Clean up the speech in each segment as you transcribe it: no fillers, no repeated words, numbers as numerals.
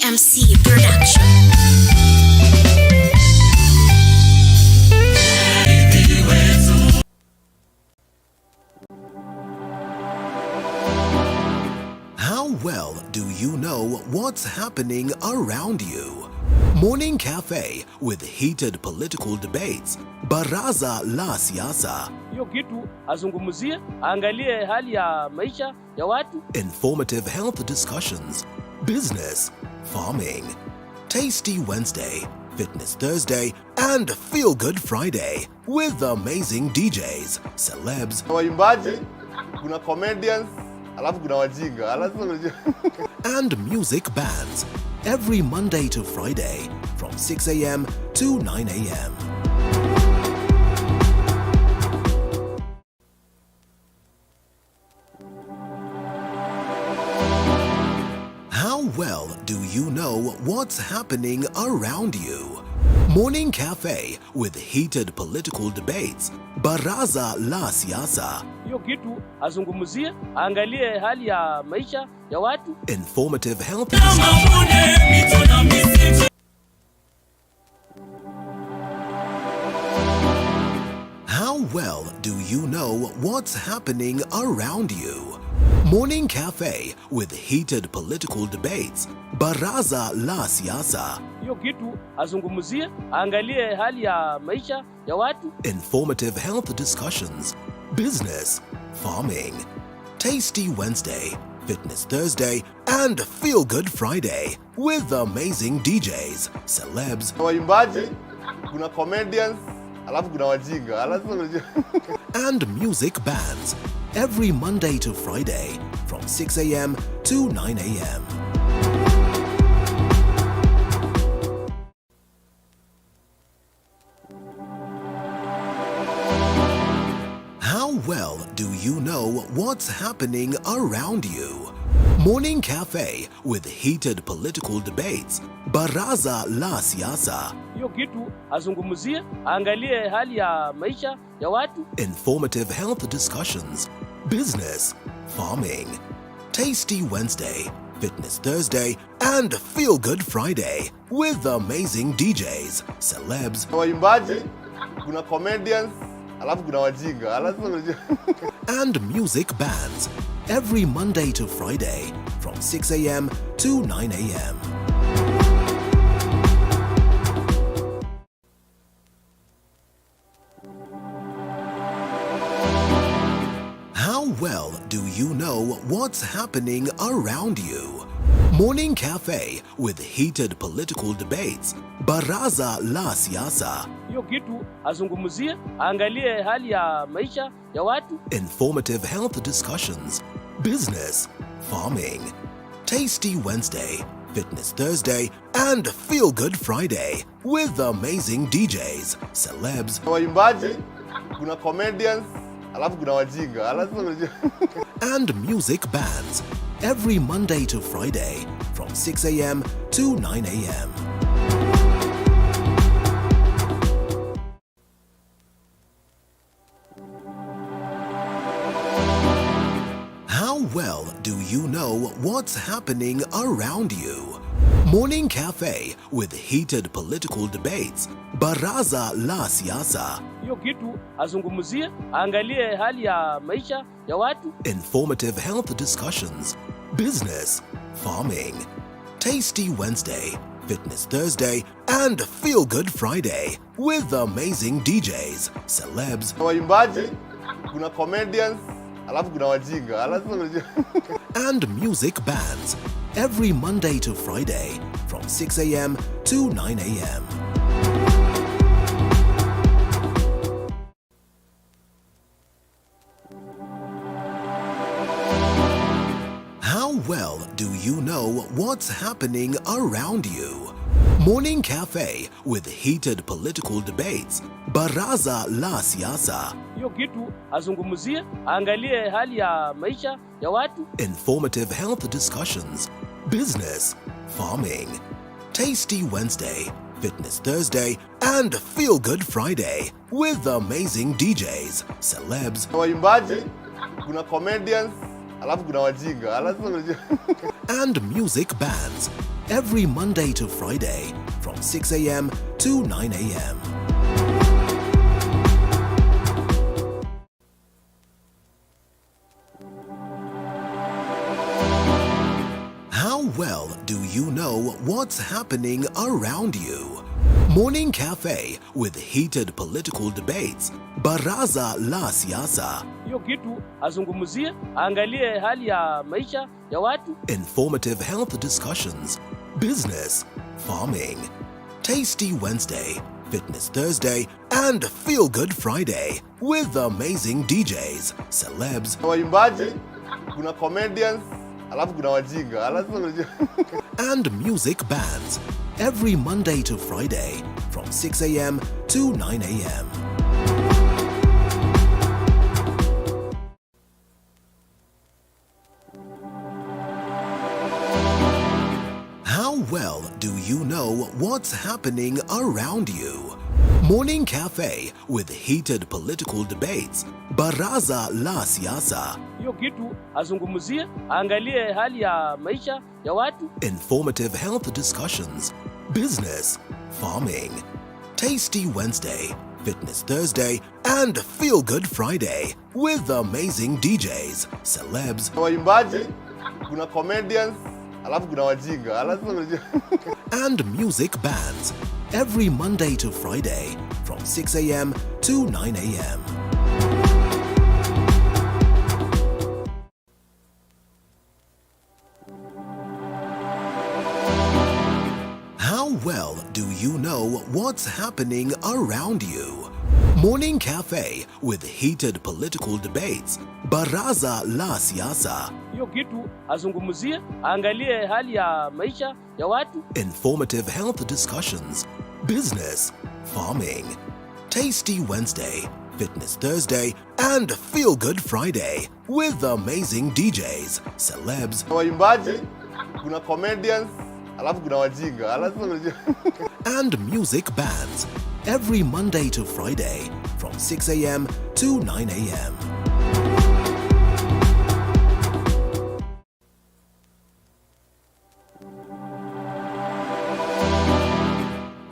TMC Production. How well do you know what's happening around you? Morning Cafe with heated political debates. Baraza la siasa. Hiyo kitu azungumzie, angalie hali ya maisha ya watu. Informative health discussions. Business, farming. Tasty Wednesday, Fitness Thursday, and Feel Good Friday with amazing DJs, celebs, waimbaji, kuna comedians, alafu kuna wajinga, and music bands every Monday to Friday from 6 a.m. to 9 a.m. How well do you know what's happening around you? Morning Cafe with heated political debates. Baraza la siasa. Hiyo kitu azungumzie, angalie hali ya maisha ya watu. Informative health. How well do you know what's happening around you? Morning Cafe with heated political debates. Baraza la siasa. Hiyo kitu azungumzie, angalie hali ya maisha ya watu. Informative health discussions. Business, farming. Tasty Wednesday, Fitness Thursday, and Feel Good Friday with amazing DJs, celebs, waimbaji, kuna comedians, alafu kuna wajinga, and music bands every Monday to Friday from 6 a.m. to 9 a.m. How well do you know what's happening around you? Morning Cafe with heated political debates. Baraza la siasa. Hiyo kitu azungumzie, angalie hali ya maisha ya watu. Informative health discussions. Business, farming. Tasty Wednesday, Fitness Thursday, and Feel Good Friday with amazing DJs, celebs, waimbaji, kuna comedians, alafu kuna wajinga, and music bands every Monday to Friday from 6 a.m. to 9 a.m. How well do you know what's happening around you? Morning Cafe with heated political debates. Baraza la siasa. Hiyo kitu azungumzie, angalie hali ya maisha ya watu. Informative health discussions. Business, farming. Tasty Wednesday, Fitness Thursday, and Feel Good Friday with amazing DJs, celebs, waimbaji, kuna comedians, alafu kuna wajinga, and music bands every Monday to Friday from 6 a.m. to 9 a.m. How well do you know what's happening around you? Morning Cafe with heated political debates. Baraza la siasa. Hiyo kitu azungumzie, angalie hali ya maisha ya watu. Informative health discussions. Business, farming. Tasty Wednesday, Fitness Thursday, and Feel Good Friday with amazing DJs, celebs, waimbaji, kuna comedians, alafu kuna wajinga, and music bands every Monday to Friday from 6 a.m. to 9 a.m. How well do you know what's happening around you? Morning Cafe with heated political debates. Baraza la siasa. Hiyo kitu azungumzie, angalie hali ya maisha ya watu. Informative health discussions. Business, farming. Tasty Wednesday, Fitness Thursday, and Feel Good Friday with amazing DJs, celebs, waimbaji, kuna comedians, alafu kuna wajinga, and music bands every Monday to Friday from 6 a.m. to 9 a.m. How well do you know what's happening around you? Morning Cafe with heated political debates. Baraza la Siasa. Hiyo kitu azungumzie, angalie hali ya maisha ya watu. Informative health discussions. Business, farming. Tasty Wednesday, Fitness Thursday, and Feel Good Friday with amazing DJs, celebs, Waimbaji, kuna comedians, alafu kuna wajinga. and music bands every Monday to Friday from 6 a.m. to 9 a.m. How well do you know what's happening around you? Morning Cafe with heated political debates. Baraza la Siasa. Hiyo kitu azungumzie, angalie hali ya maisha ya watu. Informative health discussions. Business, farming. Tasty Wednesday, Fitness Thursday, and Feel Good Friday with amazing DJs, celebs, Waimbaji, kuna comedians, alafu kuna wajinga. and music bands every Monday to Friday from 6 a.m. to 9 a.m. How well do you know what's happening around you? Morning Cafe with heated political debates. Baraza la Siasa. Hiyo kitu azungumzie, angalie hali ya maisha ya watu. Informative health discussions. Business, farming. Tasty Wednesday, Fitness Thursday, and Feel Good Friday with amazing DJs, celebs, Waimbaji, kuna comedians, alafu kuna wajinga. and music bands every Monday to Friday from 6 a.m. to 9 a.m.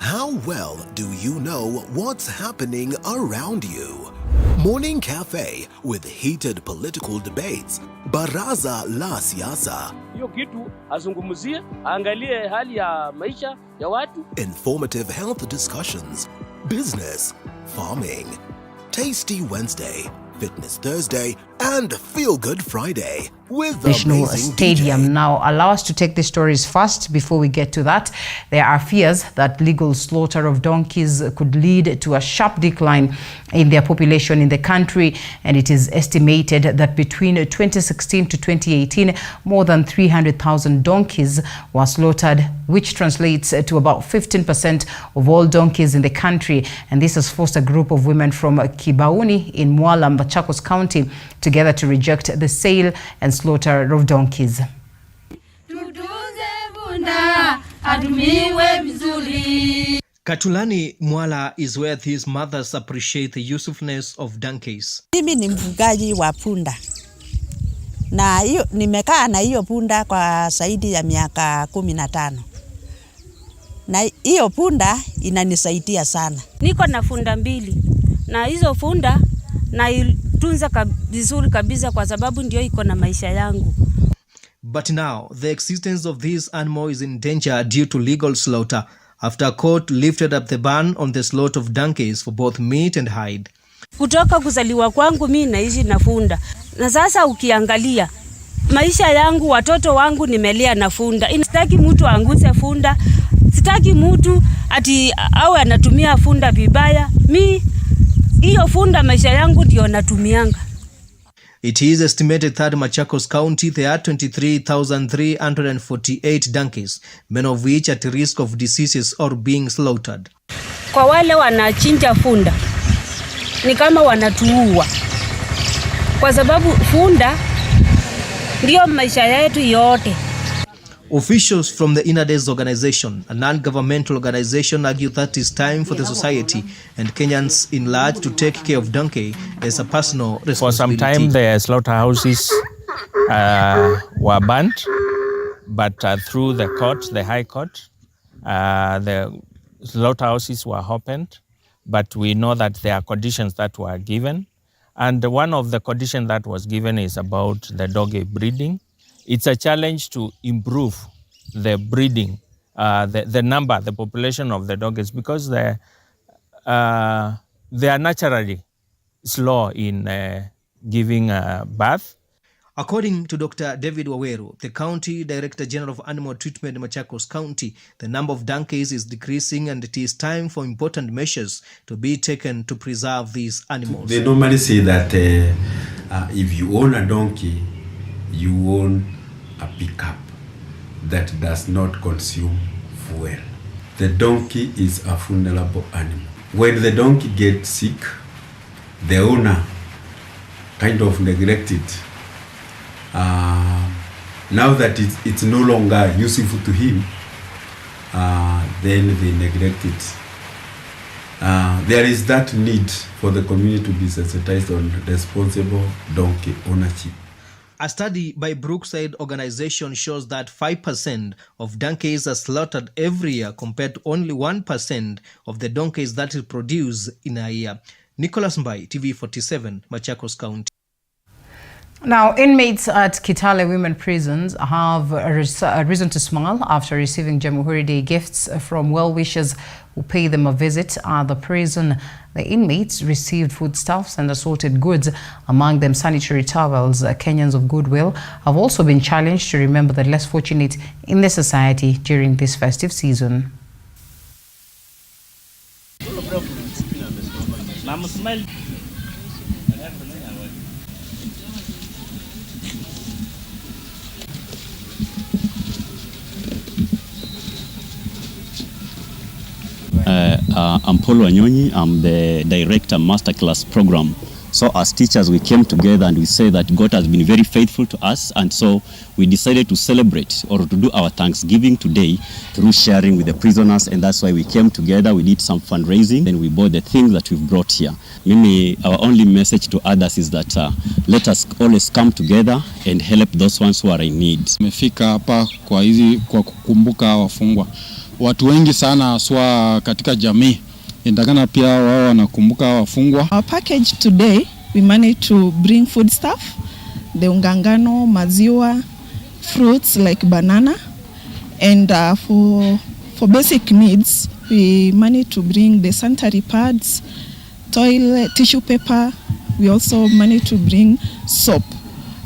How well do you know what's happening around you? Morning Cafe with heated political debates. Baraza la Siasa. Hiyo kitu azungumzie, angalie hali ya maisha ya watu. Informative health discussions. Business, farming. Tasty Wednesday, Fitness Thursday, and Feel Good Friday with National amazing Stadium. DJ. Now, allow us to take the stories first before we get to that. There are fears that legal slaughter of donkeys could lead to a sharp decline in their population in the country, and it is estimated that between 2016 to 2018, more than 300,000 donkeys were slaughtered, which translates to about 15% of all donkeys in the country. And this has forced a group of women from Kibauni in Mwala, Machakos County together to reject the sale and slaughter of donkeys. Katulani Mwala is where his mothers appreciate the usefulness of donkeys. Mimi ni mfugaji wa punda. Na hiyo nimekaa na hiyo punda kwa zaidi ya miaka 15. Na hiyo punda inanisaidia sana. Niko na funda mbili. Na hizo funda naitunza vizuri kabisa kwa sababu ndio iko na maisha yangu. But now, the existence of this animal is in danger due to legal slaughter after a court lifted up the ban on the slaughter of donkeys for both meat and hide. Kutoka kuzaliwa kwangu mimi naishi na funda. Na sasa ukiangalia maisha yangu, watoto wangu nimelea na funda. Sitaki mtu anguse funda. Sitaki mtu ati awe anatumia funda vibaya. Hiyo funda maisha yangu ndio natumianga. It is estimated that in Machakos County there are 23,348 donkeys, many of which at risk of diseases or being slaughtered. Kwa wale wanachinja funda ni kama wanatuua, kwa sababu funda ndio maisha yetu yote. Officials from the Inner Days Organization, a non-governmental organization, argue that it's time for the society and Kenyans in large to take care of donkey as a personal responsibility. For some time, the slaughterhouses were banned, but through the court, the High Court, the slaughterhouses were opened, but we know that there are conditions that were given. And one of the conditions that was given is about the doggy breeding. It's a challenge to improve the breeding, the population of the doggies, because they are naturally slow in giving birth. According to Dr. David Waweru, the County Director General of Animal Treatment in Machakos County, the number of donkeys is decreasing and it is time for important measures to be taken to preserve these animals. They normally say that if you own a donkey, you own a pickup that does not consume fuel. The donkey is a vulnerable animal. When the donkey gets sick, the owner kind of neglected. Now that it's no longer useful to him, then they neglect it. There is that need for the community to be sensitized on responsible donkey ownership. A study by Brookside Organization shows that 5% of donkeys are slaughtered every year compared to only 1% of the donkeys that is produced in a year. Nicholas Mbai, TV47, Machakos County. Now, inmates at Kitale women prisons have a reason to smile after receiving Jamhuri Day gifts from well-wishers who pay them a visit at the prison. The inmates received foodstuffs and assorted goods, among them sanitary towels. Kenyans of goodwill have also been challenged to remember the less fortunate in the society during this festive season. I'm Paul Wanyonyi. I'm the Director Masterclass Program. So as teachers, we came together and we say that God has been very faithful to us, and so we decided to celebrate or to do our Thanksgiving today through sharing with the prisoners, and that's why we came together. We did some fundraising and we bought the things that we've brought here. Our only message to others is that let us always come together and help those ones who are in need. Tumefika hapa kwa kukumbuka wafungwa. Watu wengi sana haswa katika jamii indagana pia wao wanakumbuka wafungwa. Our package today, we managed to bring food stuff, the ungangano, maziwa, fruits like banana, and for basic needs, we managed to bring the sanitary pads, toilet, tissue paper. We also managed to bring soap,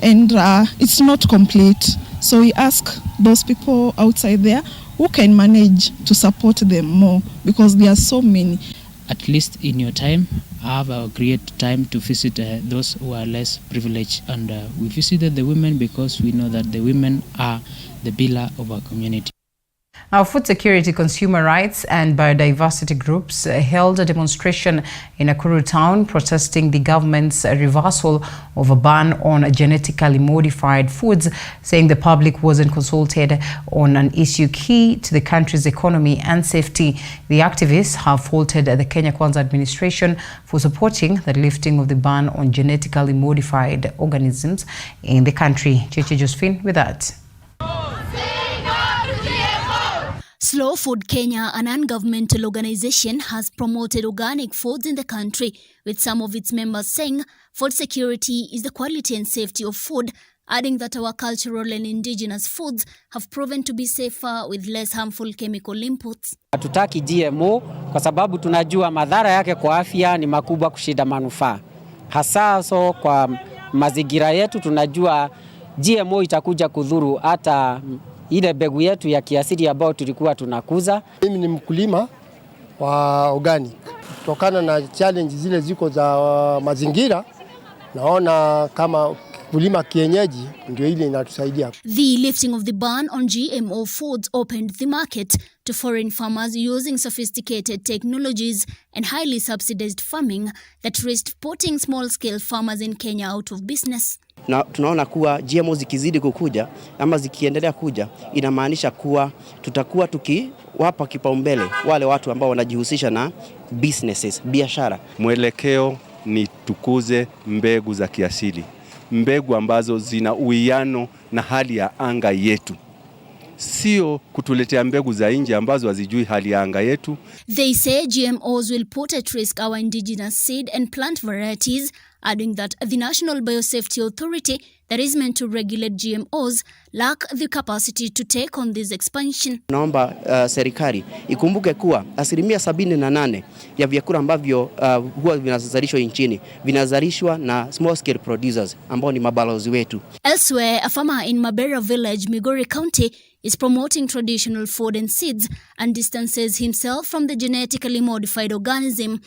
and it's not complete. So we ask those people outside there who can manage to support them more, because there are so many. At least in your time, have a great time to visit those who are less privileged. And we visited the women because we know that the women are the pillar of our community. Now, food security, consumer rights and biodiversity groups held a demonstration in Nakuru town protesting the government's reversal of a ban on genetically modified foods, saying the public wasn't consulted on an issue key to the country's economy and safety. The activists have faulted the Kenya Kwanza administration for supporting the lifting of the ban on genetically modified organisms in the country. Cheche Josephine with that. Slow Food Kenya, a non-governmental organization, has promoted organic foods in the country, with some of its members saying food security is the quality and safety of food, adding that our cultural and indigenous foods have proven to be safer with less harmful chemical inputs. Hatutaki GMO kwa sababu tunajua madhara yake kwa afya ni makubwa kushinda manufaa. Hasa kwa mazingira yetu tunajua GMO itakuja kudhuru hata ile mbegu yetu ya kiasili ambayo tulikuwa tunakuza. Mimi ni mkulima wa organic. Kutokana na challenge zile ziko za mazingira, naona kama kulima kienyeji ndio ile inatusaidia. The lifting of the ban on GMO foods opened the market to foreign farmers using sophisticated technologies and highly subsidized farming that risked putting small-scale farmers in Kenya out of business. Na tunaona kuwa GMO zikizidi kukuja ama zikiendelea kuja, inamaanisha kuwa tutakuwa tukiwapa kipaumbele wale watu ambao wanajihusisha na businesses, biashara. Mwelekeo ni tukuze mbegu za kiasili, mbegu ambazo zina uwiano na hali ya anga yetu. sio kutuletea mbegu za nje ambazo hazijui hali ya anga yetu. They say GMOs will put at risk our indigenous seed and plant varieties, adding that the National Biosafety Authority that is meant to regulate GMOs lack the capacity to take on this expansion. Naomba serikali ikumbuke kuwa 78% ya vyakula ambavyo huwa vinazalishwa nchini vinazalishwa na small scale producers ambao ni mabalozi wetu. Elsewhere, a farmer in Mabera village, Migori County, is promoting traditional food and seeds and distances himself from the genetically modified organism.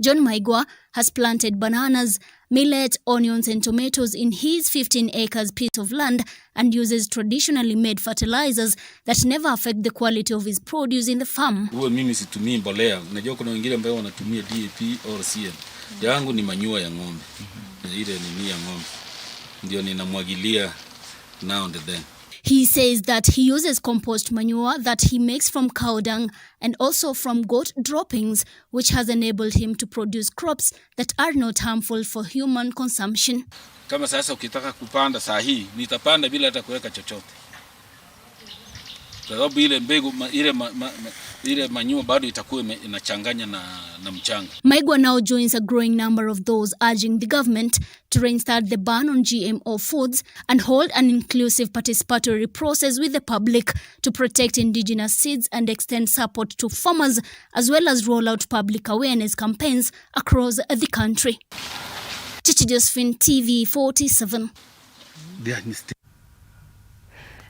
John Maigwa has planted bananas, millet, onions and tomatoes in his 15 acres piece of land and uses traditionally made fertilizers that never affect the quality of his produce in the farm. Mimi situmii mbolea. Unajua kuna wengine ambao wanatumia DAP au CN. Yangu ni manure ya ng'ombe. Ile ni ya ng'ombe. Ndio ninamwagilia now and then. He says that he uses compost manure that he makes from cow dung and also from goat droppings, which has enabled him to produce crops that are not harmful for human consumption. Kama sasa ukitaka kupanda saa hii, nitapanda bila hata kuweka chochote. Sababu ile mbegu ile manure bado itakuwa inachanganya na mchanga. Maigwa now joins a growing number of those urging the government to restart the ban on GMO foods and hold an inclusive participatory process with the public to protect indigenous seeds and extend support to farmers, as well as roll out public awareness campaigns across the country. Chichi Josephine, TV 47.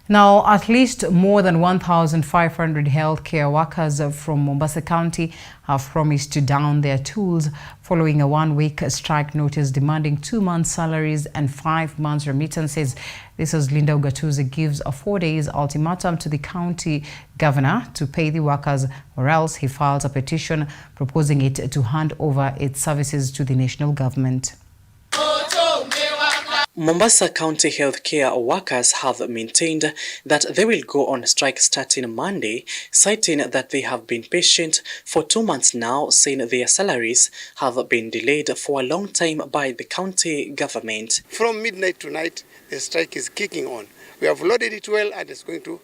Now, at least more than 1,500 healthcare workers from Mombasa County have promised to down their tools following a one-week strike notice demanding 2 months' salaries and 5 months' remittances. This as Linda Ugatuzi gives a 4 days ultimatum to the county governor to pay the workers, or else he files a petition proposing it to hand over its services to the national government. Mombasa County healthcare workers have maintained that they will go on strike starting Monday, citing that they have been patient for 2 months now, saying their salaries have been delayed for a long time by the county government. From midnight tonight, the strike is kicking on. We have loaded it well and it's going to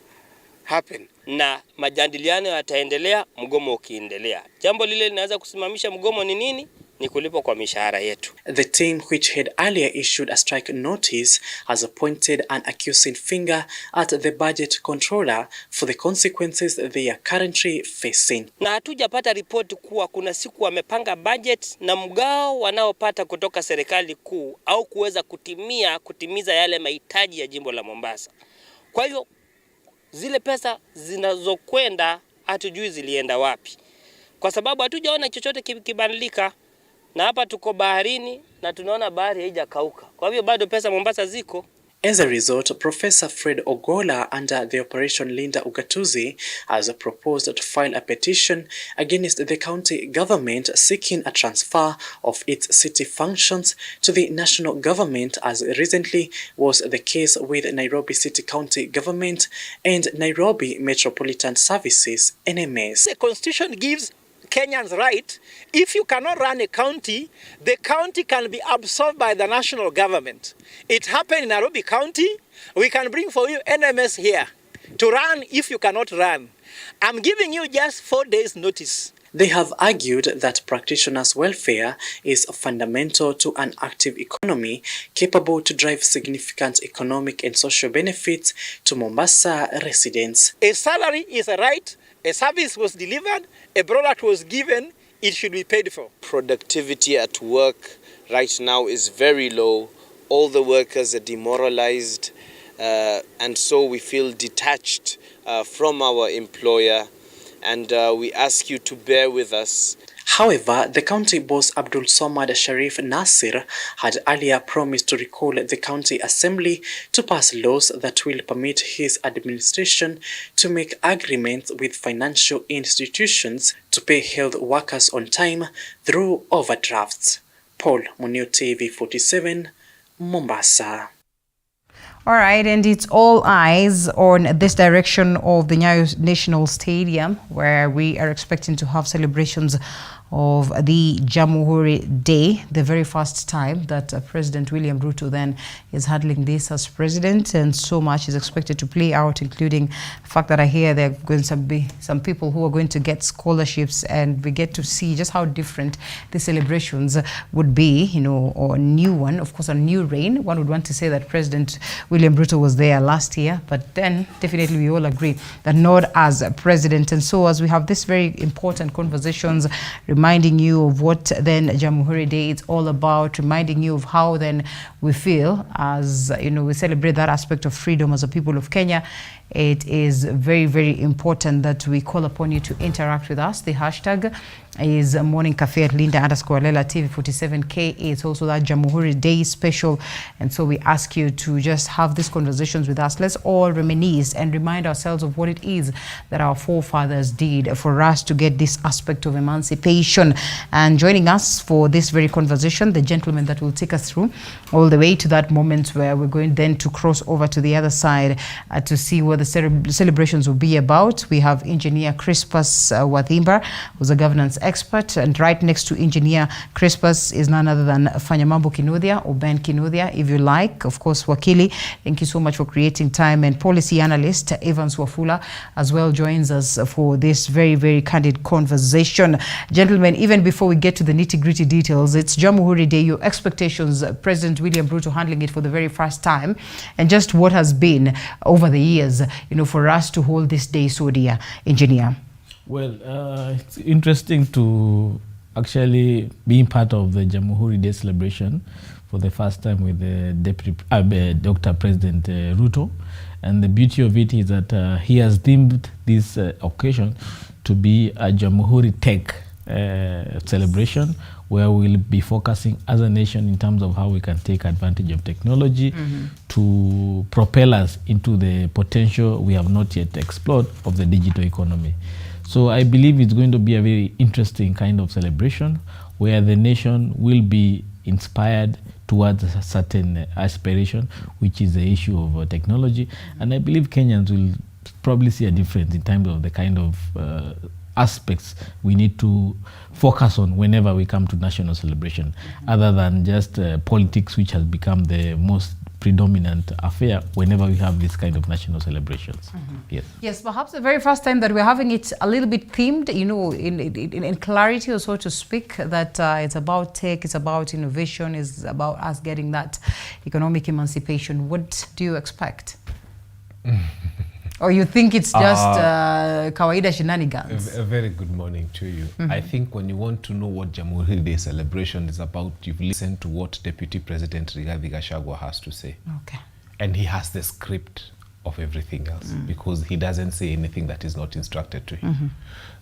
happen. Na majadiliano yataendelea, mgomo ukiendelea. Jambo lile linaweza kusimamisha mgomo ni nini? Ni kulipo kwa mishahara yetu. The team, which had earlier issued a strike notice, has pointed an accusing finger at the budget controller for the consequences they are currently facing. Na hatujapata ripoti kuwa kuna siku wamepanga budget na mgao wanaopata kutoka serikali kuu au kuweza kutimiza yale mahitaji ya jimbo la Mombasa. Kwa hivyo zile pesa zinazokwenda hatujui zilienda wapi, kwa sababu hatujaona chochote kibadilika. Na hapa tuko baharini na tunaona bahari haijakauka. Kwa hivyo bado pesa Mombasa ziko. As a result, Professor Fred Ogola, under the Operation Linda Ugatuzi, has proposed to file a petition against the county government seeking a transfer of its city functions to the national government, as recently was the case with Nairobi City County Government and Nairobi Metropolitan Services, NMS. The Constitution gives Kenyans right. If you cannot run a county, the county can be absorbed by the national government. It happened in Nairobi County. We can bring for you NMS here to run if you cannot run. I'm giving you just 4 days notice. They have argued that practitioners' welfare is fundamental to an active economy capable to drive significant economic and social benefits to Mombasa residents. A salary is a right. A service was delivered, a product was given, it should be paid for. Productivity at work right now is very low. All the workers are demoralized, and so we feel detached from our employer, and we ask you to bear with us. However, the county boss Abdul Somad Sharif Nasir had earlier promised to recall the county assembly to pass laws that will permit his administration to make agreements with financial institutions to pay health workers on time through overdrafts. Paul Munio, TV 47, Mombasa. All right, and it's all eyes on this direction of the Nyayo National Stadium, where we are expecting to have celebrations of the Jamhuri Day, the very first time that President William Ruto then is handling this as president, and so much is expected to play out, including the fact that I hear there are going to be some people who are going to get scholarships, and we get to see just how different the celebrations would be, you know, or a new one, of course, a new reign. One would want to say that President William Ruto was there last year, but then definitely we all agree that not as a president. And so as we have this very important conversations, reminding you of what then Jamhuri Day is all about, reminding you of how then we feel as, you know, we celebrate that aspect of freedom as a people of Kenya. It is very, very important that we call upon you to interact with us. The hashtag is Morning Cafe at Linda_Lela TV47K. It's also that Jamhuri Day special. And so we ask you to just have these conversations with us. Let's all reminisce and remind ourselves of what it is that our forefathers did for us to get this aspect of emancipation. And joining us for this very conversation, the gentleman that will take us through all the way to that moment where we're going then to cross over to the other side to see what the celebrations will be about. We have Engineer Crispus Wathimba, who's a governance expert, and right next to Engineer Crispus is none other than Fanyamambo Kinuthia, or Ben Kinuthia, if you like. Of course, Wakili, thank you so much for creating time, and policy analyst Evans Wafula as well joins us for this very, very candid conversation. Gentlemen, even before we get to the nitty-gritty details, it's Jamhuri Day. Your expectations, President William Ruto handling it for the very first time, and just what has been over the years, you know, for us to hold this day so dear, Engineer. Well, It's interesting to actually being part of the Jamhuri Day celebration for the first time with the Dr. President Ruto. And the beauty of it is that he has deemed this occasion to be a Jamhuri Tech celebration, where we'll be focusing as a nation in terms of how we can take advantage of technology to propel us into the potential we have not yet explored of the digital economy. So I believe it's going to be a very interesting kind of celebration where the nation will be inspired towards a certain aspiration, which is the issue of technology. And I believe Kenyans will probably see a difference in terms of the kind of aspects we need to focus on whenever we come to national celebration, other than just politics, which has become the most predominant affair whenever we have this kind of national celebrations. Yes, perhaps the very first time that we're having it a little bit themed, you know, in clarity, or so to speak, that it's about tech, it's about innovation, it's about us getting that economic emancipation. What do you expect? Or you think it's just kawaida shenanigans? A very good morning to you. I think when you want to know what Jamhuri Day celebration is about, you've listened to what Deputy President Rigathi Gachagua has to say. Okay. And he has the script of everything else, because he doesn't say anything that is not instructed to him.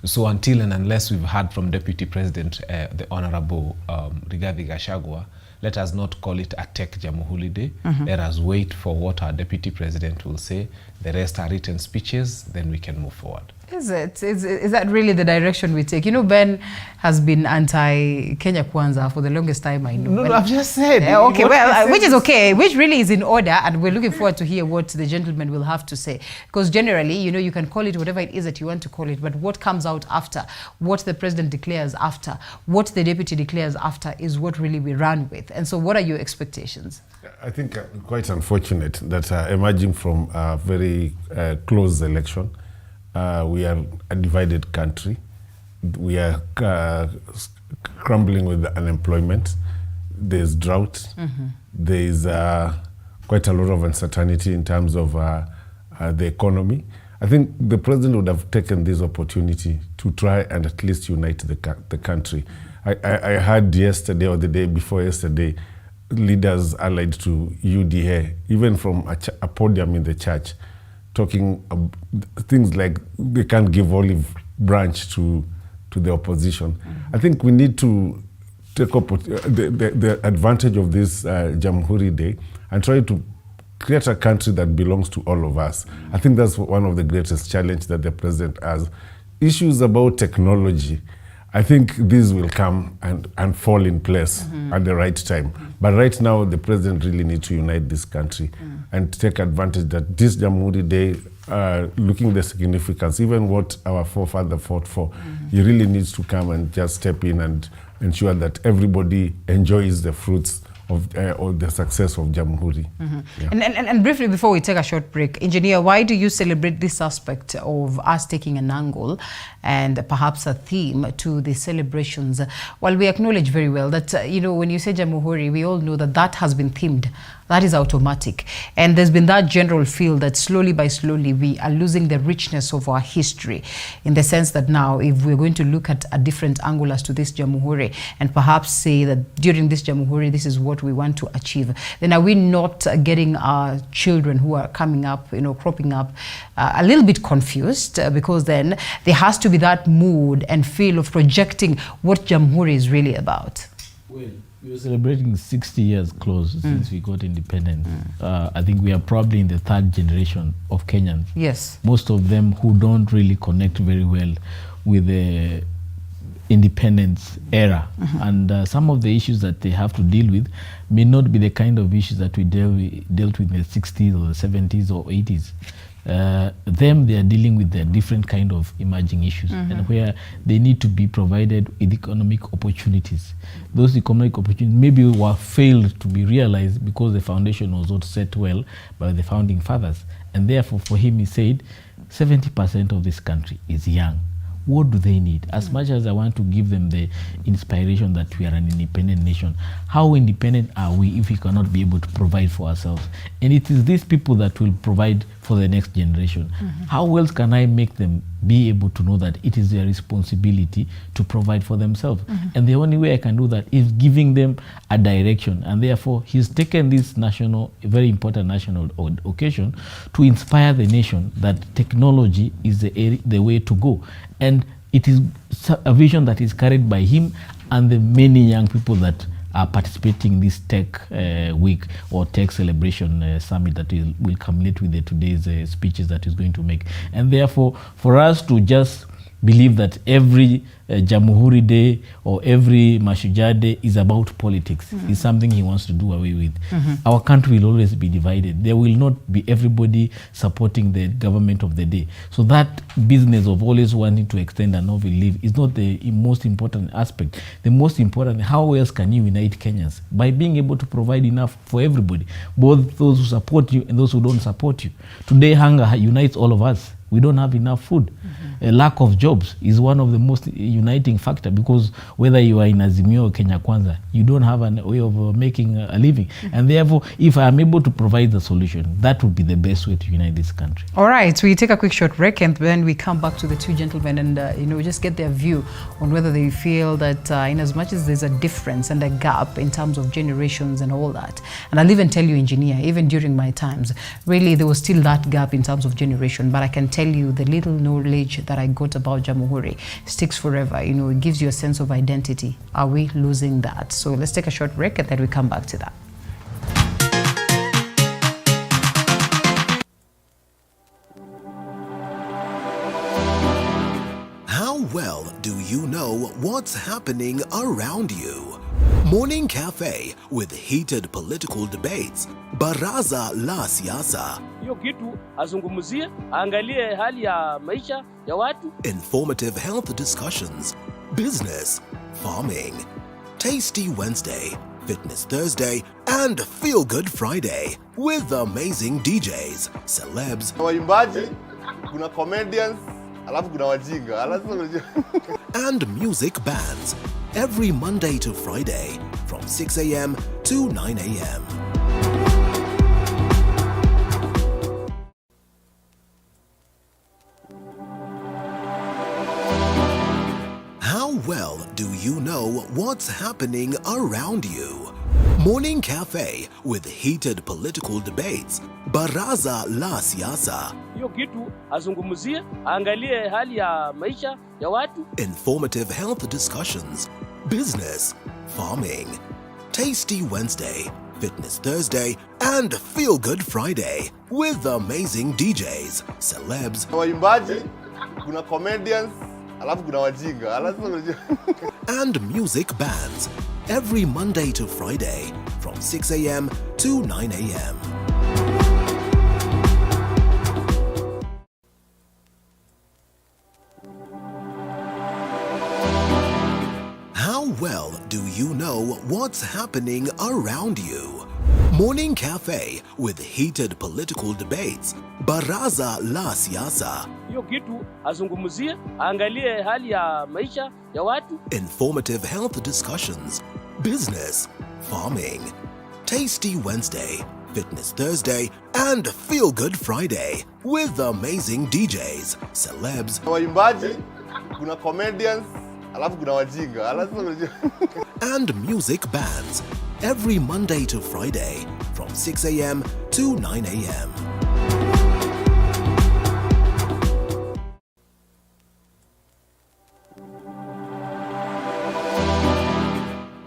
So until and unless we've heard from Deputy President, the Honorable Rigathi Gachagua, let us not call it a tech Jamhuri Day. Let us wait for what our Deputy President will say. The rest are written speeches, then we can move forward. Is it? Is that really the direction we take? You know, Ben has been anti-Kenya Kwanza for the longest time, I know. No, I've just said. Okay, well, which is okay, which really is in order, and we're looking forward to hear what the gentleman will have to say. Because generally, you know, you can call it whatever it is that you want to call it, but what comes out after, what the president declares after, what the deputy declares after is what really we run with. And so what are your expectations? I think quite unfortunate that emerging from a very close election, we are a divided country. We are crumbling with unemployment. There's drought. There's quite a lot of uncertainty in terms of the economy. I think the president would have taken this opportunity to try and at least unite the country. I heard yesterday or the day before yesterday, leaders allied to UDA, even from a podium in the church, talking things like they can't give olive branch to the opposition. I think we need to take up the advantage of this Jamhuri Day and try to create a country that belongs to all of us. I think that's one of the greatest challenges that the president has. Issues about technology, I think these will come and fall in place at the right time. But right now, the president really needs to unite this country and take advantage that this Jamhuri Day, looking at the significance, even what our forefather fought for. He really needs to come and just step in and ensure that everybody enjoys the fruits of the success of Jamhuri. Yeah. And briefly, before we take a short break, Engineer, why do you celebrate this aspect of us taking an angle and perhaps a theme to the celebrations? While we acknowledge very well that, when you say Jamhuri, we all know that that has been themed. That is automatic. And there's been that general feel that slowly by slowly we are losing the richness of our history, in the sense that now if we're going to look at a different angle as to this Jamhuri and perhaps say that during this Jamhuri this is what we want to achieve, then are we not getting our children who are coming up, cropping up, a little bit confused? Because then there has to be that mood and feel of projecting what Jamhuri is really about. Well, we are celebrating 60 years close since we got independence. I think we are probably in the third generation of Kenyans. Yes. Most of them who don't really connect very well with the independence era. And some of the issues that they have to deal with may not be the kind of issues that we dealt with in the 60s or the 70s or 80s. They are dealing with the different kind of emerging issues and where they need to be provided with economic opportunities. Those economic opportunities maybe were failed to be realized because the foundation was not set well by the founding fathers. And therefore for him he said 70% of this country is young. What do they need? As much as I want to give them the inspiration that we are an independent nation, how independent are we if we cannot be able to provide for ourselves? And it is these people that will provide for the next generation. How else can I make them be able to know that it is their responsibility to provide for themselves? And the only way I can do that is giving them a direction. And therefore, he's taken this very important national occasion to inspire the nation that technology is the way to go. And it is a vision that is carried by him and the many young people that are participating in this tech week or tech celebration summit that will culminate with today's speeches that he's going to make. And therefore, for us to just believe that every Jamhuri Day or every Mashujaa Day is about politics is something he wants to do away with. Our country will always be divided. There will not be everybody supporting the government of the day. So that business of always wanting to extend a novel leave is not the most important aspect. The most important, how else can you unite Kenyans? By being able to provide enough for everybody, both those who support you and those who don't support you. Today, hunger unites all of us. We don't have enough food. A lack of jobs is one of the most uniting factors, because whether you are in Azimio or Kenya Kwanza, you don't have a way of making a living. And therefore, if I am able to provide the solution, that would be the best way to unite this country. All right, we take a quick short break and then we come back to the two gentlemen and just get their view on whether they feel that in as much as there's a difference and a gap in terms of generations and all that. And I'll even tell you, Engineer, even during my times, really there was still that gap in terms of generation, but I can tell you the little knowledge that I got about Jamhuri sticks forever. It gives you a sense of identity. Are we losing that? So let's take a short break and then we come back to that. How well do you know what's happening around you? Morning Cafe with heated political debates. Baraza la Siasa. Hiyo kitu azungumzie, angalie hali ya maisha ya watu. Informative health discussions. Business, farming. Tasty Wednesday, Fitness Thursday, and Feel Good Friday with amazing DJs, celebs, waimbaji, kuna comedians, alafu kuna wajinga. and music bands every Monday to Friday from 6 a.m. to 9 a.m. How well do you know what's happening around you? Morning Cafe with heated political debates. Baraza la Siasa. Hiyo kitu azungumzie, angalie hali ya maisha ya watu. Informative health discussions. Business, farming. Tasty Wednesday, Fitness Thursday, and Feel Good Friday with amazing DJs, celebs, waimbaji, kuna comedians, alafu kuna wajinga. and music bands every Monday to Friday from 6 a.m. to 9 a.m. well do you know what's happening around you? Morning Cafe with heated political debates. Baraza la Siasa. Hiyo kitu azungumzie, angalie hali ya maisha ya watu. Informative health discussions. Business, farming. Tasty Wednesday, Fitness Thursday, and Feel Good Friday with amazing DJs, celebs, waimbaji, kuna comedians, alafu kuna wajinga. and music bands every Monday to Friday from 6 a.m. to 9 a.m.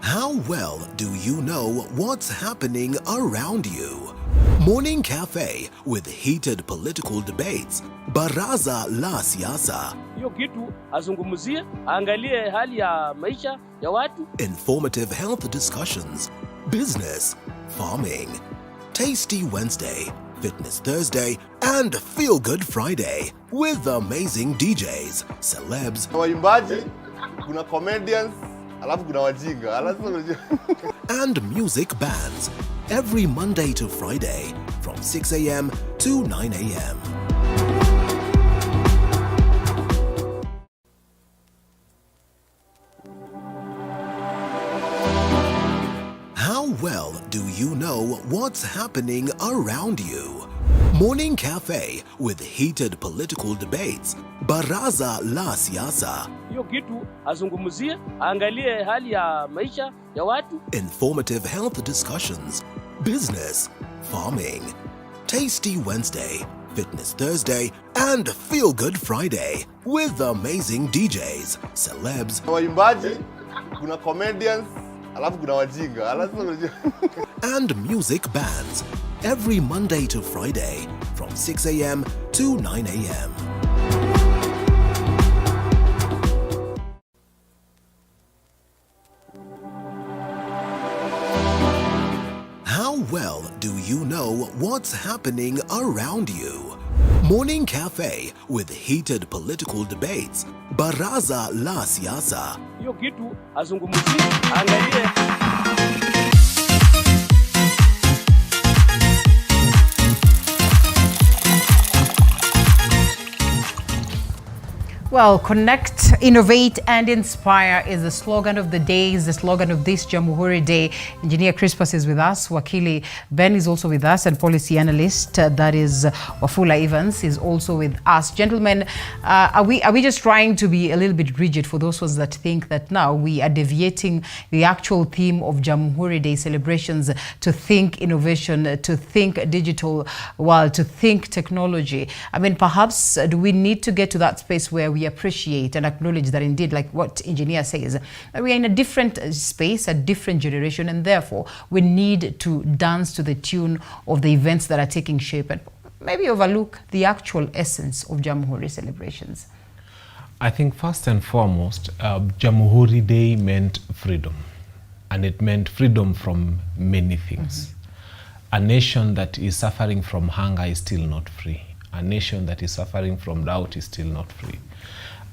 How well do you know what's happening around you? Morning Cafe with heated political debates. Baraza la Siasa. Hiyo kitu azungumzie, angalie hali ya maisha ya watu. Informative health discussions. Business, farming. Tasty Wednesday, Fitness Thursday, and Feel Good Friday with amazing DJs, celebs, waimbaji, kuna comedians, alafu kuna wajinga. and music bands every Monday to Friday from 6 a.m. to 9 a.m. How well do you know what's happening around you? Morning Cafe with heated political debates. Baraza la Siasa. Hiyo kitu azungumzie, angalie hali ya maisha ya watu. Informative health discussions. Business, farming. Tasty Wednesday, Fitness Thursday, and Feel Good Friday with amazing DJs, celebs, waimbaji, kuna comedians, alafu kuna wajinga. and music bands every Monday to Friday from 6 a.m. to 9 a.m. How well do you know what's happening around you? Morning Cafe with heated political debates. Baraza la Siasa. Hiyo kitu azungumzie, angalie Well, connect, innovate, and inspire is the slogan of the day, is the slogan of this Jamhuri Day. Engineer Crispus is with us, Wakili Ben is also with us, and policy analyst, that is Wafula Evans, is also with us. Gentlemen, are we just trying to be a little bit rigid for those ones that think that now we are deviating the actual theme of Jamhuri Day celebrations to think innovation, to think digital world, to think technology? I mean, perhaps do we need to get to that space where we appreciate and acknowledge that indeed, like what engineer says, we are in a different space, a different generation, and therefore we need to dance to the tune of the events that are taking shape and maybe overlook the actual essence of Jamhuri celebrations? I think first and foremost, Jamhuri Day meant freedom, and it meant freedom from many things. A nation that is suffering from hunger is still not free. A nation that is suffering from drought is still not free.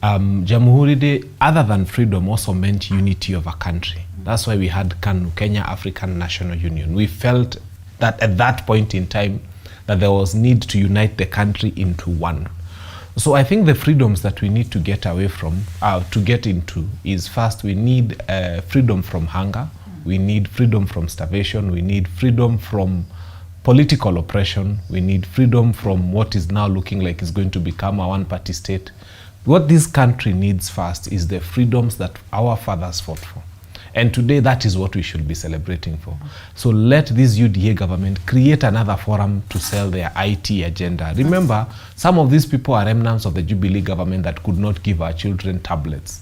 Jamhuri Day, other than freedom, also meant unity of a country. That's why we had KANU, Kenya African National Union. We felt that at that point in time that there was need to unite the country into one. So I think the freedoms that we need to get away from, to get into, is first we need freedom from hunger, we need freedom from starvation, we need freedom from political oppression, we need freedom from what is now looking like is going to become a one-party state. What this country needs first is the freedoms that our fathers fought for. And today, that is what we should be celebrating for. So let this UDA government create another forum to sell their IT agenda. Remember, some of these people are remnants of the Jubilee government that could not give our children tablets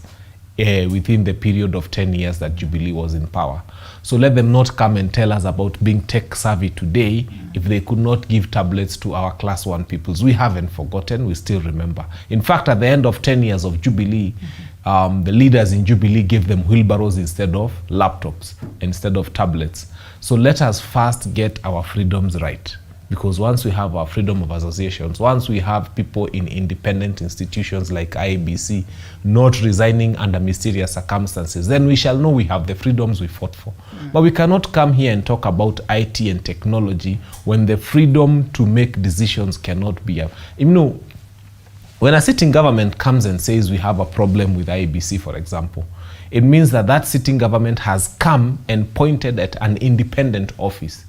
within the period of 10 years that Jubilee was in power. So let them not come and tell us about being tech savvy today if they could not give tablets to our class 1 peoples. We haven't forgotten, we still remember. In fact, at the end of 10 years of Jubilee, the leaders in Jubilee gave them wheelbarrows instead of laptops, instead of tablets. So let us first get our freedoms right, Because once we have our freedom of associations, once we have people in independent institutions like IEBC not resigning under mysterious circumstances, then we shall know we have the freedoms we fought for. But we cannot come here and talk about IT and technology when the freedom to make decisions cannot be. When a sitting government comes and says we have a problem with IEBC, for example, it means that that sitting government has come and pointed at an independent office.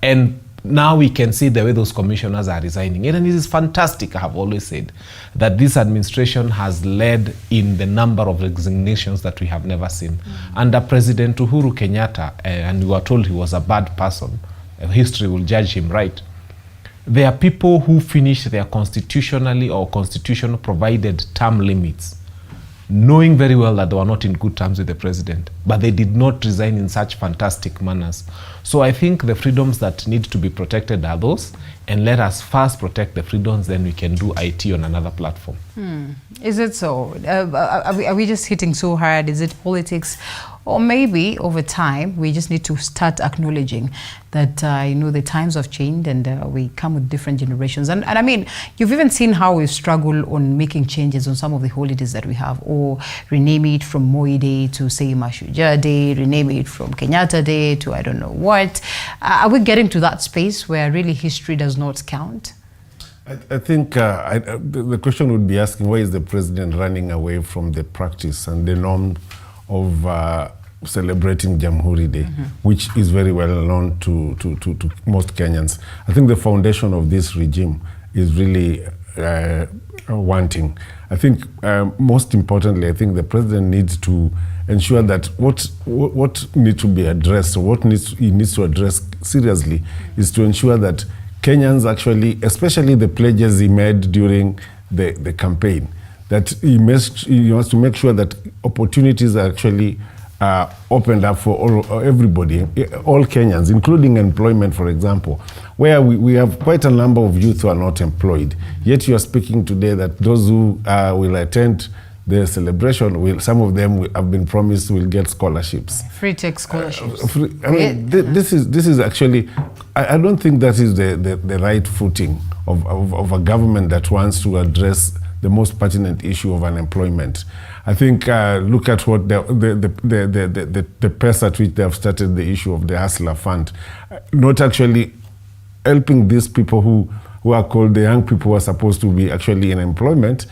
And now we can see the way those commissioners are resigning. And it is fantastic, I have always said, that this administration has led in the number of resignations that we have never seen. Under President Uhuru Kenyatta, and we were told he was a bad person, history will judge him right. There are people who finish their constitutionally or constitutional provided term limits, knowing very well that they were not in good terms with the president, but they did not resign in such fantastic manners. So I think the freedoms that need to be protected are those, and let us first protect the freedoms, then we can do IT on another platform. Is it so? Are we just hitting so hard? Is it politics? Or maybe over time, we just need to start acknowledging that, the times have changed and we come with different generations. And I mean, you've even seen how we struggle on making changes on some of the holidays that we have, or rename it from Moi Day to, say, Mashujaa Day, rename it from Kenyatta Day to I don't know what. Are we getting to that space where really history does not count? I think the question would be asking, why is the president running away from the practice and the norm of celebrating Jamhuri Day, which is very well known to most Kenyans. I think the foundation of this regime is really wanting. I think most importantly, I think the president needs to ensure that what needs to be addressed, or he needs to address seriously, is to ensure that Kenyans actually, especially the pledges he made during the campaign, that he wants to make sure that opportunities are actually opened up for everybody, all Kenyans, including employment, for example, where we have quite a number of youth who are not employed. Yet you are speaking today that those who will attend the celebration, some of them have been promised will get scholarships. Free tech scholarships. This is actually, I don't think that is the right footing of a government that wants to address the most pertinent issue of unemployment. I think look at what the pace at which they have started the issue of the Hustler Fund, not actually helping these people who are called the young people who are supposed to be actually in employment,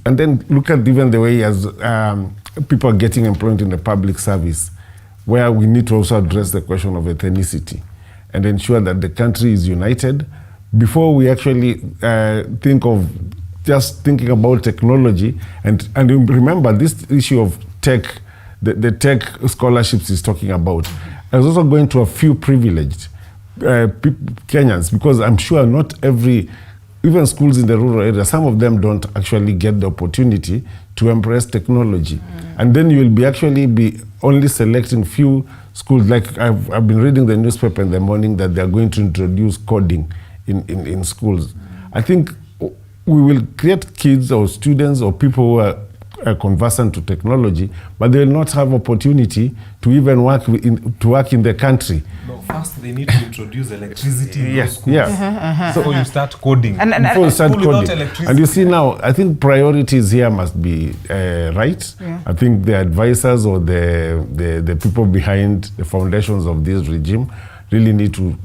and then look at even the way as people are getting employment in the public service, where we need to also address the question of ethnicity and ensure that the country is united before we actually think of just thinking about technology. And remember, this issue of tech, the tech scholarships is talking about, is also going to a few privileged Kenyans, because I'm sure not even schools in the rural area, some of them don't actually get the opportunity to embrace technology. And then you will be only selecting few schools. Like I've been reading the newspaper in the morning that they're going to introduce coding in schools. I think we will create kids or students or people who are conversant to technology, but they will not have opportunity to even work in the country. No, first they need to introduce electricity in those schools. So you start coding. Before you start coding. And you see now, I think priorities here must be right. Yeah. I think the advisors or the people behind the foundations of this regime really need to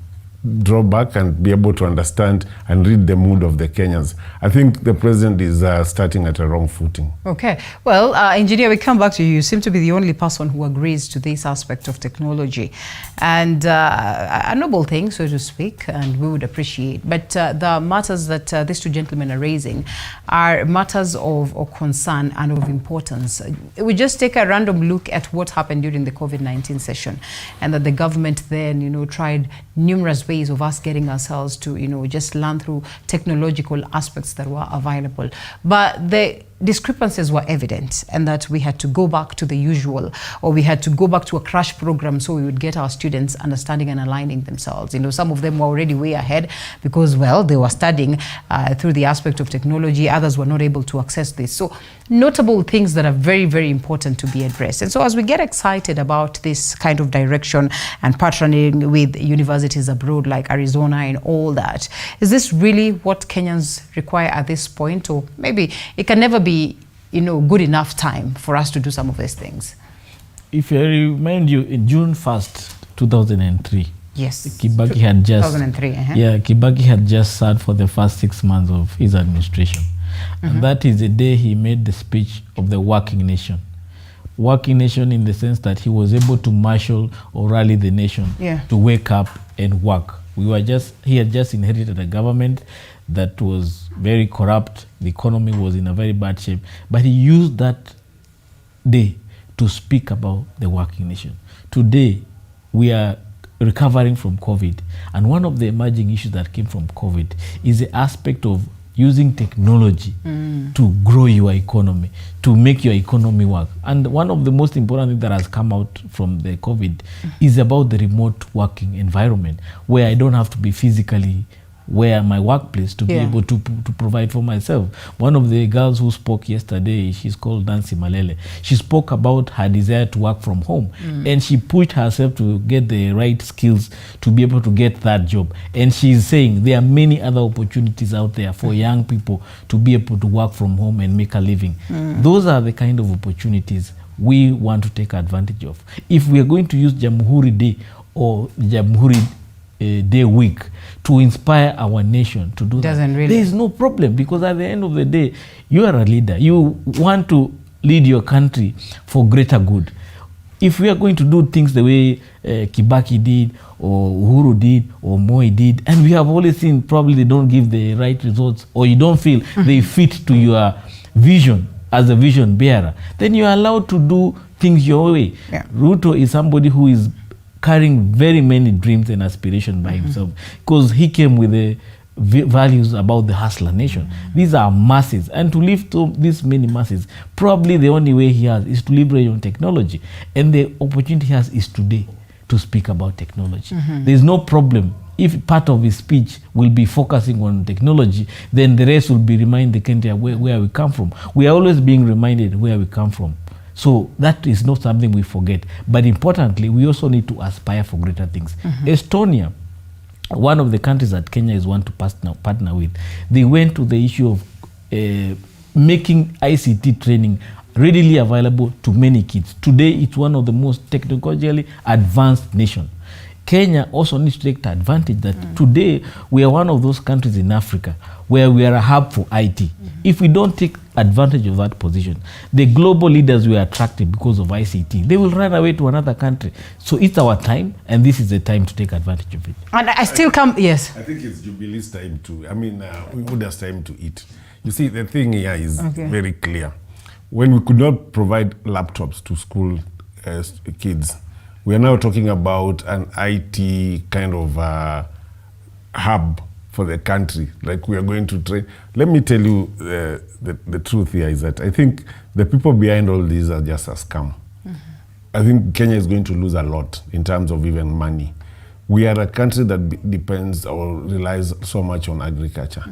draw back and be able to understand and read the mood of the Kenyans. I think the president is starting at a wrong footing. Okay. Well, Engineer, we come back to you. You seem to be the only person who agrees to this aspect of technology. And a noble thing, so to speak, and we would appreciate. But the matters that these two gentlemen are raising are matters of concern and of importance. We just take a random look at what happened during the COVID-19 session, and that the government then, tried numerous ways of us getting ourselves to, just learn through technological aspects that were available. But the discrepancies were evident, and that we had to go back to the usual, or we had to go back to a crash program so we would get our students understanding and aligning themselves. You know, some of them were already way ahead because, well, they were studying through the aspect of technology. Others were not able to access this. So notable things that are very, very important to be addressed. And so as we get excited about this kind of direction and partnering with universities abroad like Arizona and all that, is this really what Kenyans require at this point? Or maybe it can never be, you know, good enough time for us to do some of these things? If I remind you, in June 1st, 2003, yes, Kibaki had just 2003, Kibaki had just served for the first 6 months of his administration. And that is the day he made the speech of the working nation. Working nation in the sense that he was able to marshal or rally the nation to wake up and work. He had just inherited a government that was very corrupt. The economy was in a very bad shape. But he used that day to speak about the working nation. Today, we are recovering from COVID. And one of the emerging issues that came from COVID is the aspect of using technology to grow your economy, to make your economy work. And one of the most important things that has come out from the COVID is about the remote working environment, where I don't have to be physically where my workplace to be able to provide for myself. One of the girls who spoke yesterday, she's called Nancy Malele. She spoke about her desire to work from home, and she pushed herself to get the right skills to be able to get that job. And she's saying there are many other opportunities out there for young people to be able to work from home and make a living. Those are the kind of opportunities we want to take advantage of. If we are going to use Jamhuri Day or Jamhuri Day week to inspire our nation to do that, there is no problem, because at the end of the day, you are a leader. You want to lead your country for greater good. If we are going to do things the way Kibaki did, or Uhuru did, or Moi did, and we have always seen probably they don't give the right results, or you don't feel they fit to your vision as a vision bearer, then you are allowed to do things your way. Ruto is somebody who is carrying very many dreams and aspirations by himself, because he came with the values about the hustler nation. These are masses, and to lift up these many masses, probably the only way he has is to leverage on technology, and the opportunity he has is today to speak about technology. There's no problem if part of his speech will be focusing on technology, then the rest will be remind the country where we come from. We are always being reminded where we come from. So that is not something we forget. But importantly, we also need to aspire for greater things. Estonia, one of the countries that Kenya is one to partner with, they went to the issue of making ICT training readily available to many kids. Today, it's one of the most technologically advanced nations. Kenya also needs to take advantage that today we are one of those countries in Africa where we are a hub for IT. If we don't take advantage of that position, the global leaders we are attracted because of ICT, they will run away to another country. So it's our time, and this is the time to take advantage of it. And I still come, yes. I think it's Jubilee's time to, Uda's time to eat. You see, the thing here is very clear. When we could not provide laptops to school kids, we are now talking about an IT kind of hub for the country. Like, we are going to train. Let me tell you, the truth here is that I think the people behind all these are just a scam. I think Kenya is going to lose a lot in terms of even money. We are a country that depends or relies so much on agriculture.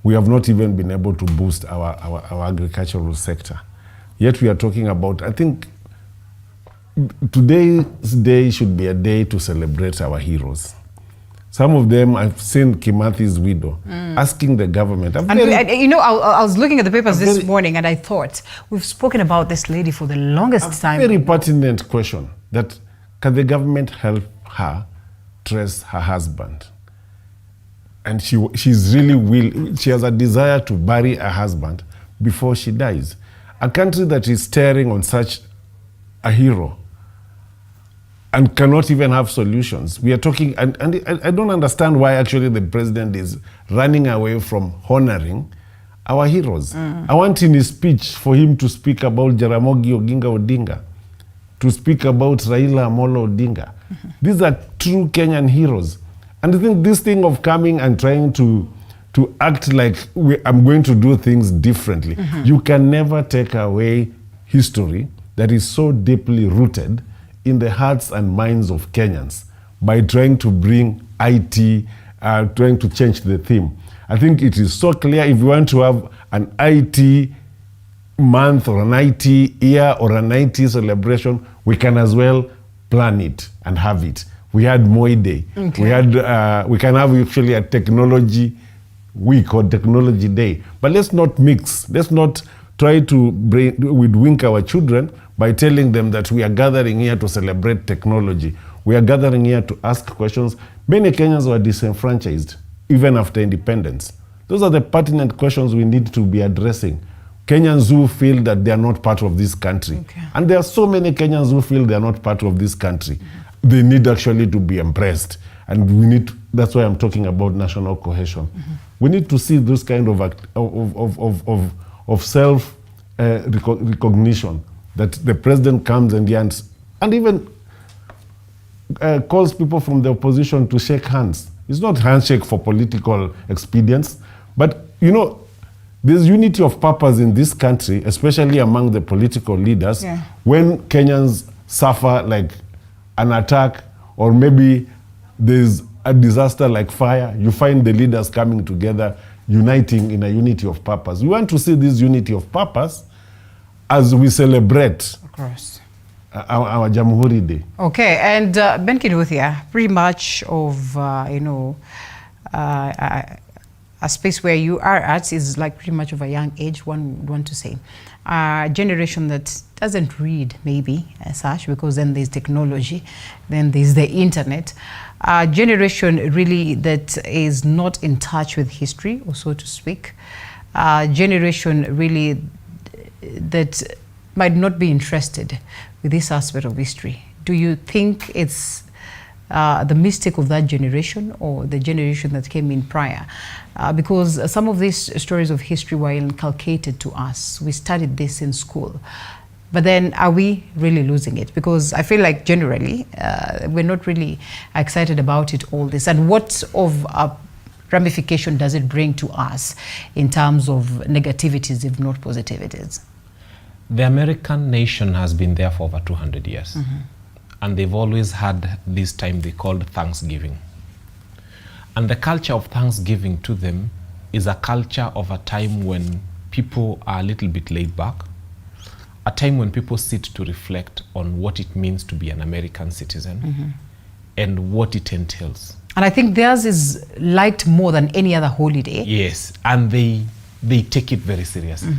We have not even been able to boost our agricultural sector. Yet we are talking about, I think, today's day should be a day to celebrate our heroes. Some of them, I've seen Kimathi's widow asking the government. I was looking at the papers this morning, and I thought, we've spoken about this lady for the longest time. Very pertinent question, that can the government help her trace her husband? And she's really she has a desire to bury her husband before she dies. A country that is staring on such a hero and cannot even have solutions. We are talking, and I don't understand why actually the president is running away from honoring our heroes. I want in his speech for him to speak about Jaramogi Oginga Odinga, to speak about Raila Amolo Odinga. These are true Kenyan heroes. And I think this thing of coming and trying to to act like I'm going to do things differently. You can never take away history that is so deeply rooted in the hearts and minds of Kenyans by trying to bring IT, trying to change the theme. I think it is so clear if you want to have an IT month or an IT year or an IT celebration, we can as well plan it and have it. We had Moi Day. Okay. We can have actually a technology week or technology day. But let's not mix. Let's not try to wink our children by telling them that we are gathering here to celebrate technology. We are gathering here to ask questions. Many Kenyans were disenfranchised even after independence. Those are the pertinent questions we need to be addressing. Kenyans who feel that they are not part of this country. Okay. And there are so many Kenyans who feel they are not part of this country. They need actually to be embraced. And we need, that's why I'm talking about national cohesion. We need to see this kind of self recognition, that the president comes and even calls people from the opposition to shake hands. It's not handshake for political expedience, but you know, there's unity of purpose in this country, especially among the political leaders, when Kenyans suffer like an attack or maybe there's a disaster like fire, you find the leaders coming together, uniting in a unity of purpose. We want to see this unity of purpose as we celebrate our Jamhuri Day. Okay, and Ben Kiduthia, pretty much of, a space where you are at is like pretty much of a young age, one would want to say. A generation that doesn't read, maybe, as such, because then there's technology, then there's the internet. A generation really that is not in touch with history, or so to speak. A generation really that might not be interested with this aspect of history. Do you think it's the mistake of that generation or the generation that came in prior? Because some of these stories of history were inculcated to us. We studied this in school. But then are we really losing it? Because I feel like generally we're not really excited about it, all this. And what of a ramification does it bring to us in terms of negativities, if not positivities? The American nation has been there for over 200 years. And they've always had this time they called Thanksgiving. And the culture of Thanksgiving to them is a culture of a time when people are a little bit laid back, a time when people sit to reflect on what it means to be an American citizen and what it entails. And I think theirs is liked more than any other holiday. Yes, and they take it very seriously.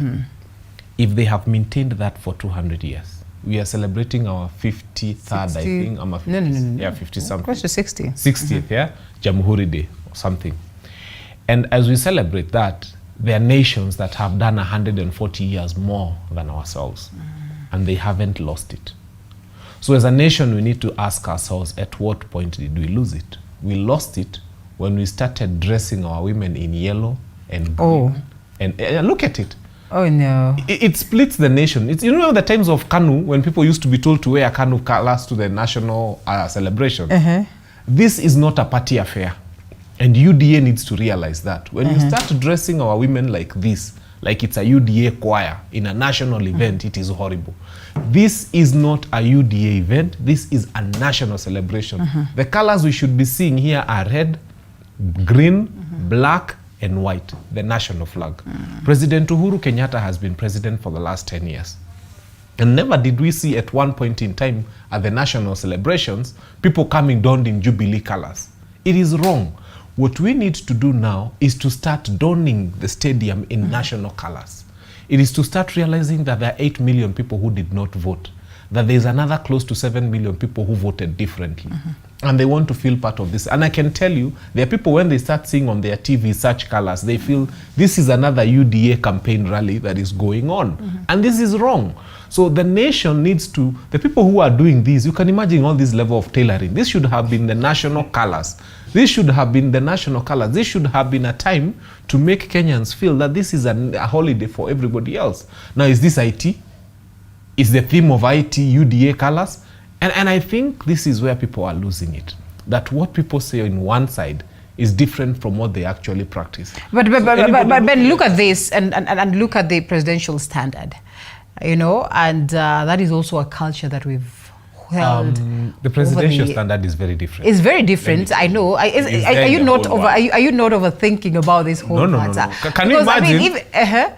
If they have maintained that for 200 years, we are celebrating our 53rd, 60, I think. No. Yeah, 50 something. Close to 60. 60th, yeah? Jamhuri Day or something. And as we celebrate that, there are nations that have done 140 years more than ourselves. And they haven't lost it. So as a nation, we need to ask ourselves, at what point did we lose it? We lost it when we started dressing our women in yellow and green. And look at it. Oh no! It splits the nation. You remember the times of KANU when people used to be told to wear KANU colors to the national celebration. This is not a party affair, and UDA needs to realize that when you start dressing our women like this, like it's a UDA choir in a national event, it is horrible. This is not a UDA event. This is a national celebration. The colors we should be seeing here are red, green, black, and white, the national flag. President Uhuru Kenyatta has been president for the last 10 years. And never did we see at one point in time at the national celebrations, people coming donned in Jubilee colors. It is wrong. What we need to do now is to start donning the stadium in national colors. It is to start realizing that there are 8 million people who did not vote, that there's another close to 7 million people who voted differently. And they want to feel part of this. And I can tell you, there are people, when they start seeing on their TV such colors, they feel this is another UDA campaign rally that is going on. And this is wrong. So the nation needs to, the people who are doing this, you can imagine all this level of tailoring. This should have been the national colors. This should have been the national colors. This should have been a time to make Kenyans feel that this is a holiday for everybody else. Now, is this IT? Is the theme of IT UDA colors? And I think this is where people are losing it. That what people say on one side is different from what they actually practice. But look at this and look at the presidential standard, you know, and that is also a culture that we've held. The presidential standard is very different. It's very different. I know. Are you not overthinking about this whole matter? No. Can you imagine?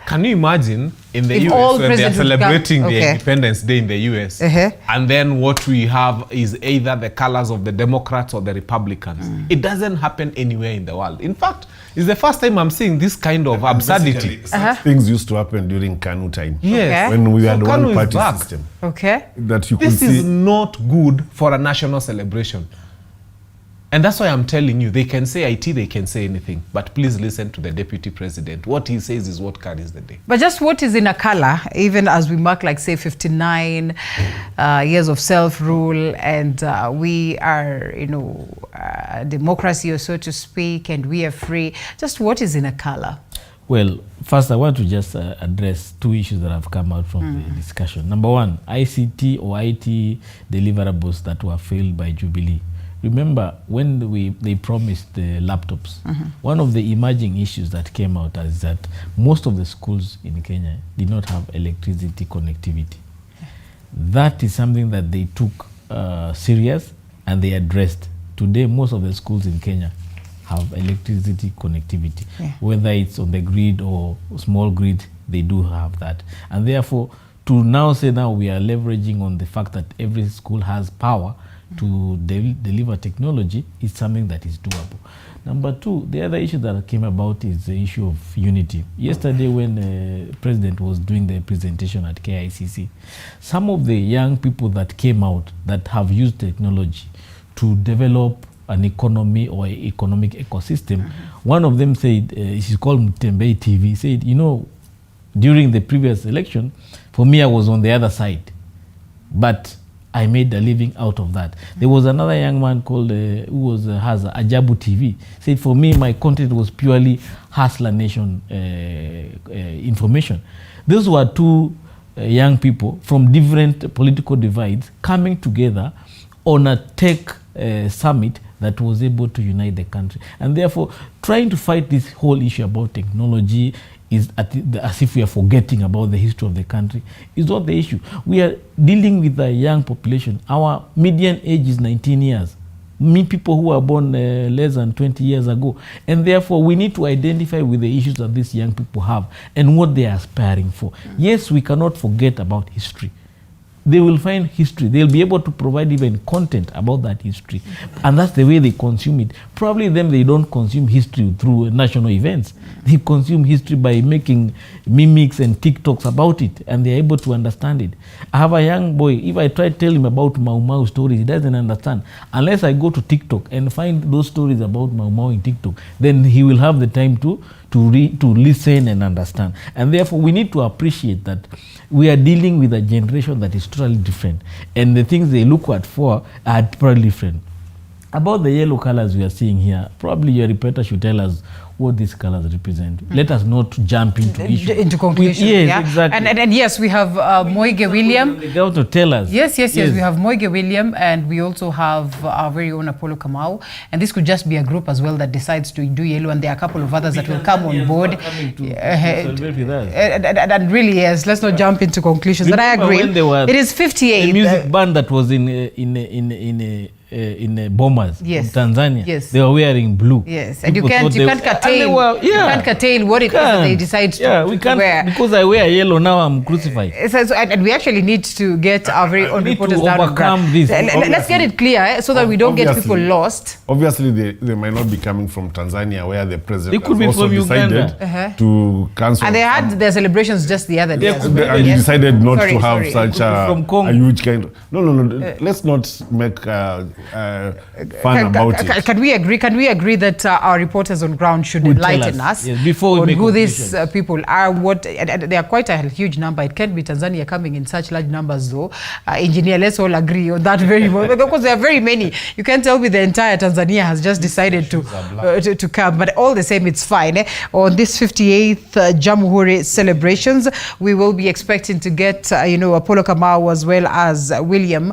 Can you imagine in the US when they are celebrating the Independence Day in the US, and then what we have is either the colors of the Democrats or the Republicans? It doesn't happen anywhere in the world. In fact, it's the first time I'm seeing this kind of absurdity. Things used to happen during KANU time. Yes. When we had one party system. That you could see. This is not good for a national celebration. And that's why I'm telling you, they can say IT, they can say anything, but please listen to the deputy president. What he says is what carries the day. But just what is in a color, even as we mark, like, say, 59 years of self-rule, and we are, you know, democracy, or so to speak, and we are free. Just what is in a color? Well, first I want to just address two issues that have come out from the discussion. Number one, ICT or IT deliverables that were failed by Jubilee. Remember, when they promised the laptops, one of the emerging issues that came out is that most of the schools in Kenya did not have electricity connectivity. That is something that they took serious and they addressed. Today, most of the schools in Kenya have electricity connectivity. Whether it's on the grid or small grid, they do have that. And therefore, to now say now we are leveraging on the fact that every school has power to deliver technology is something that is doable. Number two, the other issue that came about is the issue of unity. Yesterday when the president was doing the presentation at KICC, some of the young people that came out that have used technology to develop an economy or economic ecosystem, one of them said, she's called Mutembei TV, said, you know, during the previous election, for me I was on the other side, but I made a living out of that. There was another young man called, who has Ajabu TV, said, for me, my content was purely Hustler Nation information. Those were two young people from different political divides coming together on a tech summit that was able to unite the country. And therefore, trying to fight this whole issue about technology is as if we are forgetting about the history of the country, is not the issue. We are dealing with a young population. Our median age is 19 years. People who were born less than 20 years ago. And therefore, we need to identify with the issues that these young people have and what they are aspiring for. Yes, we cannot forget about history. They will find history. They'll be able to provide even content about that history. And that's the way they consume it. Probably they don't consume history through national events. They consume history by making mimics and TikToks about it, and they're able to understand it. I have a young boy, if I try to tell him about Mau Mau stories, he doesn't understand. Unless I go to TikTok and find those stories about Mau Mau in TikTok, then he will have the time to listen and understand. And therefore, we need to appreciate that we are dealing with a generation that is totally different. And the things they look at for are totally different. About the yellow colors we are seeing here, probably your reporter should tell us what these colors represent. Let us not jump into conclusion. Yes, exactly. And yes, we have Moige William. They got to tell us. Yes. We have Moige William, and we also have our very own Apollo Kamau. And this could just be a group as well that decides to do yellow, and there are a couple of others that will come on board. And really, yes, let's not jump into conclusions. But I agree. It is 58. The music band that was in bombers in Tanzania. Yes. They were wearing blue. Yes, and you can't curtail what it is that they decide to wear. Because I wear yellow now, I'm crucified. And we actually need to get our very own reporters down on ground. This. Let's get it clear so that we don't get people lost. Obviously, they might not be coming from Tanzania, where the president could has also decided to cancel. And they had their celebrations just the other day. And he decided not to have such a huge kind of... No. Let's not make fun about it. Can we agree that our reporters on ground should enlighten us before we on who these people are? They are quite a huge number. It can't be Tanzania coming in such large numbers, though. Engineer, let's all agree on that very much, because there are very many. You can't tell me the entire Tanzania has just decided to come, but all the same, it's fine. On this 58th Jamhuri celebrations, we will be expecting to get Apollo Kamau as well as William,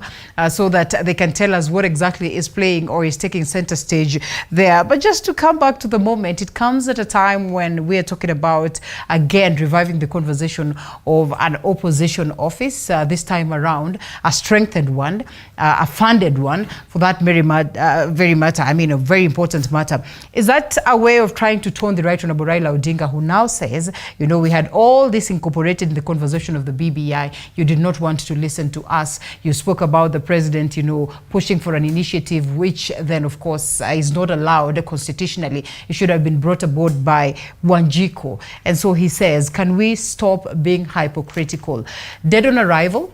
so that they can tell us what exactly exactly is playing or is taking center stage there. But just to come back to the moment, it comes at a time when we are talking about, again, reviving the conversation of an opposition office, this time around, a strengthened one, a funded one, for that very matter, I mean, a very important matter. Is that a way of trying to tone the Right Honorable Raila Odinga, who now says, you know, we had all this incorporated in the conversation of the BBI, you did not want to listen to us, you spoke about the president, you know, pushing for an initiative which then, of course, is not allowed constitutionally. It should have been brought aboard by Wanjiku. And so he says, can we stop being hypocritical? Dead on arrival?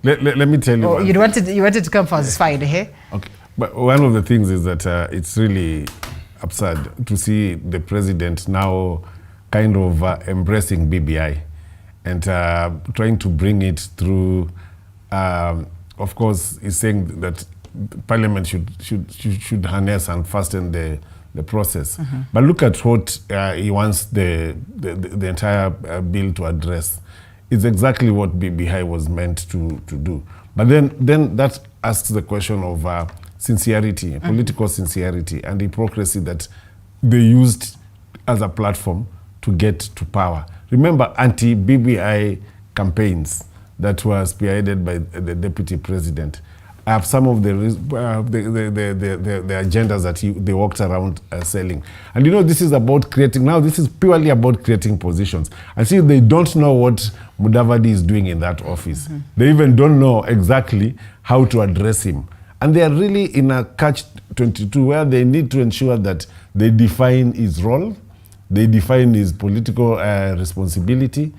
Let me tell you. Oh, you wanted to come first, fine, eh? Okay. But one of the things is that it's really absurd to see the president now kind of embracing BBI and trying to bring it through. Of course, he's saying that Parliament should harness and fasten the process. But look at what he wants the entire bill to address. It's exactly what BBI was meant to do. But then that asks the question of sincerity, political sincerity, and hypocrisy that they used as a platform to get to power. Remember anti-BBI campaigns that were spearheaded by the deputy president. Some of the agendas that they walked around selling. And you know, this is about creating, now this is purely about creating positions. I see they don't know what Mudavadi is doing in that office. They even don't know exactly how to address him. And they are really in a catch-22 where they need to ensure that they define his role, they define his political responsibility.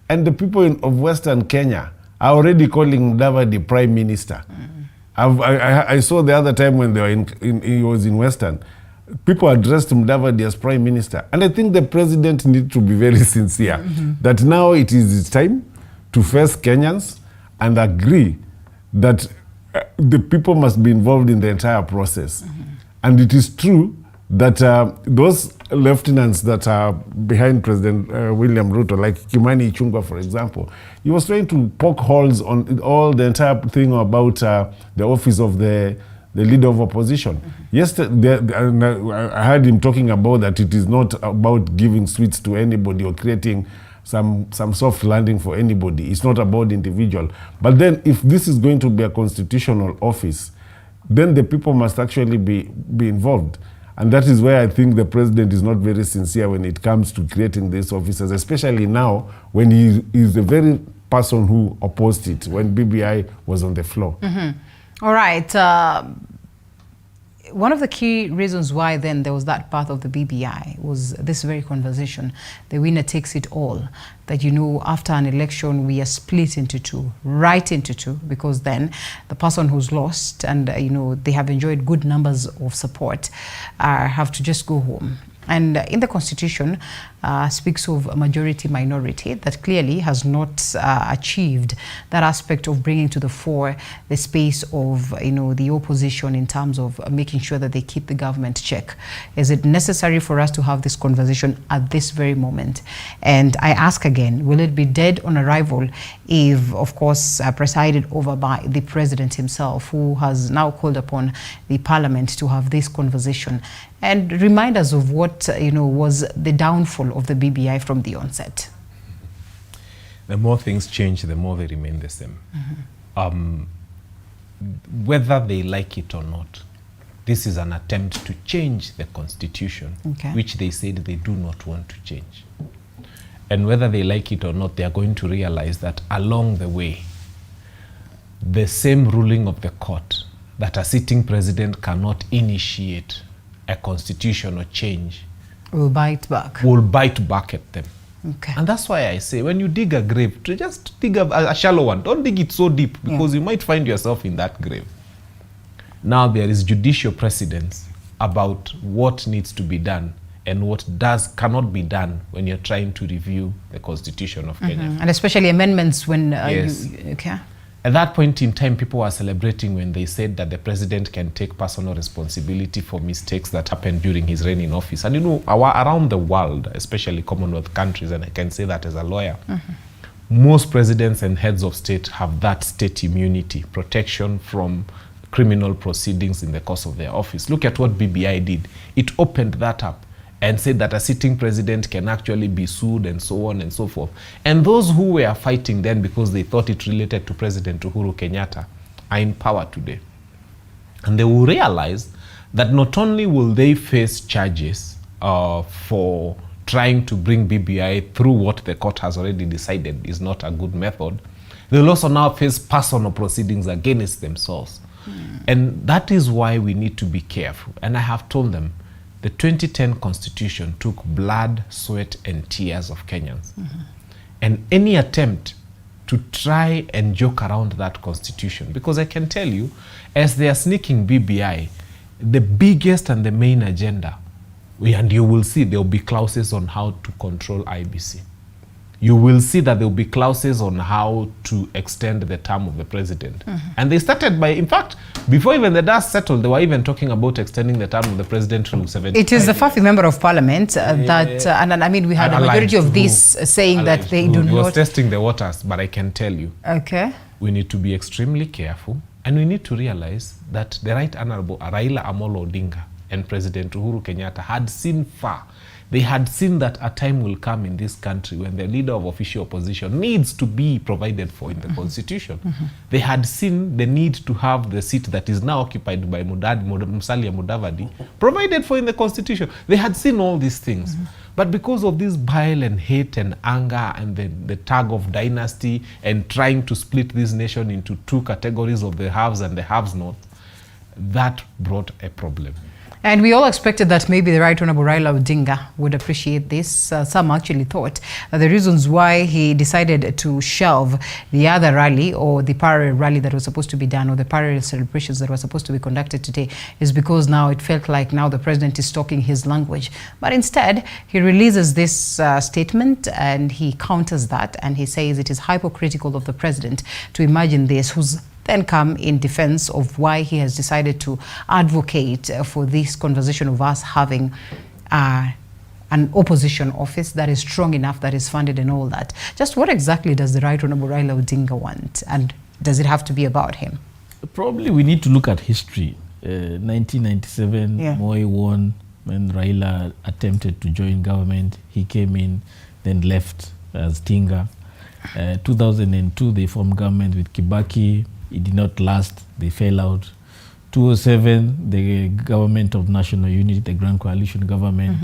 And the people of Western Kenya are already calling Mudavadi Prime Minister. I saw the other time when they were he was in Western, people addressed Mudavadi as Prime Minister. And I think the president needs to be very sincere that now it is his time to face Kenyans and agree that the people must be involved in the entire process. And it is true that those lieutenants that are behind President William Ruto, like Kimani Ichung'wah, for example, he was trying to poke holes on all the entire thing about the office of the leader of opposition. Yesterday, I heard him talking about that it is not about giving sweets to anybody or creating some soft landing for anybody. It's not about individual. But then if this is going to be a constitutional office, then the people must actually be involved. And that is where I think the president is not very sincere when it comes to creating these offices, especially now when he is the very person who opposed it when BBI was on the floor. All right. One of the key reasons why then there was that path of the BBI was this very conversation. The winner takes it all. That, you know, after an election, we are split into two, right into two, because then the person who's lost and, you know, they have enjoyed good numbers of support have to just go home. And in the Constitution speaks of a majority-minority that clearly has not achieved that aspect of bringing to the fore the space of, you know, the opposition in terms of making sure that they keep the government check. Is it necessary for us to have this conversation at this very moment? And I ask again, will it be dead on arrival if, of course, presided over by the president himself, who has now called upon the parliament to have this conversation and remind us of what, you know, was the downfall of the BBI from the onset? The more things change, the more they remain the same. Whether they like it or not, this is an attempt to change the constitution, which they said they do not want to change. And whether they like it or not, they are going to realize that along the way, the same ruling of the court that a sitting president cannot initiate a constitutional change will bite back. Will bite back at them. And that's why I say, when you dig a grave, to just dig a shallow one. Don't dig it so deep, because you might find yourself in that grave. Now there is judicial precedence about what needs to be done and what cannot be done when you're trying to review the Constitution of Kenya. And especially amendments when At that point in time, people were celebrating when they said that the president can take personal responsibility for mistakes that happened during his reign in office. And you know, around the world, especially Commonwealth countries, and I can say that as a lawyer, most presidents and heads of state have that state immunity, protection from criminal proceedings in the course of their office. Look at what BBI did. It opened that up and said that a sitting president can actually be sued and so on and so forth. And those who were fighting then because they thought it related to President Uhuru Kenyatta are in power today. And they will realize that not only will they face charges for trying to bring BBI through what the court has already decided is not a good method, they will also now face personal proceedings against themselves. And that is why we need to be careful. And I have told them, the 2010 Constitution took blood, sweat, and tears of Kenyans. And any attempt to try and joke around that Constitution, because I can tell you, as they are sneaking BBI, the biggest and the main agenda, and you will see there will be clauses on how to control IBC. You will see that there will be clauses on how to extend the term of the president. And they started by, in fact, before even the dust settled, they were even talking about extending the term of the president to 75. It is the Fafi member of parliament that, and I mean, we had a majority of this saying that they do not. He was testing the waters, but I can tell you, we need to be extremely careful, and we need to realize that the Right Honorable Raila Amolo Odinga and President Uhuru Kenyatta had seen far. They had seen that a time will come in this country when the leader of official opposition needs to be provided for in the Constitution. They had seen the need to have the seat that is now occupied by Musalia Mudavadi provided for in the Constitution. They had seen all these things. But because of this bile and hate and anger and the tug of dynasty and trying to split this nation into two categories of the haves and the have-nots, that brought a problem. And we all expected that maybe the Right Honorable Raila Odinga would appreciate this. Some actually thought the reasons why he decided to shelve the other rally or the parallel rally that was supposed to be done, or the parallel celebrations that were supposed to be conducted today, is because now it felt like now the president is talking his language. But instead, he releases this statement and he counters that, and he says it is hypocritical of the president to imagine this, who's then come in defense of why he has decided to advocate for this conversation of us having an opposition office that is strong enough, that is funded and all that. Just what exactly does the Right Honorable Raila Odinga want, and does it have to be about him? Probably we need to look at history. 1997, Moi won when Raila attempted to join government. He came in, then left as Tinga. 2002, they formed government with Kibaki. It did not last, they fell out. 2007, the government of national unity, the Grand Coalition government.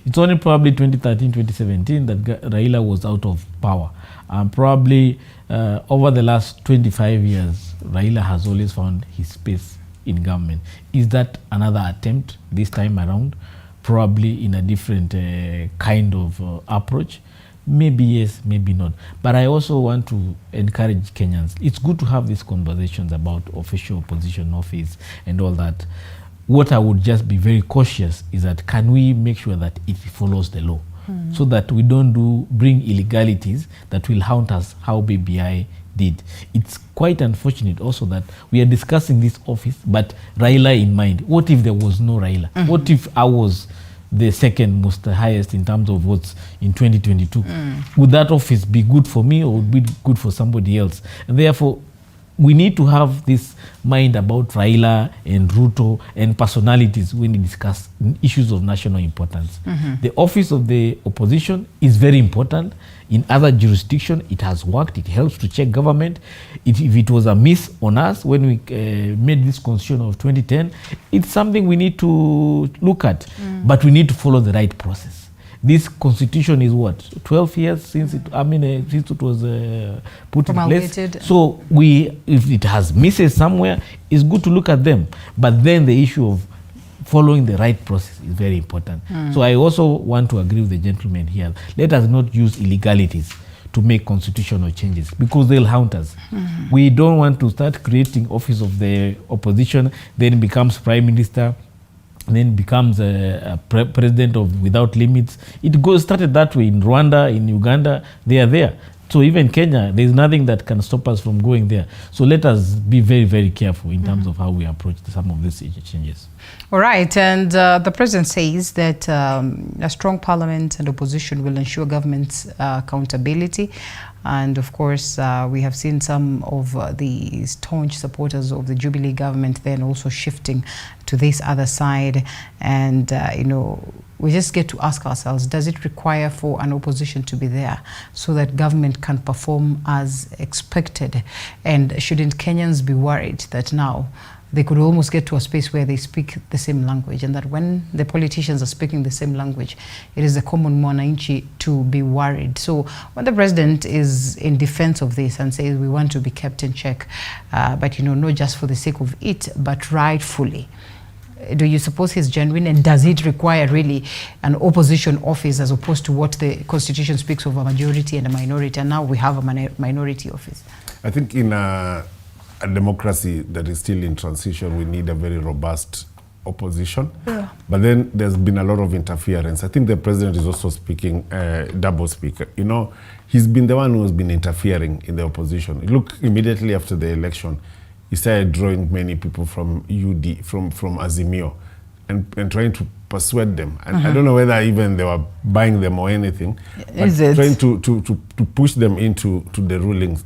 It's only probably 2013, 2017 that Raila was out of power. And probably over the last 25 years, Raila has always found his space in government. Is that another attempt this time around? Probably in a different kind of approach. Maybe yes, maybe not. But I also want to encourage Kenyans. It's good to have these conversations about official opposition office and all that. What I would just be very cautious is that can we make sure that it follows the law, so that we don't bring illegalities that will haunt us how BBI did. It's quite unfortunate also that we are discussing this office, but Raila in mind. What if there was no Raila? What if I was the second most highest in terms of votes in 2022. Would that office be good for me or would be good for somebody else? And therefore, we need to have this mind about Raila and Ruto and personalities when we discuss issues of national importance. The office of the opposition is very important. In other jurisdictions, it has worked. It helps to check government. If it was a miss on us when we made this constitution of 2010, it's something we need to look at. But we need to follow the right process. This constitution is what, 12 years since it, since it was put in place. So if it has misses somewhere, it's good to look at them. But then the issue of following the right process is very important. So I also want to agree with the gentleman here. Let us not use illegalities to make constitutional changes because they'll haunt us. We don't want to start creating office of the opposition, then becomes prime minister, then becomes a president of without limits. It started that way in Rwanda, in Uganda, they are there. So even Kenya, there is nothing that can stop us from going there. So let us be very, very careful in terms of how we approach some of these changes. All right, and the president says that a strong parliament and opposition will ensure government's accountability. And of course, we have seen some of the staunch supporters of the Jubilee government then also shifting to this other side. And, you know, we just get to ask ourselves, does it require for an opposition to be there so that government can perform as expected? And shouldn't Kenyans be worried that now they could almost get to a space where they speak the same language, and that when the politicians are speaking the same language, it is the common mwananchi to be worried? So when the president is in defense of this and says we want to be kept in check, but, you know, not just for the sake of it, but rightfully, do you suppose he's genuine, and does it require really an opposition office as opposed to what the Constitution speaks of, a majority and a minority, and now we have a minority office? I think in a democracy that is still in transition, we need a very robust opposition. Yeah. But then there's been a lot of interference. I think the president is also speaking double speaker. You know, he's been the one who has been interfering in the opposition. Look, immediately after the election, he started drawing many people from UD, from Azimio, and trying to persuade them. And I don't know whether even they were buying them or anything, but trying to push them into the ruling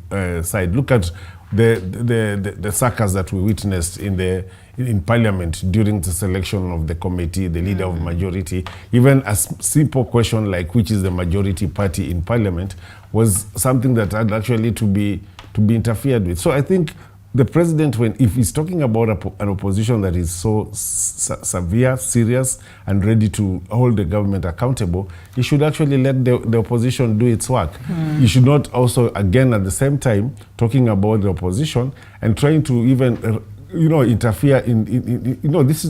side. Look at the circus that we witnessed in Parliament during the selection of the committee, the leader of majority. Even a simple question like which is the majority party in Parliament was something that had actually to be interfered with. So I think the president, if he's talking about an opposition that is so severe, serious, and ready to hold the government accountable, he should actually let the opposition do its work. He should not also, again, at the same time, talking about the opposition and trying to even interfere in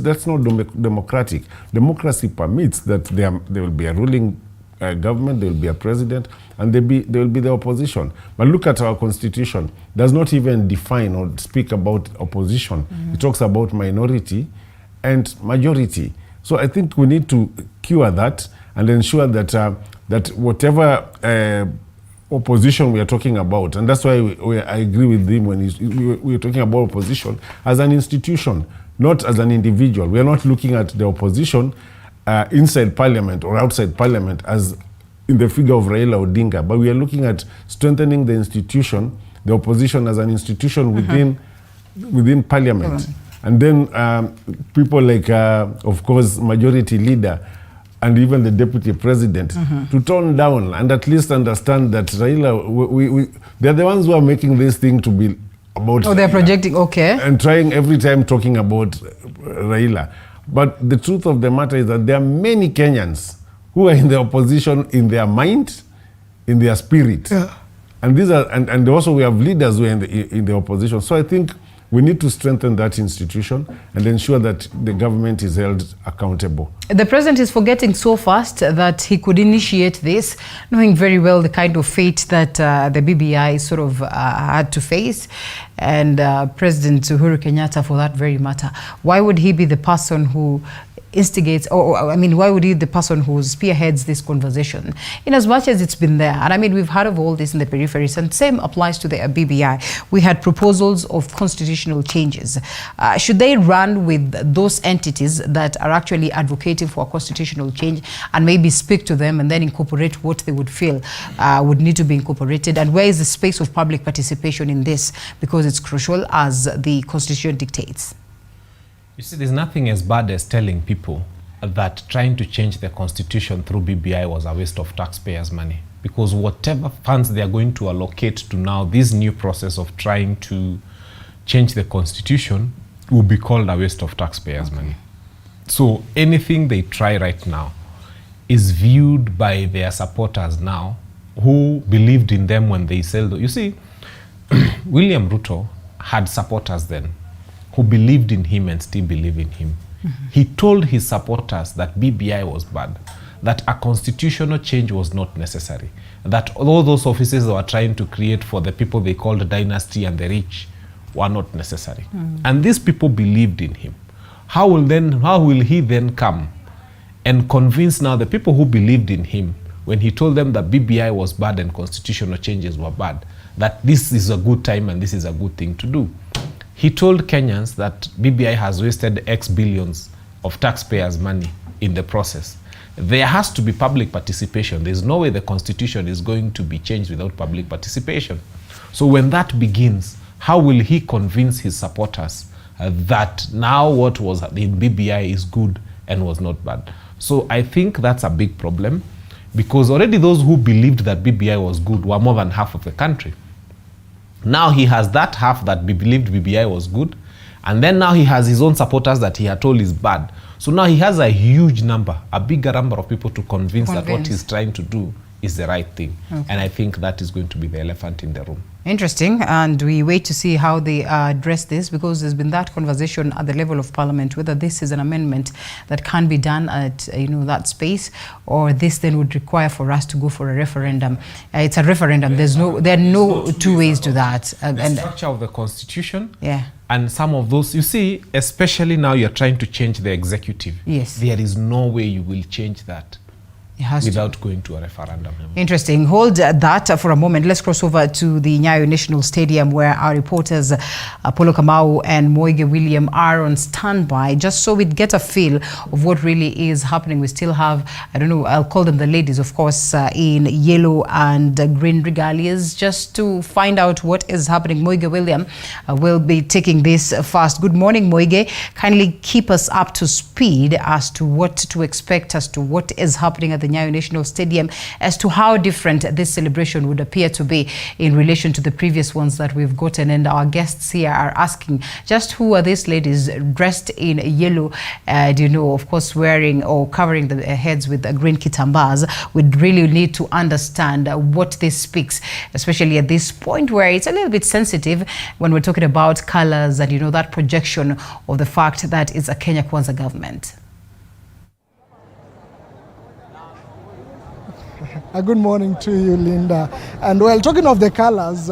that's not democratic. Democracy permits that there will be a ruling government, there will be a president, and there will be the opposition. But look at our constitution. It does not even define or speak about opposition. It talks about minority and majority. So I think we need to cure that and ensure that that whatever opposition we are talking about, and that's why I agree with him when we are talking about opposition as an institution, not as an individual. We are not looking at the opposition inside Parliament or outside Parliament as in the figure of Raila Odinga, but we are looking at strengthening the institution, the opposition as an institution within Parliament. And then people like, of course, majority leader and even the deputy president to tone down and at least understand that Raila, they're the ones who are making this thing to be about Raila. They're projecting, okay. And trying every time talking about Raila. But the truth of the matter is that there are many Kenyans who are in the opposition in their mind, in their spirit. Yeah. And these are and also we have leaders who are in the opposition. So I think we need to strengthen that institution and ensure that the government is held accountable. The president is forgetting so fast that he could initiate this, knowing very well the kind of fate that the BBI sort of had to face. And President Uhuru Kenyatta, for that very matter, why would he be the person who instigates, why would he be the person who spearheads this conversation, in as much as it's been there? And I mean, we've heard of all this in the peripheries, and same applies to the BBI. We had proposals of constitutional changes. Should they run with those entities that are actually advocating for a constitutional change and maybe speak to them and then incorporate what they would feel would need to be incorporated? And where is the space of public participation in this? Because it's crucial as the Constitution dictates. You see, there's nothing as bad as telling people that trying to change the constitution through BBI was a waste of taxpayers' money. Because whatever funds they are going to allocate to now this new process of trying to change the constitution will be called a waste of taxpayers' money. So anything they try right now is viewed by their supporters now who believed in them when they said, you see, William Ruto had supporters then who believed in him and still believe in him. He told his supporters that BBI was bad, that a constitutional change was not necessary, that all those offices they were trying to create for the people they called dynasty and the rich were not necessary. And these people believed in him. How will he then come and convince now the people who believed in him when he told them that BBI was bad and constitutional changes were bad, that this is a good time and this is a good thing to do? He told Kenyans that BBI has wasted X billions of taxpayers' money in the process. there has to be public participation. There's no way the constitution is going to be changed without public participation. So when that begins, how will he convince his supporters that now what was in BBI is good and was not bad? So I think that's a big problem, because already those who believed that BBI was good were more than half of the country. Now he has that half that believed BBI was good, and then now he has his own supporters that he had told is bad. So now he has a huge number, a bigger number of people to convince that what he's trying to do is the right thing. Okay. And I think that is going to be the elephant in the room. Interesting, and we wait to see how they address this, because there's been that conversation at the level of Parliament whether this is an amendment that can be done at that space, or this then would require for us to go for a referendum. It's a referendum. There are no two ways to that. The structure of the constitution. Yeah. And some of those, you see, especially now you're trying to change the executive. Yes. There is no way you will change that without going to a referendum. Interesting. Hold that for a moment. Let's cross over to the Nyayo National Stadium, where our reporters Apollo Kamau and Moige William are on standby, just so we get a feel of what really is happening. We still have, I don't know, I'll call them the ladies, of course, in yellow and green regalias, just to find out what is happening. Moige William will be taking this fast. Good morning, Moige. Kindly keep us up to speed as to what to expect, as to what is happening at the Nyayo National Stadium, as to how different this celebration would appear to be in relation to the previous ones that we've gotten. And our guests here are asking just who are these ladies dressed in yellow, of course, wearing or covering the heads with green kitambas. We'd really need to understand what this speaks, especially at this point where it's a little bit sensitive when we're talking about colors and, that projection of the fact that it's a Kenya Kwanza government. Good morning to you, Linda. And well, talking of the colors,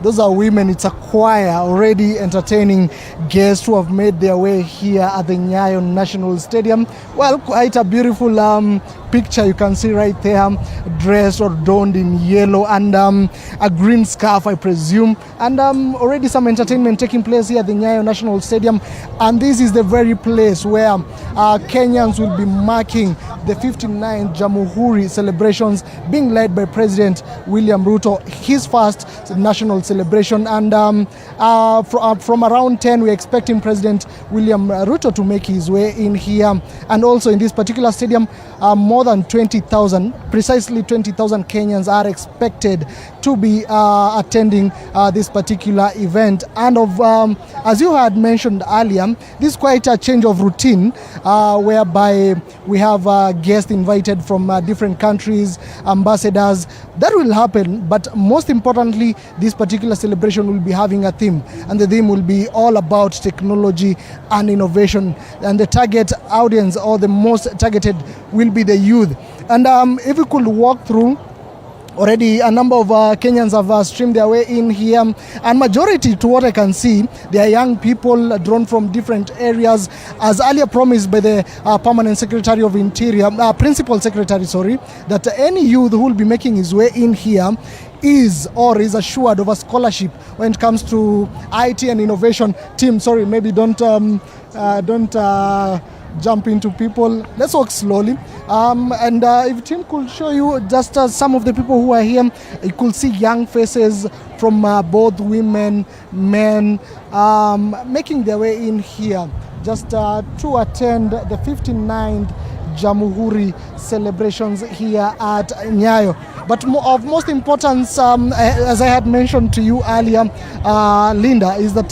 those are women. It's a choir already entertaining guests who have made their way here at the Nyayo National Stadium. Well, quite a beautiful picture you can see right there, dressed or donned in yellow and a green scarf, I presume. And already some entertainment taking place here at the Nyayo National Stadium. And this is the very place where Kenyans will be marking the 59th Jamhuri celebrations being led by President William Ruto, his first national celebration. And from around 10, we're expecting President William Ruto to make his way in here. And also in this particular stadium, more than 20,000, precisely 20,000 Kenyans are expected to be attending this particular event. And as you had mentioned earlier, this is quite a change of routine whereby we have guests invited from different countries, ambassadors. That will happen, but most importantly, this particular celebration will be having a theme, and the theme will be all about technology and innovation. And the target audience, or the most targeted, will be the youth. And if we could walk through, already a number of Kenyans have streamed their way in here, and majority, to what I can see, they are young people drawn from different areas, as earlier promised by the Permanent Secretary of Interior, Principal Secretary, that any youth who will be making his way in here is assured of a scholarship when it comes to IT and innovation. Team, maybe don't jump into people. Let's walk slowly. And if Tim could show you just some of the people who are here, you could see young faces from both women, men, making their way in here just to attend the 59th Jamhuri celebrations here at Nyayo. But of most importance, as I had mentioned to you earlier, Linda, is that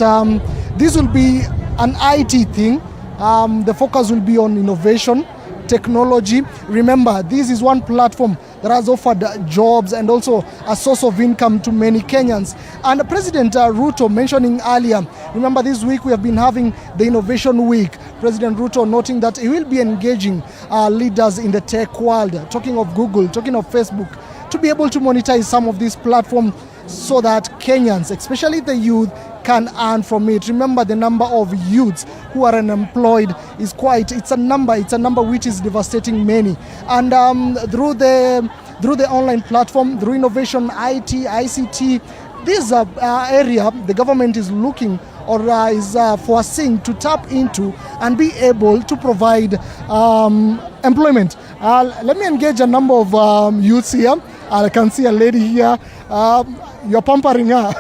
this will be an IT thing. The focus will be on innovation, technology. Remember, this is one platform that has offered jobs and also a source of income to many Kenyans. And President Ruto mentioning earlier, remember this week we have been having the Innovation Week. President Ruto noting that he will be engaging leaders in the tech world, talking of Google, talking of Facebook, to be able to monetize some of these platforms so that Kenyans, especially the youth, can earn from it. Remember, the number of youths who are unemployed is it's a number which is devastating many. And through the online platform, through innovation, IT, ICT, this area the government is looking or is foreseeing to tap into and be able to provide employment. Let me engage a number of youths here. I can see a lady here. You're pampering her.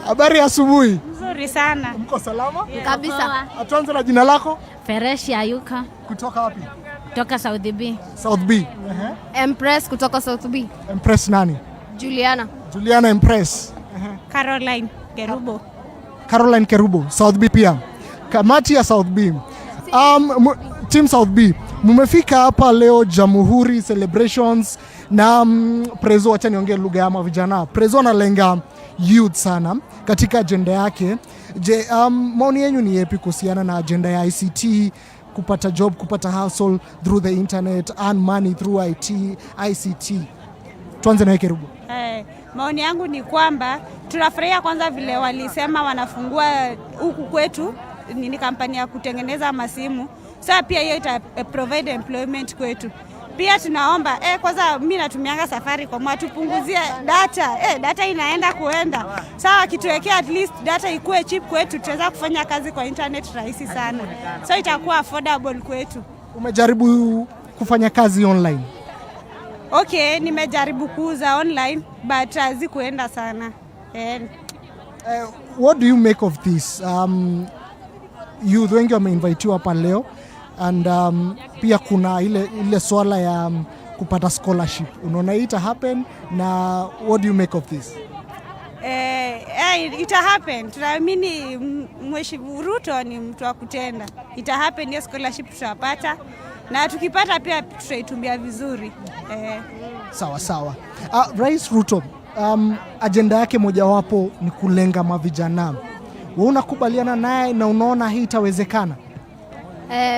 Habari asubuhi. Nzuri sana. Mko salama? Kabisa. Atuanze na jina lako? Fereshi Ayuka. Kutoka wapi? Kutoka South B. South B. Empress kutoka South B. Empress nani? Juliana. Juliana Empress. Caroline Kerubo. Caroline Kerubo, South B pia. Kamati ya South B. Team South B. Mumefika hapa leo Jamhuri celebrations na Prezo, acha niongee lugha ya vijana. Prezo analenga youth sana katika agenda yake. Je, maoni yenu ni yapi kuhusiana na agenda ya ICT, kupata job, kupata hustle through the internet, earn money through ICT? Tuanze na Kerubo. Maoni yangu ni kwamba tunafurahia kwanza vile walisema wanafungua huku kwetu nini kampani ya kutengeneza masimu. Sasa pia hiyo ita provide employment kwetu. Pia tunaomba kwanza mimi natumianga safari kwa matupunguzie data. Data inaenda kuenda. Sawa, kituwekea at least data ikuwe cheap kwetu, tutaweza kufanya kazi kwa internet rahisi sana. So itakuwa affordable kwetu. Umejaribu kufanya kazi online? Okay, nimejaribu kuuza online but hazikuenda sana. What do you make of this? Youth wengi wameinvitiwa hapa leo and pia kuna ile swala ya kupata scholarship. Unaona ita happen na what do you make of this? Ita happen. Tunaamini Mheshimiwa Ruto ni mtu wa kutenda. Ita happen, hiyo scholarship tutapata. Na tukipata pia tutaitumia vizuri. Sawa. Rais Ruto, agenda yake mojawapo ni kulenga mavijana. Wewe unakubaliana naye na unaona hii itawezekana?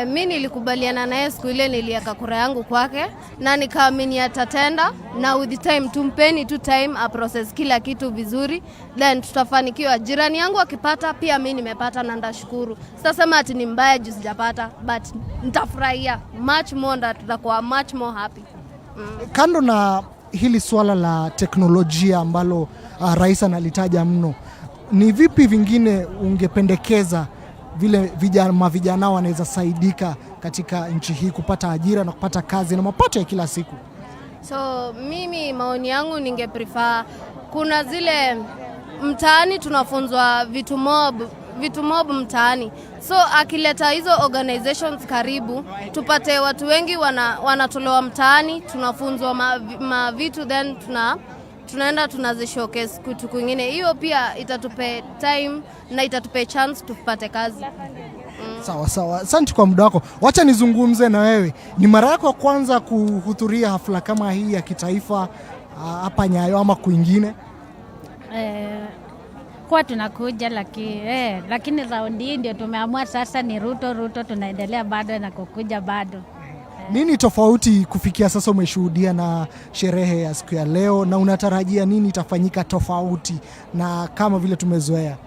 Mimi nilikubaliana naye siku ile niliweka kura yangu kwake na nikaamini atatenda, na with time tumpeni tu time a process kila kitu vizuri, then tutafanikiwa. Jirani yangu akipata pia mimi nimepata na ndashukuru. Sitasema ati ni mbaya juu sijapata, but nitafurahia much more, na tutakuwa much more happy. Kando na hili swala la teknolojia ambalo rais analitaja mno, ni vipi vingine ungependekeza vile vijana wanaweza saidika katika nchi hii kupata ajira na kupata kazi na mapato ya kila siku? So mimi maoni yangu ningeprefer, kuna zile mtaani tunafunzwa vitu mob mtaani. So akileta hizo organizations karibu, tupate watu wengi wanatolewa mtaani, tunafunzwa vitu, then tunaenda tunazishowcase kitu kingine. Hiyo pia itatupe time na itatupe chance tupate kazi. Sawa. Asante kwa muda wako. Wacha nizungumze na wewe. Ni mara yako kwanza kuhudhuria hafla kama hii ya kitaifa hapa Nyayo ama kwingine? Kwa tunakuja lakini raundi ndio tumeamua sasa ni Ruto tunaendelea bado na kukuja bado. Nini tofauti kufikia sasa umeshuhudia na sherehe ya siku ya leo, na unatarajia nini itafanyika tofauti na kama vile tumezoea?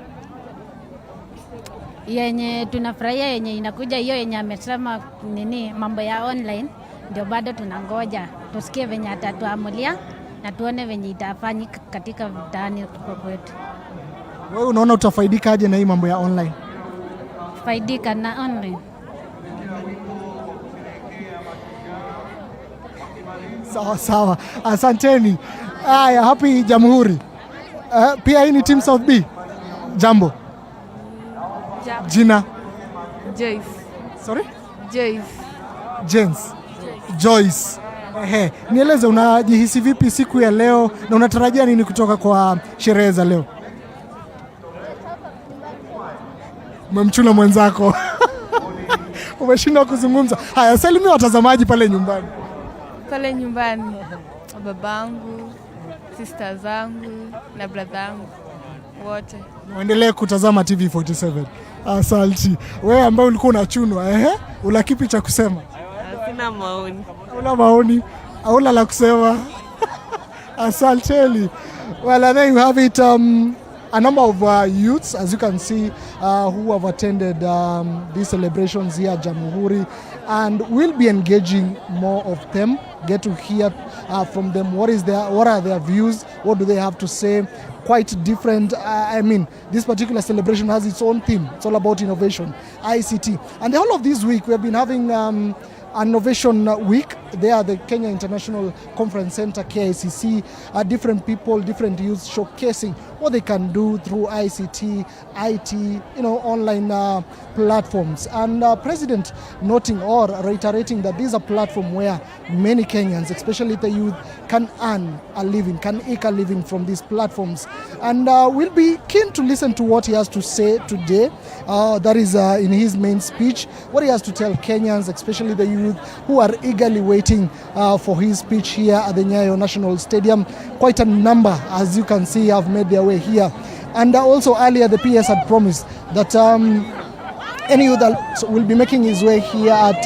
Yenye tunafurahia yenye inakuja hiyo yenye amesema nini mambo ya online, ndio bado tunangoja tusikie venye atatuamulia na tuone venye itafanyika katika mtaani kwetu. Wewe unaona utafaidika aje na hii mambo ya online? Faidika na online. Sawa. Asanteni. Haya, happy Jamhuri. Pia hii ni Team South B. Jambo. Jina? Joyce. Sorry? Joyce. Nieleze unajihisi vipi siku ya leo na unatarajia nini kutoka kwa sherehe za leo? Umemchuna mwenzako. Umeshindwa kuzungumza. Haya, salimia watazamaji pale nyumbani. Babangu, sister zangu na brother yangu wote. Muendelee kutazama TV47. Asante. Wewe ambaye ulikuwa unachunwa, una kipi cha kusema? Sina maoni. Una maoni? Hauna la kusema? Asante. Well, there you have it. A number of youths, as you can see, who have attended these celebrations here at Jamhuri, and we'll be engaging more of them, get to hear from them what are their views, what do they have to say. Quite different. I mean, this particular celebration has its own theme. It's all about innovation, ICT. And the whole of this week, we have been having Innovation Week. They are the Kenya International Conference Center, KICC, different people, different youths showcasing what they can do through ICT, IT, online platforms. And President noting or reiterating that these are platforms where many Kenyans, especially the youth, can earn a living, can eke a living from these platforms. And we'll be keen to listen to what he has to say today. That is in his main speech, what he has to tell Kenyans, especially the youth who are eagerly waiting for his speech here at the Nyayo National Stadium. Quite a number, as you can see, have made their way here. And also earlier the PS had promised that any youth that will be making his way here at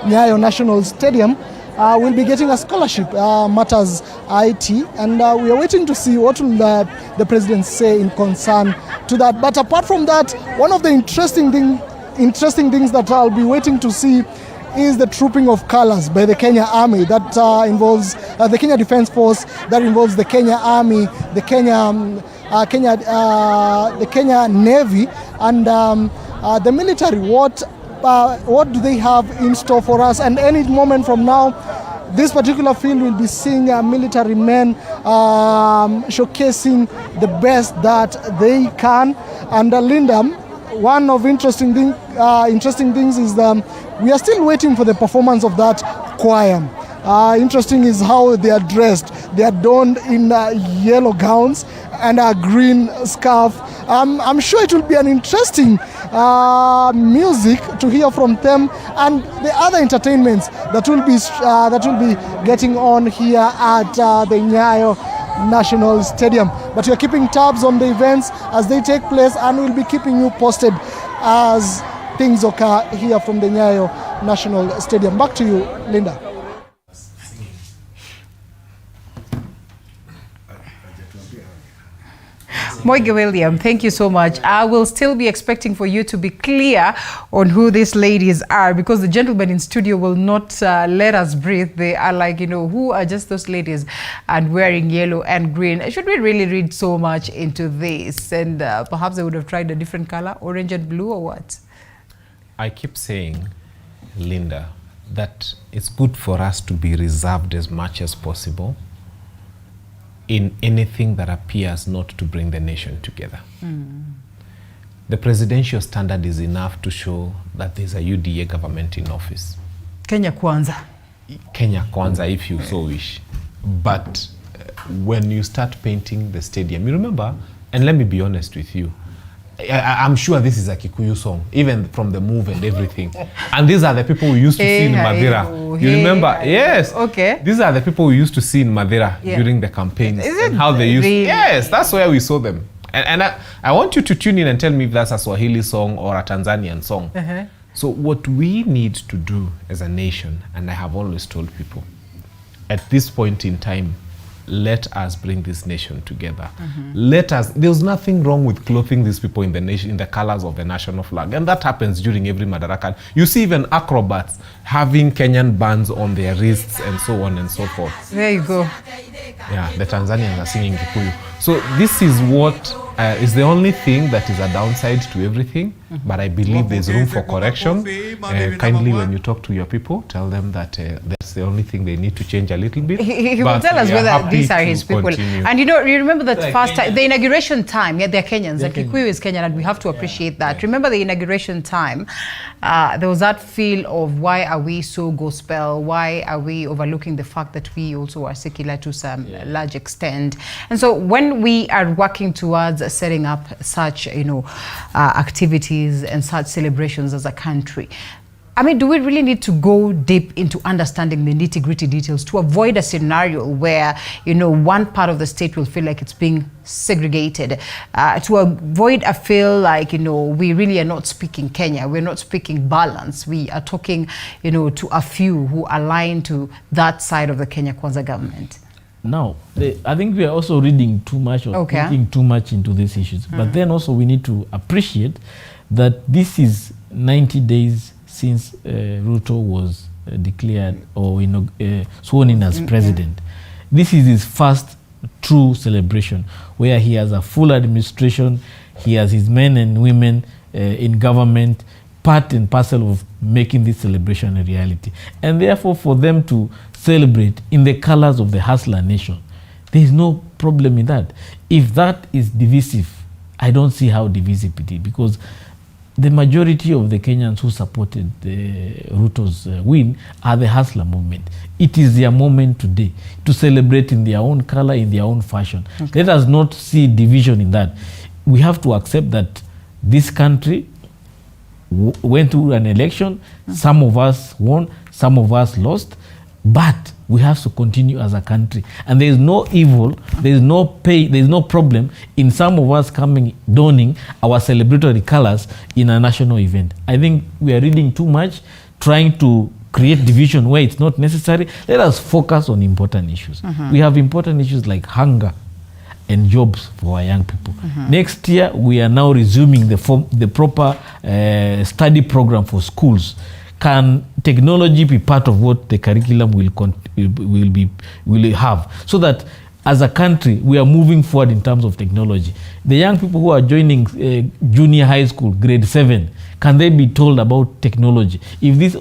Nyayo National Stadium will be getting a scholarship, Matters IT, and we are waiting to see what will the president say in concern to that. But apart from that, one of the interesting things that I'll be waiting to see is the trooping of colors by the Kenya Army. That involves the Kenya Defence Force, that involves the Kenya Army, the Kenya Navy, and the military. What do they have in store for us? And any moment from now, this particular field will be seeing military men showcasing the best that they can. And Linda, one of interesting things is we are still waiting for the performance of that choir. Interesting is how they are dressed. They are donned in yellow gowns and a green scarf. I'm sure it will be an interesting music to hear from them, and the other entertainments that will be getting on here at the Nyayo National Stadium. But we are keeping tabs on the events as they take place, and we'll be keeping you posted as things occur here from the Nyayo National Stadium. Back to you, Linda. Moige William, thank you so much. I will still be expecting for you to be clear on who these ladies are, because the gentlemen in studio will not let us breathe. They are like, who are just those ladies and wearing yellow and green? Should we really read so much into this? And perhaps they would have tried a different color, orange and blue, or what? I keep saying, Linda, that it's good for us to be reserved as much as possible in anything that appears not to bring the nation together. The presidential standard is enough to show that there's a UDA government in office. Kenya Kwanza. Kenya Kwanza, if you so wish. But when you start painting the stadium, you remember, and let me be honest with you, I'm sure this is a Kikuyu song, even from the move and everything. And these are the people we used to see in Madeira. You remember? Yes. Okay. These are the people we used to see in Madeira during the campaigns. And how they used really? Yes, that's where we saw them. And I want you to tune in and tell me if that's a Swahili song or a Tanzanian song. So what we need to do as a nation, and I have always told people, at this point in time, let us bring this nation together. There's nothing wrong with clothing these people in the nation, in the colors of the national flag. And that happens during every Madaraka. You see even acrobats having Kenyan bands on their wrists and so on and so forth. There you go. Yeah, the Tanzanians are singing Kikuyu. So this is what is the only thing that is a downside to everything. But I believe there's room for correction. Kindly, when you talk to your people, tell them that that's the only thing they need to change a little bit. He will tell us whether these are his people. Continue. And you remember that first time, the inauguration time, they're Kenyans, and Kikuyu is Kenyan, and we have to appreciate that. Remember the inauguration time, there was that feel of why are we so gospel? Why are we overlooking the fact that we also are secular to some large extent? And so when we are working towards setting up such, activities and such celebrations as a country, I mean, do we really need to go deep into understanding the nitty-gritty details to avoid a scenario where, one part of the state will feel like it's being segregated, to avoid a feel like, we really are not speaking Kenya, we're not speaking balance, we are talking, to a few who align to that side of the Kenya Kwanza government? Now, I think we are also reading too much or thinking too much into these issues. But then also we need to appreciate that this is 90 days since Ruto was declared or sworn in as president. This is his first true celebration where he has a full administration, he has his men and women in government, part and parcel of making this celebration a reality. And therefore, for them to celebrate in the colors of the hustler nation, there is no problem in that. If that is divisive, I don't see how divisive it is, because the majority of the Kenyans who supported Ruto's win are the hustler movement. It is their moment today to celebrate in their own color, in their own fashion. Okay. Let us not see division in that. We have to accept that this country went through an election. Some of us won, some of us lost, but we have to continue as a country. And there is no evil, there is no pain, there is no problem in some of us coming, donning our celebratory colors in a national event. I think we are reading too much, trying to create division where it's not necessary. Let us focus on important issues. We have important issues like hunger and jobs for our young people. Next year, we are now resuming the proper study program for schools. Can technology be part of what the curriculum will have, so that as a country we are moving forward in terms of technology? The young people who are joining junior high school, grade 7, can they be told about technology? If this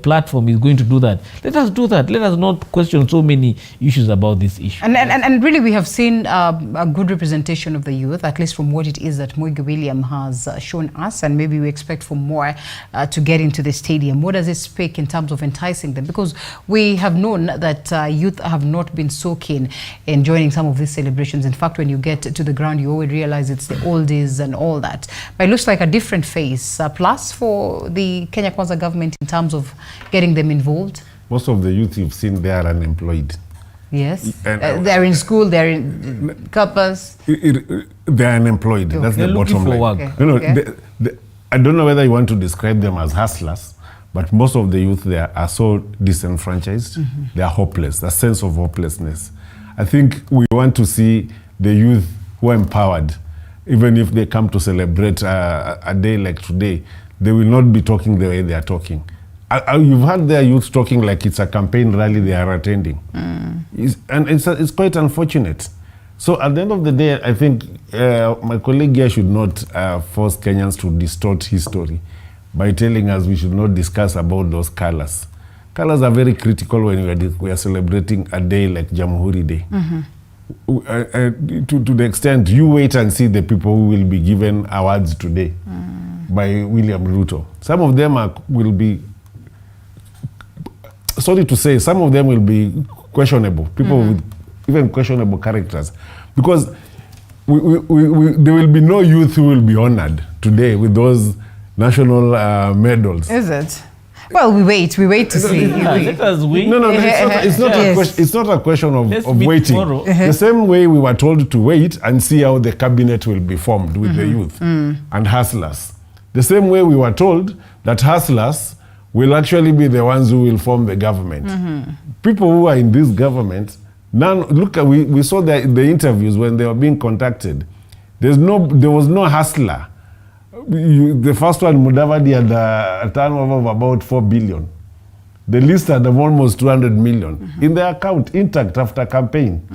platform is going to do that, let us do that. Let us not question so many issues about this issue. And really, we have seen a good representation of the youth, at least from what it is that Moigo William has shown us, and maybe we expect for more to get into the stadium. What does it speak in terms of enticing them? Because we have known that youth have not been so keen in joining some of these celebrations. In fact, when you get to the ground, you always realize it's the oldies and all that. But it looks like a different face. Plus for the Kenya Kwanza government in terms of getting them involved? Most of the youth you've seen, they are unemployed. Yes. They're in school, they're in campus. They're unemployed. That's the bottom line. Work. Okay. You know, I don't know whether you want to describe them as hustlers, but most of the youth there are so disenfranchised. They are hopeless, a sense of hopelessness. I think we want to see the youth who are empowered. Even if they come to celebrate a day like today, they will not be talking the way they are talking. You've had their youth talking like it's a campaign rally they are attending. And it's quite unfortunate. So at the end of the day, I think my colleague here should not force Kenyans to distort history by telling us we should not discuss about those colors. Colors are very critical when we are celebrating a day like Jamhuri Day. To the extent, you wait and see the people who will be given awards today by William Ruto. Some of them will be, sorry to say, some of them will be questionable. People with even questionable characters. Because there will be no youth who will be honored today with those national medals. Is it? Well, we wait to see. Let us wait. No, it's not a question of waiting. The same way we were told to wait and see how the cabinet will be formed with the youth and hustlers. The same way we were told that hustlers will actually be the ones who will form the government. People who are in this government, we saw the interviews when they were being contacted. There was no hustler. The first one, Mudavadi, had a turnover of about 4 billion. The list had almost 200 million in their account, intact after campaign.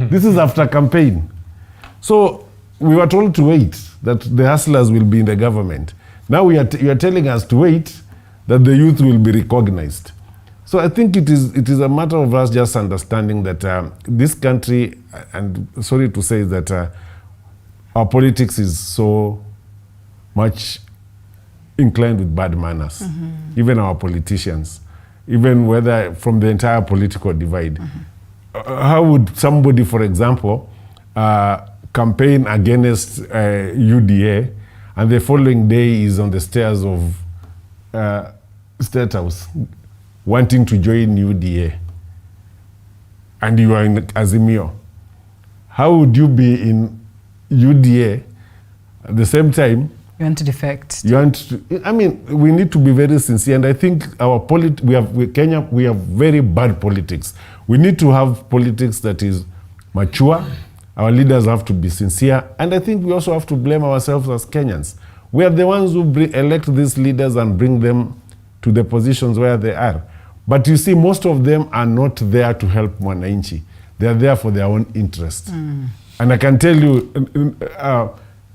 This is after campaign. So we were told to wait, that the hustlers will be in the government. Now you are telling us to wait, that the youth will be recognized. So I think it is a matter of us just understanding that this country, and sorry to say that our politics is so much inclined with bad manners. Even our politicians, even whether from the entire political divide. How would somebody, for example, campaign against UDA and the following day is on the stairs of State House wanting to join UDA and you are in Azimio? How would you be in UDA at the same time? You want to defect. We need to be very sincere, and I think Kenya, we have very bad politics. We need to have politics that is mature. Our leaders have to be sincere, and I think we also have to blame ourselves as Kenyans. We are the ones who elect these leaders and bring them to the positions where they are. But you see, most of them are not there to help Mwananchi. They are there for their own interest. And I can tell you,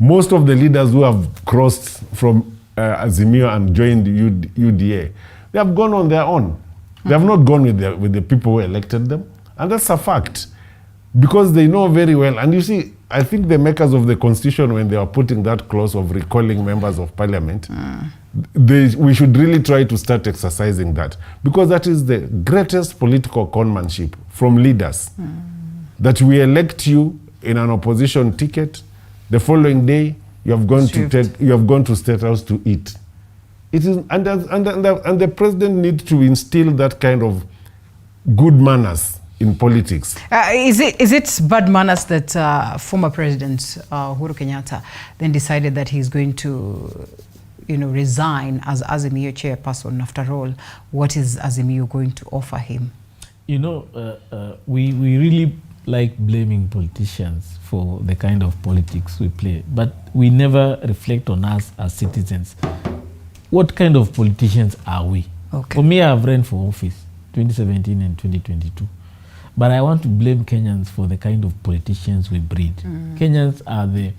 most of the leaders who have crossed from Azimio and joined UDA. They have gone on their own. They have not gone with the people who elected them. And that's a fact. Because they know very well. And you see, I think the makers of the Constitution, when they are putting that clause of recalling members of parliament, we should really try to start exercising that. Because that is the greatest political conmanship from leaders. That we elect you in an opposition ticket, the following day you have gone to State House to eat. It is, and the president needs to instill that kind of good manners in politics. Is it bad manners that former President Uhuru Kenyatta then decided that he's going to, resign as Azimio chairperson? After all, what is Azimio going to offer him? We really like blaming politicians for the kind of politics we play, but we never reflect on us as citizens. What kind of politicians are we? Okay. For me, I've ran for office 2017 and 2022. But I want to blame Kenyans for the kind of politicians we breed. Kenyans are the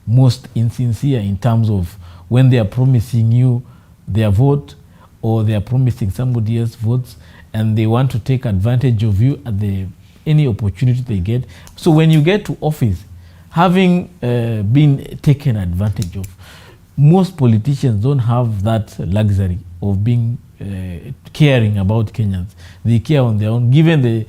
most insincere in terms of when they are promising you their vote or they are promising somebody else votes and they want to take advantage of you at any opportunity they get. So when you get to office, having been taken advantage of, most politicians don't have that luxury of being caring about Kenyans. They care on their own, given the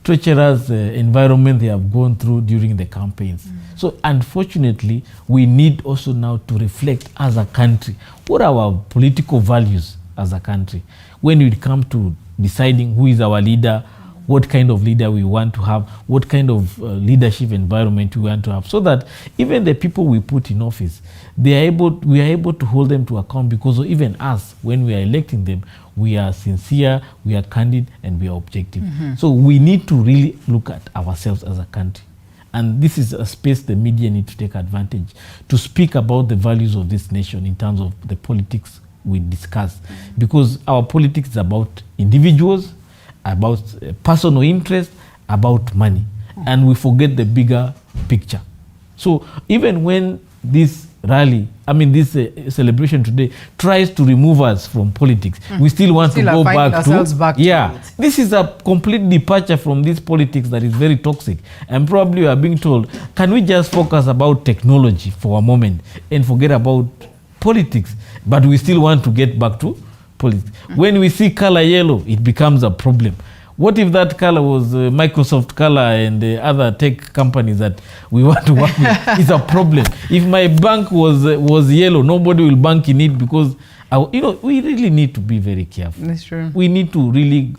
treacherous environment they have gone through during the campaigns. So unfortunately, we need also now to reflect as a country, what are our political values as a country? When we come to deciding who is our leader, what kind of leader we want to have, what kind of leadership environment we want to have, so that even the people we put in office, we are able to hold them to account, because even us, when we are electing them, we are sincere, we are candid, and we are objective. So we need to really look at ourselves as a country. And this is a space the media need to take advantage to speak about the values of this nation in terms of the politics we discuss. Because our politics is about individuals, about personal interest, about money. And we forget the bigger picture. So even when this rally, this celebration today tries to remove us from politics, we still want to go back to this is a complete departure from this politics that is very toxic. And probably we are being told, can we just focus about technology for a moment and forget about politics? But we still want to get back to politics. When we see color yellow, it becomes a problem. What if that color was Microsoft color and the other tech companies that we want to work with? It's a problem. If my bank was yellow, nobody will bank in it, because we really need to be very careful. That's true. We need to really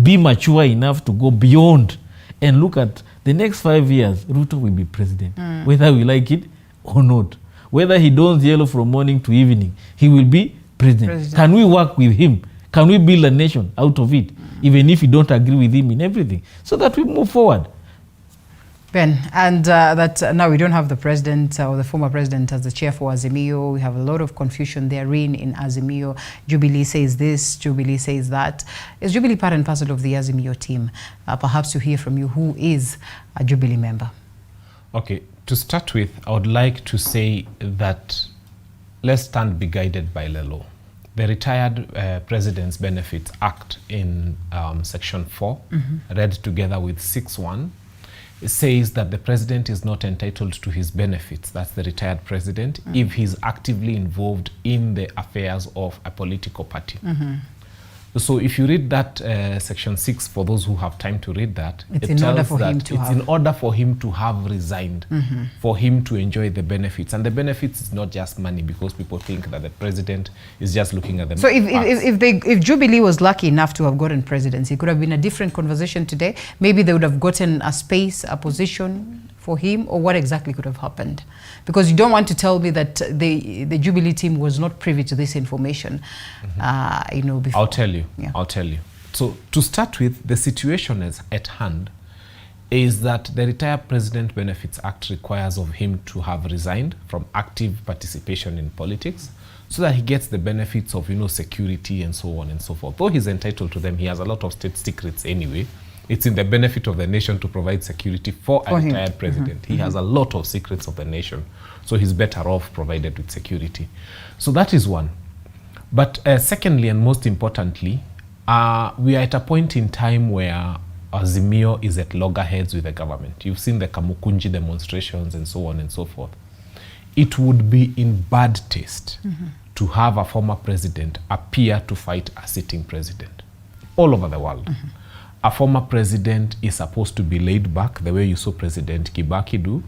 be mature enough to go beyond and look at the next 5 years. Ruto will be president, whether we like it or not. Whether he dons yellow from morning to evening, he will be president. Can we work with him? Can we build a nation out of it, even if we don't agree with him in everything, so that we move forward? Ben, and that now we don't have the president or the former president as the chair for Azimio. We have a lot of confusion therein in Azimio. Jubilee says this, Jubilee says that. Is Jubilee part and parcel of the Azimio team? Perhaps to hear from you, who is a Jubilee member? Okay, to start with, I would like to say that let's be guided by the law. The Retired President's Benefits Act in Section 4, read together with 6.1, it says that the president is not entitled to his benefits, that's the retired president, if he's actively involved in the affairs of a political party. So if you read that Section 6, for those who have time to read that, it tells that it's in order for him to have resigned, for him to enjoy the benefits. And the benefits is not just money, because people think that the president is just looking at them. So if Jubilee was lucky enough to have gotten presidency, it could have been a different conversation today. Maybe they would have gotten a space, a position for him, or what exactly could have happened? Because you don't want to tell me that the Jubilee team was not privy to this information, before. I'll tell you. I'll tell you. So to start with, the situation is at hand is that the Retired President Benefits Act requires of him to have resigned from active participation in politics, so that he gets the benefits of, security and so on and so forth. Though he's entitled to them, he has a lot of state secrets anyway, It's in the benefit of the nation to provide security for a retired president. He has a lot of secrets of the nation, so he's better off provided with security. So that is one. But secondly, and most importantly, we are at a point in time where Azimio is at loggerheads with the government. You've seen the Kamukunji demonstrations and so on and so forth. It would be in bad taste to have a former president appear to fight a sitting president all over the world. A former president is supposed to be laid back the way you saw President Kibaki do,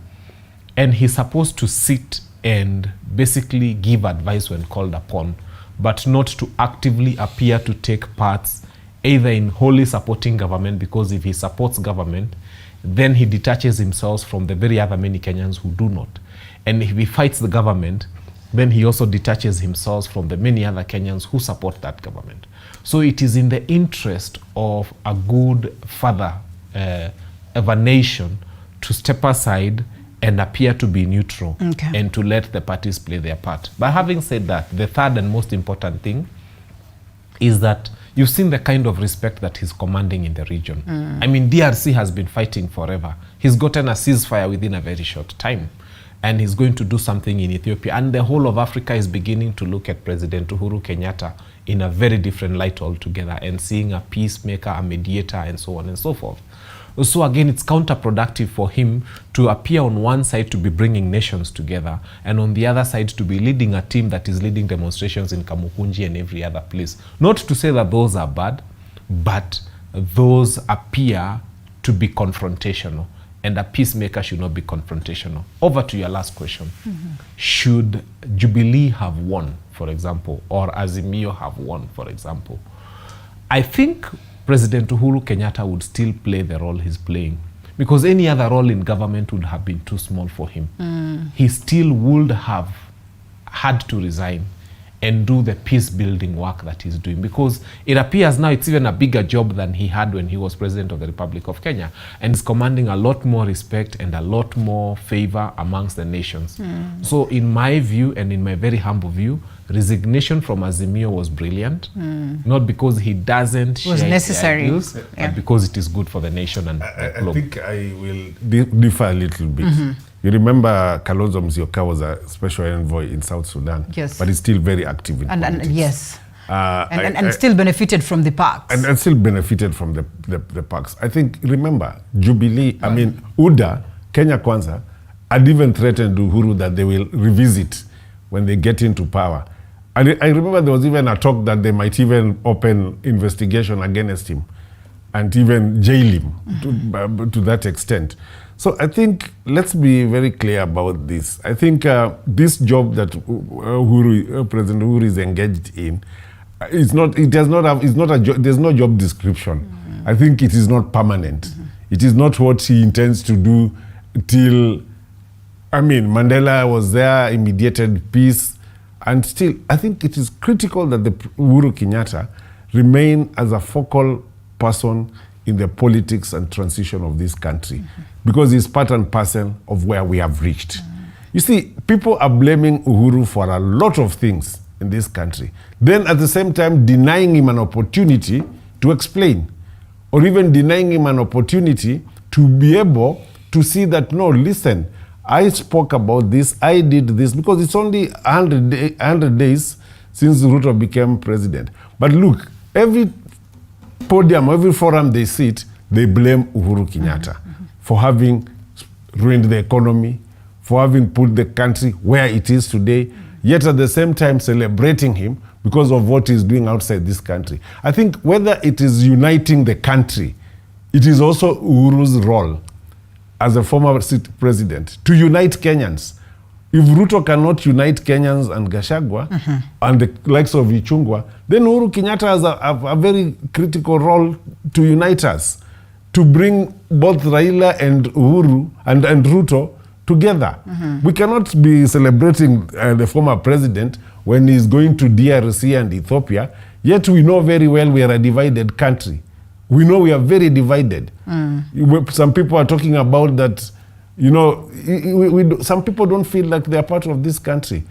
and he's supposed to sit and basically give advice when called upon, but not to actively appear to take parts either in wholly supporting government, because if he supports government, then he detaches himself from the very other many Kenyans who do not. And if he fights the government, then he also detaches himself from the many other Kenyans who support that government. So it is in the interest of a good father of a nation to step aside and appear to be neutral and to let the parties play their part. But having said that, the third and most important thing is that you've seen the kind of respect that he's commanding in the region. I mean, DRC has been fighting forever. He's gotten a ceasefire within a very short time, and he's going to do something in Ethiopia. And the whole of Africa is beginning to look at President Uhuru Kenyatta in a very different light altogether, and seeing a peacemaker, a mediator, and so on and so forth. So again, it's counterproductive for him to appear on one side to be bringing nations together, and on the other side to be leading a team that is leading demonstrations in Kamukunji and every other place. Not to say that those are bad, but those appear to be confrontational, and a peacemaker should not be confrontational. Over to your last question. Should Jubilee have won, for example, or Azimio have won, for example? I think President Uhuru Kenyatta would still play the role he's playing, because any other role in government would have been too small for him. He still would have had to resign and do the peace-building work that he's doing, because it appears now it's even a bigger job than he had when he was President of the Republic of Kenya, and is commanding a lot more respect and a lot more favor amongst the nations. So in my view, and in my very humble view, resignation from Azimio was brilliant, not because he doesn't share necessary. Ideals, but because it is good for the nation and the globe. I think I will differ a little bit. You remember Kalonzo Musyoka was a special envoy in South Sudan, yes, but he's still very active in politics. Yes, and still benefited from the parks. And still benefited from the parks. I think, remember, Jubilee, I mean, UDA, Kenya Kwanza, had even threatened Uhuru that they will revisit when they get into power. And I remember there was even a talk that they might even open investigation against him and even jail him to that extent. So I think let's be very clear about this. I think this job that President Uhuru is engaged in, there's no job description. I think it is not permanent. It is not what he intends to do till, I mean, Mandela was there, he mediated peace, and still, I think it is critical that the Uhuru Kenyatta remain as a focal person in the politics and transition of this country, because he's part and parcel of where we have reached. You see, people are blaming Uhuru for a lot of things in this country, then at the same time denying him an opportunity to explain, or even denying him an opportunity to be able to see that, no, listen, I spoke about this, I did this, because it's only 100 days since Ruto became president. But look, every podium, every forum they sit, they blame Uhuru Kenyatta for having ruined the economy, for having put the country where it is today, yet at the same time celebrating him because of what he's doing outside this country. I think whether it is uniting the country, it is also Uhuru's role as a former president to unite Kenyans. If Ruto cannot unite Kenyans and Gachagua and the likes of Ichungwa, then Uhuru Kenyatta has a very critical role to unite us, to bring both Raila and Uhuru and Ruto together. We cannot be celebrating the former president when he's going to DRC and Ethiopia, yet we know very well we are a divided country. We know we are very divided. Some people are talking about that, you know, some people don't feel like they are part of this country.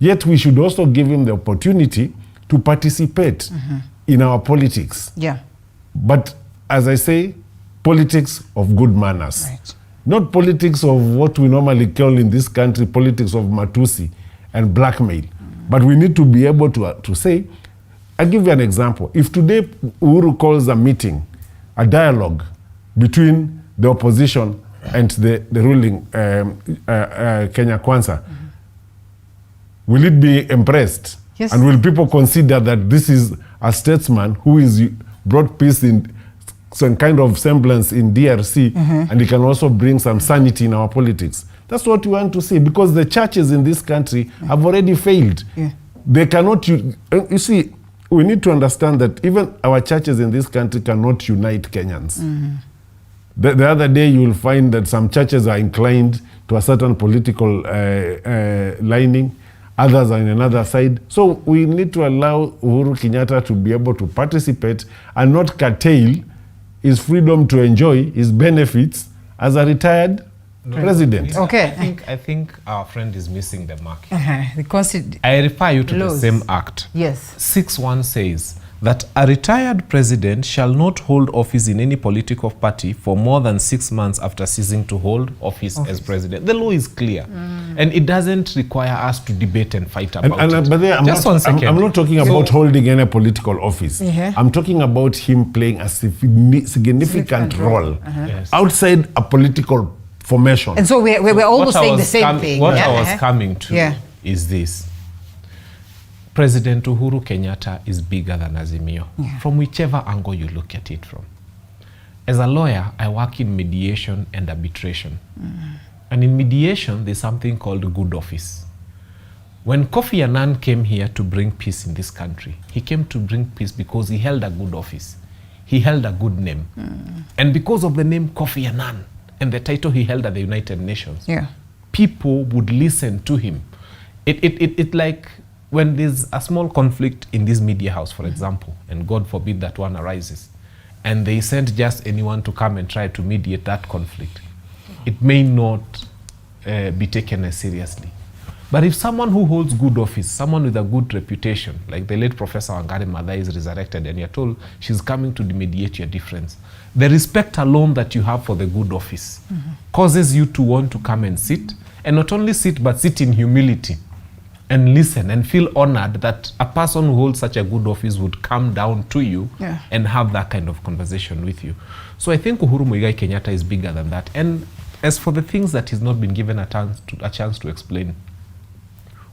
Yet we should also give him the opportunity to participate in our politics. Yeah. But as I say, politics of good manners. Right. Not politics of what we normally call in this country politics of matusi and blackmail. But we need to be able to say, I'll give you an example. If today Uhuru calls a meeting, a dialogue between the opposition and the ruling Kenya Kwanza, will it be impressed? Yes. And will people consider that this is a statesman who is brought peace in some kind of semblance in DRC, and he can also bring some sanity in our politics? That's what we want to see, because the churches in this country have already failed. Yeah. They cannot, you see, we need to understand that even our churches in this country cannot unite Kenyans. The other day you will find that some churches are inclined to a certain political lining, others are in another side. So we need to allow Uhuru Kenyatta to be able to participate and not curtail his freedom to enjoy his benefits as a retired president. Okay. I think our friend is missing the mark. The I refer you to the same act. Yes. 6.1 says that a retired president shall not hold office in any political party for more than 6 months after ceasing to hold office as president. The law is clear, and it doesn't require us to debate and fight about it. But there, Just 1 second. I'm not talking about holding any political office. I'm talking about him playing a significant role outside a political formation. And so we're almost saying the same thing. What I was coming to is this. President Uhuru Kenyatta is bigger than Azimio, from whichever angle you look at it from. As a lawyer, I work in mediation and arbitration. And in mediation, there's something called good office. When Kofi Annan came here to bring peace in this country, he came to bring peace because he held a good office. He held a good name. And because of the name Kofi Annan and the title he held at the United Nations, people would listen to him. It like when there's a small conflict in this media house, for example, and God forbid that one arises, and they send just anyone to come and try to mediate that conflict, it may not be taken as seriously. But if someone who holds good office, someone with a good reputation, like the late Professor Wangari Maathai is resurrected and you're told she's coming to mediate your difference, the respect alone that you have for the good office causes you to want to come and sit, and not only sit, but sit in humility and listen and feel honored that a person who holds such a good office would come down to you and have that kind of conversation with you. So I think Uhuru Muigai Kenyatta is bigger than that. And as for the things that he's not been given a chance to explain,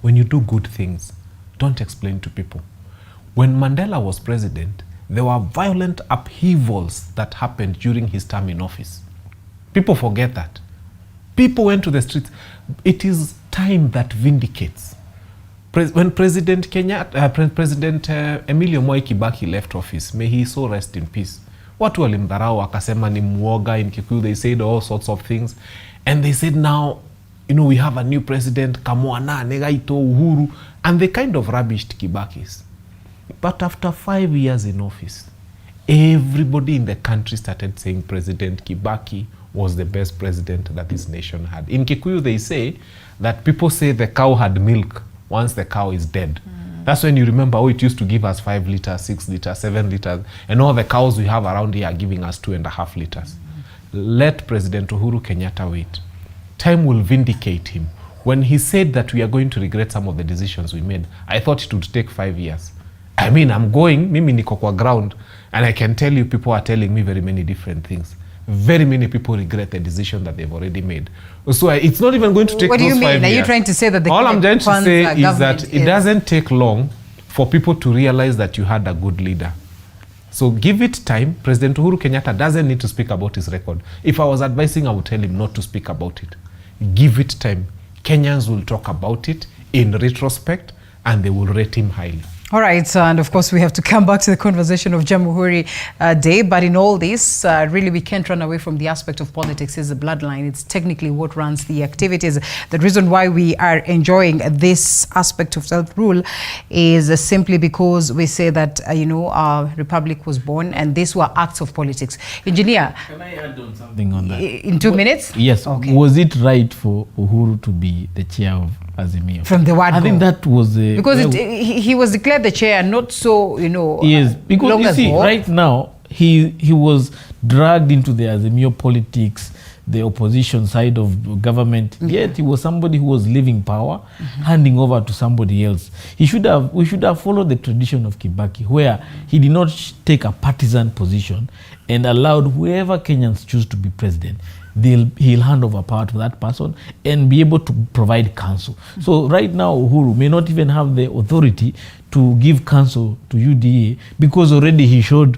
when you do good things, don't explain to people. When Mandela was president, there were violent upheavals that happened during his term in office. People forget that. People went to the streets. It is time that vindicates. When President Emilio Moi Kibaki left office, may he so rest in peace, watu walimdharau wakasema ni mwoga. In Kikuyu they said all sorts of things, and they said now, you know, we have a new president, Kamwana, Negaito, Uhuru, and they kind of rubbished Kibaki's. But after 5 years in office, everybody in the country started saying President Kibaki was the best president that this nation had. In Kikuyu they say that people say the cow had milk once the cow is dead. That's when you remember, oh, it used to give us 5 liters, 6 liters, 7 liters, and all the cows we have around here are giving us 2.5 liters. Let President Uhuru Kenyatta wait. Time will vindicate him. When he said that we are going to regret some of the decisions we made, I thought it would take 5 years. I mean, I'm going, mimi niko kwa ground, and I can tell you people are telling me very many different things. Very many people regret the decision that they've already made. So it's not even going to take those 5 years. What do you mean? Are you trying to say that the all I'm trying to say is that it doesn't take long for people to realize that you had a good leader. So give it time. President Uhuru Kenyatta doesn't need to speak about his record. If I was advising, I would tell him not to speak about it. Give it time. Kenyans will talk about it in retrospect, and they will rate him highly. All right, and of course we have to come back to the conversation of Jamhuri Day, but in all this, really we can't run away from the aspect of politics. It's the bloodline. It's technically what runs the activities. The reason why we are enjoying this aspect of self-rule is simply because we say that, you know, our republic was born and these were acts of politics. Engineer, can I add on something on that? In 2 minutes? Yes. Okay. Was it right for Uhuru to be the chair of Azimio? From the word I think that was because he was declared the chair not so, you know, yes, because long you see, ago. right now he was dragged into the Azimio politics, the opposition side of government, yet he was somebody who was leaving power, handing over to somebody else. We should have followed the tradition of Kibaki, where he did not take a partisan position and allowed whoever Kenyans choose to be president, he'll hand over power to that person and be able to provide counsel. So right now, Uhuru may not even have the authority to give counsel to UDA because already he showed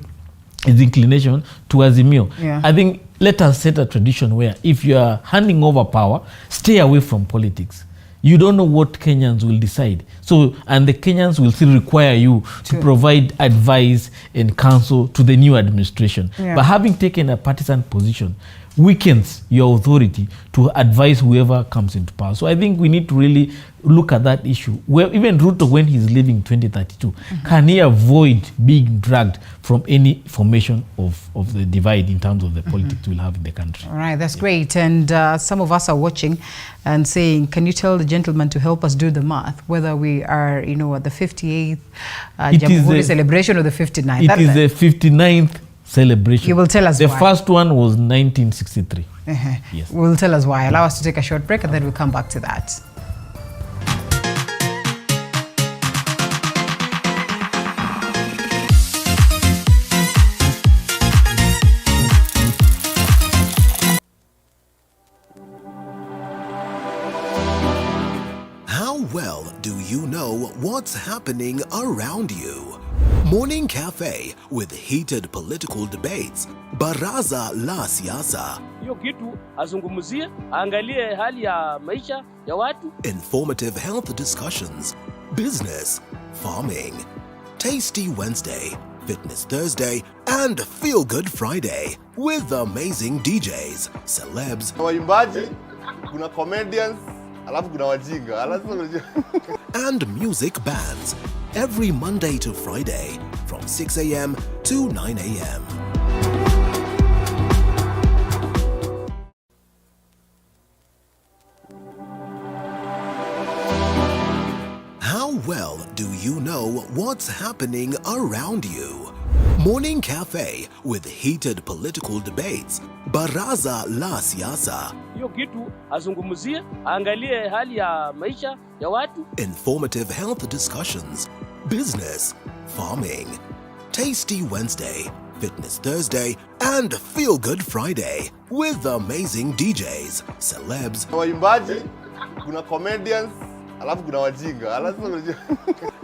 his inclination to Azimio. Yeah. I think let us set a tradition where if you are handing over power, stay away from politics. You don't know what Kenyans will decide. So, and the Kenyans will still require you to provide advice and counsel to the new administration. Yeah. But having taken a partisan position weakens your authority to advise whoever comes into power. So I think we need to really look at that issue. Where even Ruto, when he's leaving 2032, can he avoid being dragged from any formation of the divide in terms of the politics we'll have in the country? All right, that's great. And some of us are watching and saying, can you tell the gentleman to help us do the math, whether we are, you know, at the 58th Jamhuri celebration or the 59th? It is the 59th celebration. You will tell us the why. first one was 1963. Yes. Will tell us why. Allow us to take a short break and then we'll come back to that. How well do you know what's happening around you? Morning Cafe with heated political debates. Baraza la Siasa. Hiyo kitu azungumzie, angalie hali ya maisha ya watu. Informative health discussions. Business, farming. Tasty Wednesday, Fitness Thursday, and Feel Good Friday with amazing DJs, celebs, waimbaji, kuna comedians, alafu kuna wajinga. and music bands every Monday to Friday from 6 a.m. to 9 a.m. How well do you know what's happening around you? Morning Cafe with heated political debates. Baraza la Siasa. Hiyo kitu azungumzie, angalie hali ya maisha ya watu. Informative health discussions. Business, farming. Tasty Wednesday, Fitness Thursday, and Feel Good Friday with amazing DJs, celebs, waimbaji, kuna comedians, alafu kuna wajinga.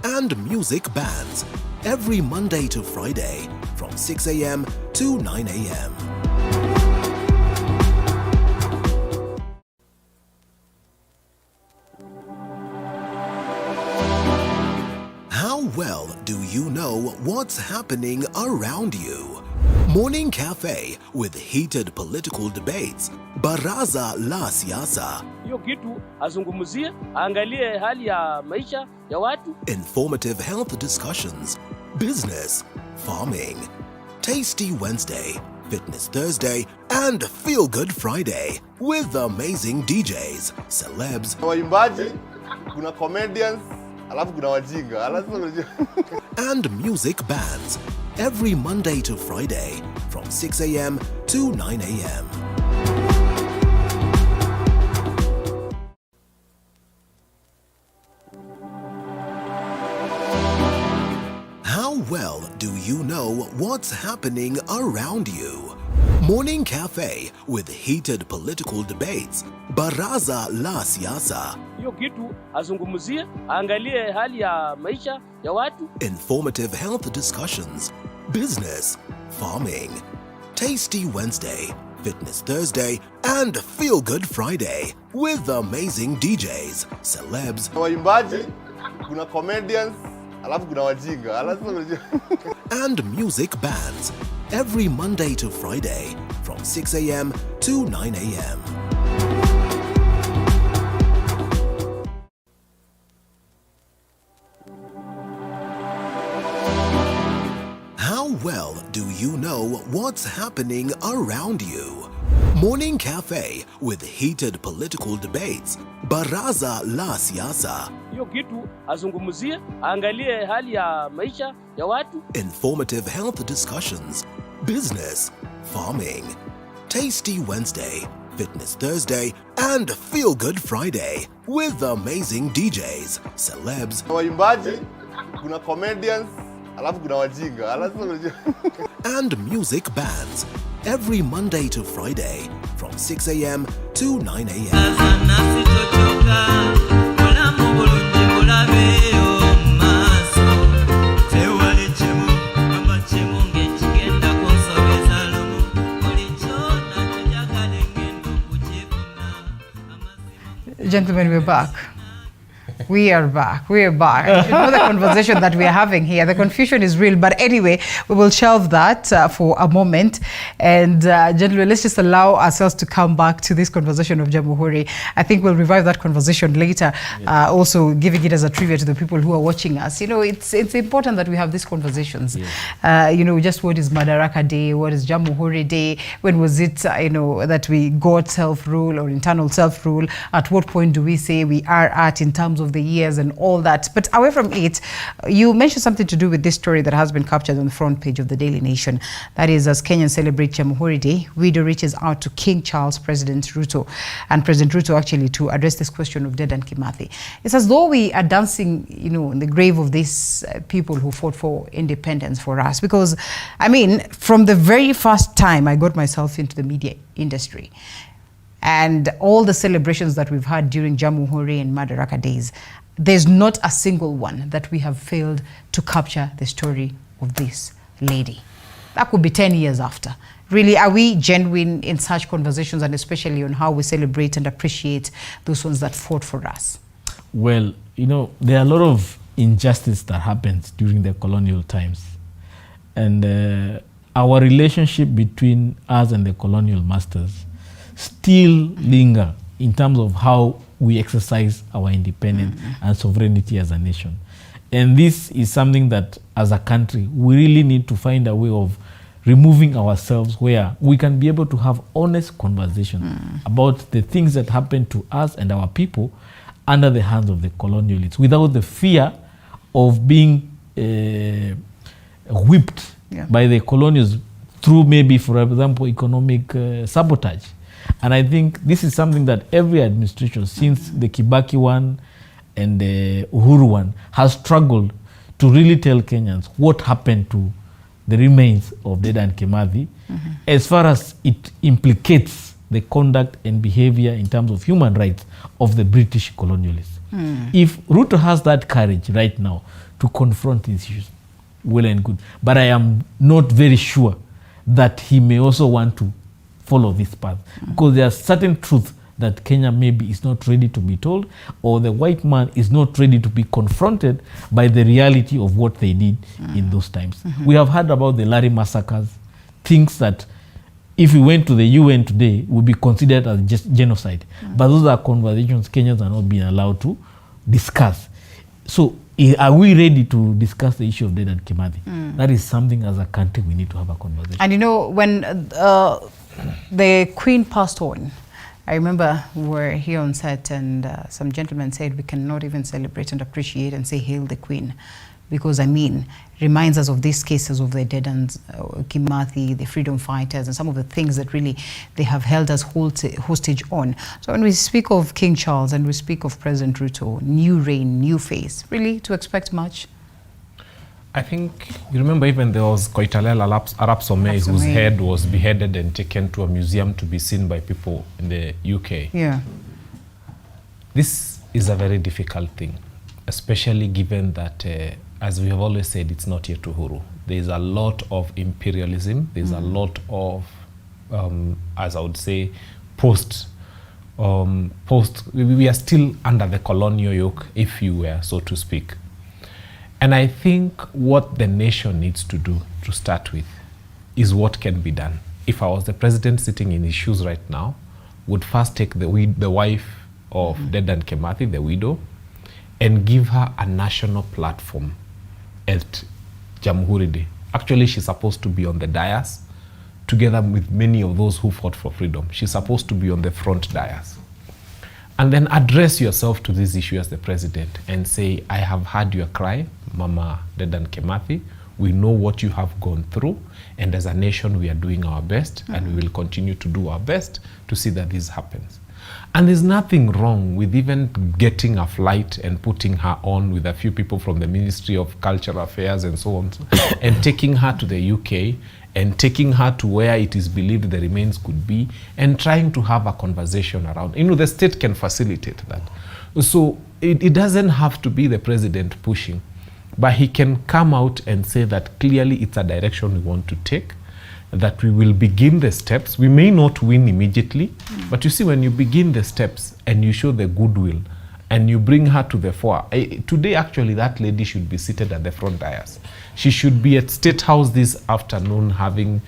and music bands every Monday to Friday from 6 a.m. to 9 a.m. How well do you know what's happening around you? Morning Cafe with heated political debates. Baraza la Siasa. Hiyo kitu azungumzie, angalie hali ya maisha ya watu. Informative health discussions. Business, farming. Tasty Wednesday, Fitness Thursday, and Feel Good Friday with amazing DJs, celebs, waimbaji, kuna comedians, alafu kuna wajinga. and music bands every Monday to Friday from 6 a.m. to 9 a.m. How well do you know what's happening around you? Morning Cafe with heated political debates. Baraza la Siasa. Hiyo kitu azungumzie, angalie hali ya maisha ya watu. Informative health discussions. Business, farming. Tasty Wednesday, Fitness Thursday, and Feel Good Friday with amazing DJs, celebs, waimbaji, kuna comedians, alafu kuna wajinga. and music bands every Monday to Friday from 6 a.m. to 9 a.m. How well do you know what's happening around you? Morning Cafe with heated political debates. Baraza la Siasa. Hiyo kitu azungumzie, angalie hali ya maisha ya watu. Informative health discussions. business, farming. Tasty Wednesday, Fitness Thursday, and Feel Good Friday with amazing DJs, celebs, waimbaji, kuna comedians, alafu kuna wajinga. and music bands every Monday to Friday from 6 a.m. to 9 a.m. Gentlemen, we're back. We are back. We are back. You know the conversation that we are having here. The confusion is real. But anyway, we will shelve that for a moment. And gentlemen, let's just allow ourselves to come back to this conversation of Jamhuri. I think we'll revive that conversation later. Also giving it as a trivia to the people who are watching us. You know, it's important that we have these conversations. You know, just what is Madaraka Day? What is Jamhuri Day? When was it, you know, that we got self-rule or internal self-rule? At what point do we say we are at in terms of the years and all that? But away from it, you mentioned something to do with this story that has been captured on the front page of the Daily Nation. That is, as Kenyans celebrate Jamhuri Day, Widow reaches out to King Charles, President Ruto, and President Ruto actually to address this question of Dedan Kimathi. It's as though we are dancing, you know, in the grave of these people who fought for independence for us. Because, I mean, from the very first time I got myself into the media industry, and all the celebrations that we've had during Jamhuri and Madaraka days, there's not a single one that we have failed to capture the story of this lady. That could be 10 years after. Really, are we genuine in such conversations, and especially on how we celebrate and appreciate those ones that fought for us? Well, you know, there are a lot of injustice that happens during the colonial times. And our relationship between us and the colonial masters still linger in terms of how we exercise our independence and sovereignty as a nation. And this is something that, as a country, we really need to find a way of removing ourselves where we can be able to have honest conversation about the things that happen to us and our people under the hands of the colonialists, without the fear of being whipped by the colonials through maybe, for example, economic sabotage. And I think this is something that every administration, since the Kibaki one and the Uhuru one, has struggled to really tell Kenyans what happened to the remains of Dedan Kimathi, as far as it implicates the conduct and behavior in terms of human rights of the British colonialists. If Ruto has that courage right now to confront these issues, well and good. But I am not very sure that he may also want to follow this path, because there are certain truths that Kenya maybe is not ready to be told, or the white man is not ready to be confronted by the reality of what they did in those times. We have heard about the Lari massacres, things that if we went to the UN today would be considered as just genocide. But those are conversations Kenyans are not being allowed to discuss. So are we ready to discuss the issue of Dedan Kimathi? That is something as a country we need to have a conversation. And you know, when the Queen passed on, I remember we were here on set and some gentlemen said we cannot even celebrate and appreciate and say hail the Queen, because I mean, reminds us of these cases of the Dedan Kimathi, the freedom fighters, and some of the things that really they have held us hostage on. So when we speak of King Charles and we speak of President Ruto, new reign, new face, really to expect much? I think, you remember even there was Koitalel Arap Somei, whose head was beheaded and taken to a museum to be seen by people in the UK. Yeah. This is a very difficult thing, especially given that, as we have always said, it's not yet Uhuru. There's a lot of imperialism. There's a lot of, as I would say, we are still under the colonial yoke, if you were, so to speak. And I think what the nation needs to do to start with is what can be done. If I was the president sitting in his shoes right now, would first take the wife of Dedan Kimathi, the widow, and give her a national platform at Jamhuri Day. Actually, she's supposed to be on the dais together with many of those who fought for freedom. She's supposed to be on the front dais. And then address yourself to this issue as the president and say, I have heard your cry, Mama Dedan Kimathi. We know what you have gone through, and as a nation, we are doing our best, and we will continue to do our best to see that this happens. And there's nothing wrong with even getting a flight and putting her on with a few people from the Ministry of Cultural Affairs and so on, and taking her to the UK, and taking her to where it is believed the remains could be, and trying to have a conversation around. You know, the state can facilitate that. So it doesn't have to be the president pushing, but he can come out and say that clearly it's a direction we want to take, that we will begin the steps. We may not win immediately, but you see, when you begin the steps and you show the goodwill and you bring her to the fore, today actually that lady should be seated at the front dais. She should be at State House this afternoon having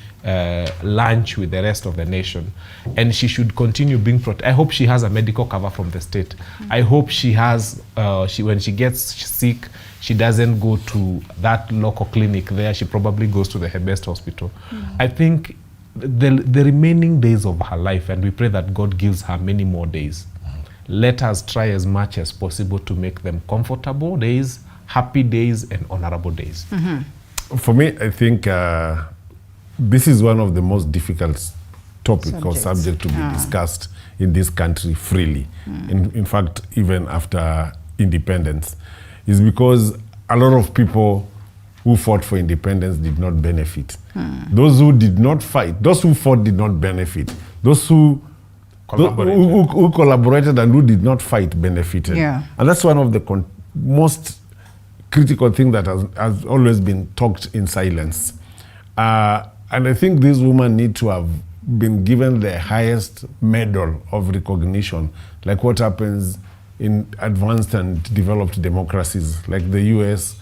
lunch with the rest of the nation. And she should continue being protected. I hope she has a medical cover from the state. I hope she has, when she gets sick, she doesn't go to that local clinic there. She probably goes to the best hospital. I think the remaining days of her life, and we pray that God gives her many more days, let us try as much as possible to make them comfortable days, happy days, and honorable days. For me, I think this is one of the most difficult topic or subject to be discussed in this country freely. In fact, even after independence, is because a lot of people who fought for independence did not benefit. Those who did not fight, those who fought did not benefit. Those who collaborated and who did not fight benefited. And that's one of the most critical thing that has always been talked in silence. And I think these women need to have been given the highest medal of recognition, like what happens in advanced and developed democracies like the US,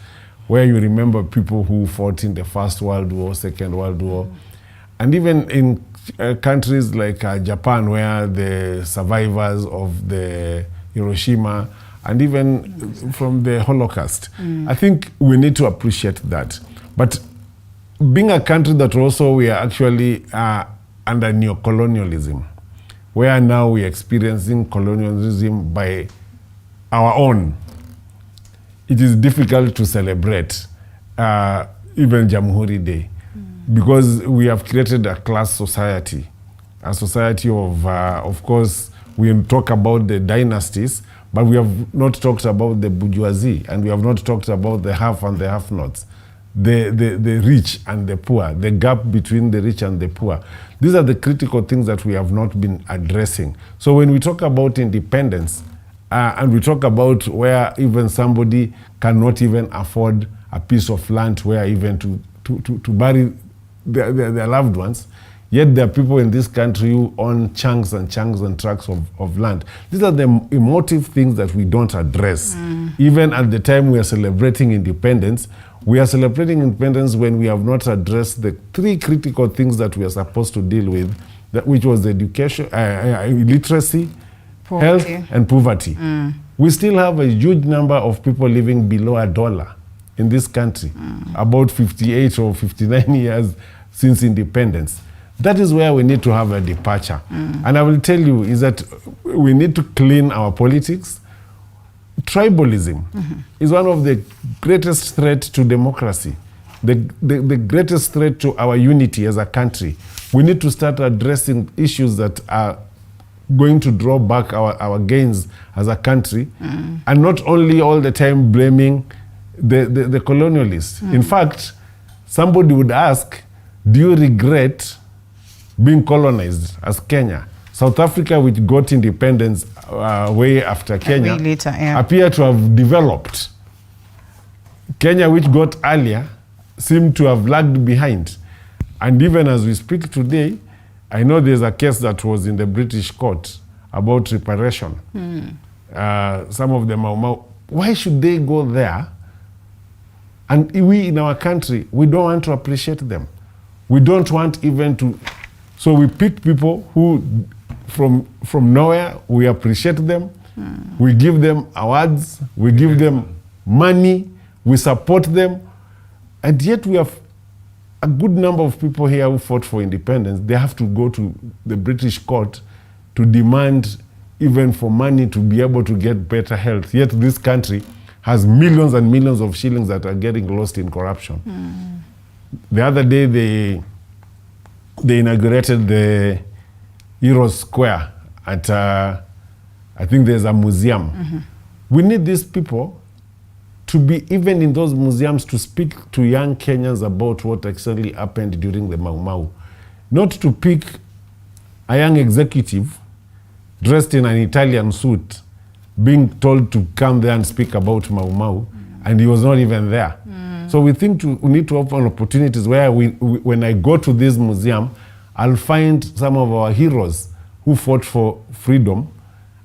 where you remember people who fought in the First World War, Second World War, and even in countries like Japan, where the survivors of the Hiroshima, and even from the Holocaust. I think we need to appreciate that. But being a country that also we are actually under neocolonialism, where now we are experiencing colonialism by our own, it is difficult to celebrate even Jamhuri Day, because we have created a class society, a society of course, we talk about the dynasties, but we have not talked about the bourgeoisie, and we have not talked about the have and the have-nots, the rich and the poor, the gap between the rich and the poor. These are the critical things that we have not been addressing. So when we talk about independence, and we talk about where even somebody cannot even afford a piece of land where even to bury their loved ones, yet there are people in this country who own chunks and chunks and tracts of land. These are the emotive things that we don't address. Even at the time we are celebrating independence, we are celebrating independence when we have not addressed the three critical things that we are supposed to deal with, which was education, literacy, health, and poverty. We still have a huge number of people living below $1 in this country, about 58 or 59 years since independence. That is where we need to have a departure. And I will tell you is that we need to clean our politics. Tribalism is one of the greatest threats to democracy, the greatest threat to our unity as a country. We need to start addressing issues that are going to draw back our gains as a country, and not only all the time blaming the colonialists. In fact, somebody would ask, do you regret being colonized as Kenya? South Africa, which got independence way after Kenya, appear to have developed. Kenya, which got earlier, seemed to have lagged behind. And even as we speak today, I know there's a case that was in the British court about reparation. Some of them are, why should they go there? And we in our country, we don't want to appreciate them. We don't want even to. So we pick people who, from nowhere, we appreciate them. We give them awards. We give them money. We support them. And yet we have a good number of people here who fought for independence. They have to go to the British court to demand even for money to be able to get better health. Yet this country, has millions and millions of shillings that are getting lost in corruption. The other day, they inaugurated the Heroes Square at, I think there's a museum. We need these people to be even in those museums to speak to young Kenyans about what actually happened during the Mau Mau. Not to pick a young executive dressed in an Italian suit being told to come there and speak about Mau Mau, and he was not even there. So we think we need to open opportunities where when I go to this museum, I'll find some of our heroes who fought for freedom,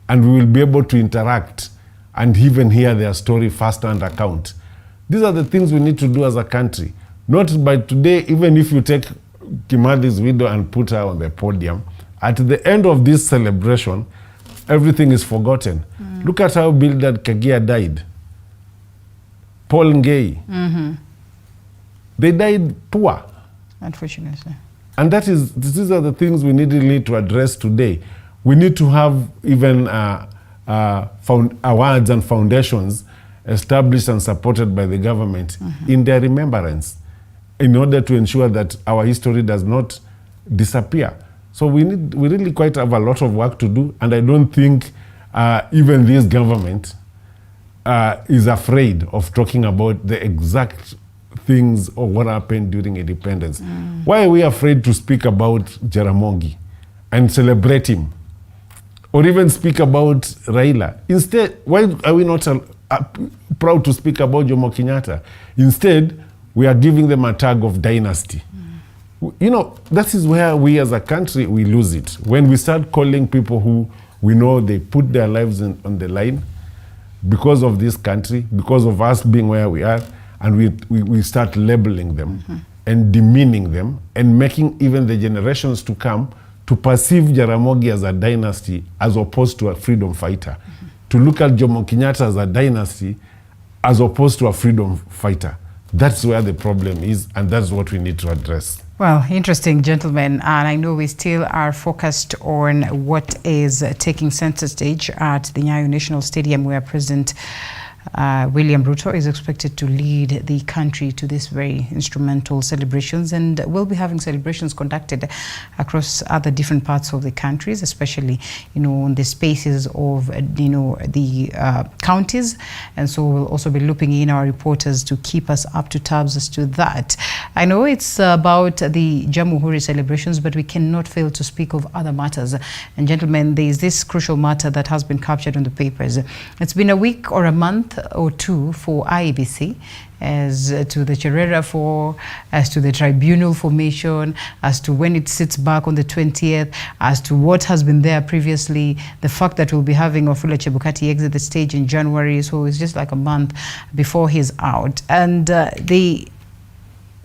and we will be able to interact and even hear their story first-hand account. These are the things we need to do as a country. Not by today, even if you take Kimadi's widow and put her on the podium, at the end of this celebration, everything is forgotten. Look at how Bildad Kagia died. Paul Ngei. They died poor. Unfortunately. And these are the things we need to address today. We need to have even awards and foundations established and supported by the government in their remembrance, in order to ensure that our history does not disappear. So we really quite have a lot of work to do, and I don't think even this government is afraid of talking about the exact things or what happened during independence. Why are we afraid to speak about Jaramogi and celebrate him? Or even speak about Raila? Instead, why are we not proud to speak about Jomo Kenyatta? Instead, we are giving them a tag of dynasty. You know, that is where we as a country, we lose it. When we start calling people who we know they put their lives on the line because of this country, because of us being where we are, and we start labeling them and demeaning them and making even the generations to come to perceive Jaramogi as a dynasty as opposed to a freedom fighter. To look at Jomo Kenyatta as a dynasty as opposed to a freedom fighter. That's where the problem is, and that's what we need to address. Well, interesting, gentlemen, and I know we still are focused on what is taking center stage at the Nyayo National Stadium, where President William Ruto is expected to lead the country to these very instrumental celebrations, and we'll be having celebrations conducted across other different parts of the countries, especially, you know, on the spaces of, you know, the counties. And so we'll also be looping in our reporters to keep us up to tabs as to that. I know it's about the Jamhuri celebrations, but we cannot fail to speak of other matters. And gentlemen, there is this crucial matter that has been captured on the papers. It's been a week or a month or two for IEBC as to the Cherera as to the tribunal formation, as to when it sits back on the 20th, as to what has been there previously, the fact that we'll be having Wafula Chebukati exit the stage in January, so it's just like a month before he's out. And the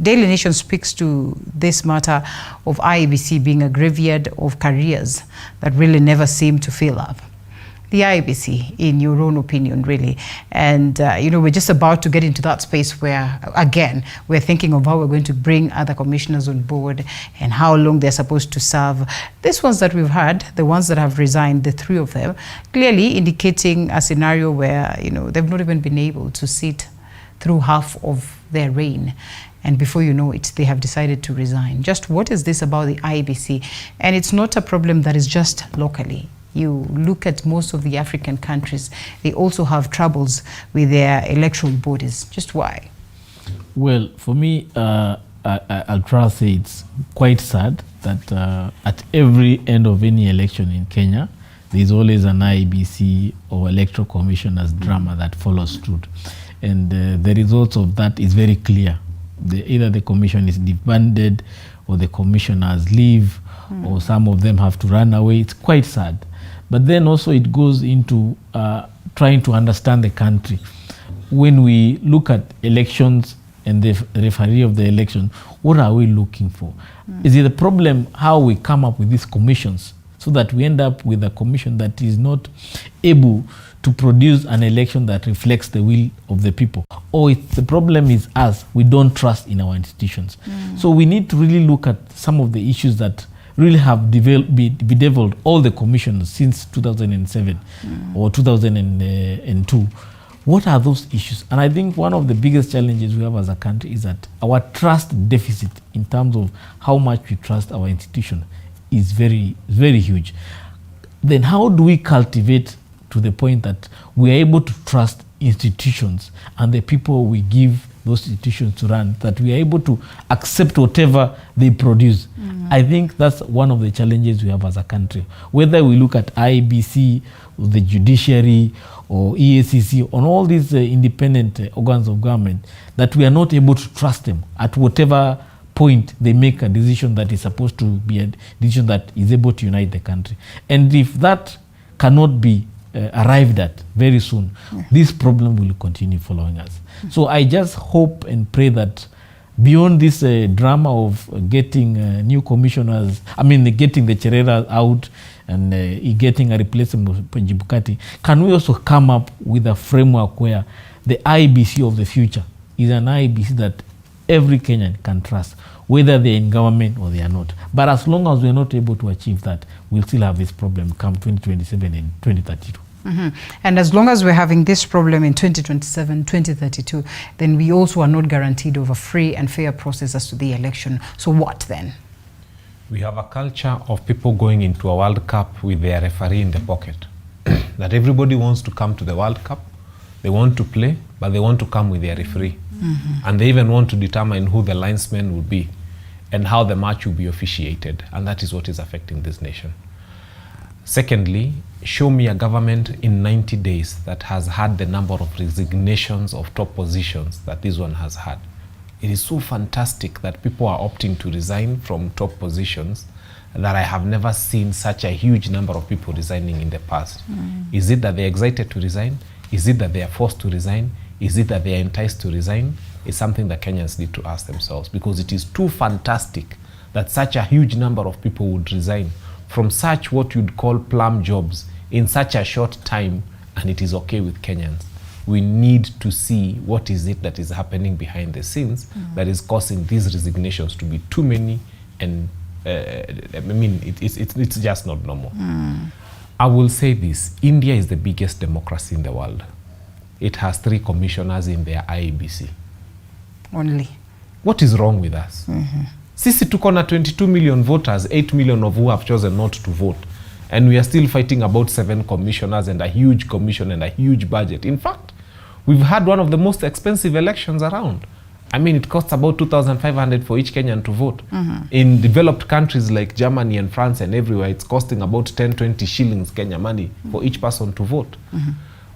Daily Nation speaks to this matter of IEBC being a graveyard of careers that really never seem to fill up. The IEBC, in your own opinion, really. And, you know, we're just about to get into that space where, again, we're thinking of how we're going to bring other commissioners on board and how long they're supposed to serve. These ones that we've had, the ones that have resigned, the three of them, clearly indicating a scenario where, you know, they've not even been able to sit through half of their reign. And before you know it, they have decided to resign. Just what is this about the IEBC? And it's not a problem that is just locally. You look at most of the African countries, they also have troubles with their electoral bodies. Just why? Well, for me, I'll try to say it's quite sad that at every end of any election in Kenya, there's always an IEBC or Electoral Commissioner's drama that follows through. And the results of that is very clear. Either the commission is disbanded or the commissioners leave or some of them have to run away. It's quite sad. But then also it goes into trying to understand the country. When we look at elections and the referee of the election, what are we looking for? Is it a problem how we come up with these commissions so that we end up with a commission that is not able to produce an election that reflects the will of the people? Or the problem is us, we don't trust in our institutions. So we need to really look at some of the issues that really have bedeviled all the commissions since 2007 or 2002, What are those issues? And I think one of the biggest challenges we have as a country is that our trust deficit in terms of how much we trust our institution is very, very huge. Then how do we cultivate to the point that we are able to trust institutions and the people we give those institutions to run, that we are able to accept whatever they produce? I think that's one of the challenges we have as a country. Whether we look at IBC, or the judiciary, or EACC, on all these independent organs of government, that we are not able to trust them at whatever point they make a decision that is supposed to be a decision that is able to unite the country. And if that cannot be arrived at very soon, this problem will continue following us. So I just hope and pray that beyond this drama of getting new commissioners, getting the Cherera out and getting a replacement of Jibukati, can we also come up with a framework where the IBC of the future is an IBC that every Kenyan can trust, whether they're in government or they are not. But as long as we're not able to achieve that, we'll still have this problem come 2027 and 2032. And as long as we're having this problem in 2027, 2032, then we also are not guaranteed of a free and fair process as to the election. So what then? We have a culture of people going into a World Cup with their referee in the pocket. That everybody wants to come to the World Cup, they want to play, but they want to come with their referee. And they even want to determine who the linesman will be and how the match will be officiated. And that is what is affecting this nation. Secondly, show me a government in 90 days that has had the number of resignations of top positions that this one has had. It is so fantastic that people are opting to resign from top positions that I have never seen such a huge number of people resigning in the past. Is it that they're excited to resign? Is it that they are forced to resign? Is it that they are enticed to resign? It's something that Kenyans need to ask themselves, because it is too fantastic that such a huge number of people would resign from such what you'd call plum jobs in such a short time, and it is okay with Kenyans. We need to see what is it that is happening behind the scenes that is causing these resignations to be too many, and it's just not normal. I will say this: India is the biggest democracy in the world. It has 3 commissioners in their IEBC. Only. What is wrong with us? Sisi tuko na 22 million voters, 8 million of who have chosen not to vote. And we are still fighting about 7 commissioners and a huge commission and a huge budget. In fact, we've had one of the most expensive elections around. It costs about 2,500 for each Kenyan to vote. In developed countries like Germany and France and everywhere, it's costing about 10-20 shillings Kenya money for each person to vote.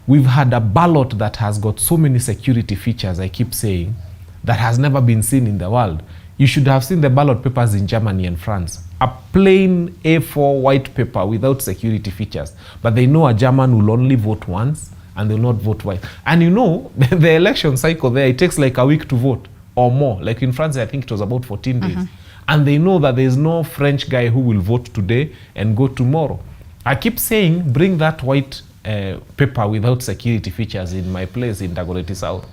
We've had a ballot that has got so many security features, I keep saying, that has never been seen in the world. You should have seen the ballot papers in Germany and France. A plain A4 white paper without security features. But they know a German will only vote once and they'll not vote twice. And the election cycle there, it takes like a week to vote or more. Like in France, I think it was about 14 days. And they know that there's no French guy who will vote today and go tomorrow. I keep saying, bring that white paper without security features in my place in Dagoretti South.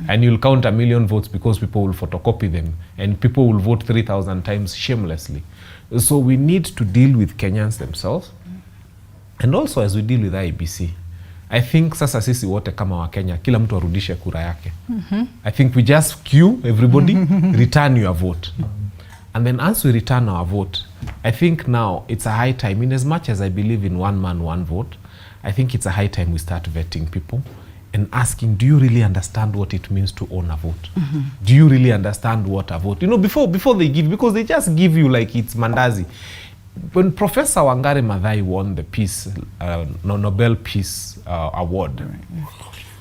And you'll count 1 million votes because people will photocopy them and people will vote 3,000 times shamelessly. So we need to deal with Kenyans themselves. And also as we deal with IEBC, I think sasa sisi wote kama wa Kenya, kila mtu arudishe kura yake. I think we just queue everybody, return your vote. And then as we return our vote, I think now it's a high time, in as much as I believe in one man, one vote, I think it's a high time we start vetting people and asking, do you really understand what it means to own a vote? Do you really understand what a vote? Before they give, because they just give you like it's mandazi. When Professor Wangari Maathai won the Nobel Peace Award,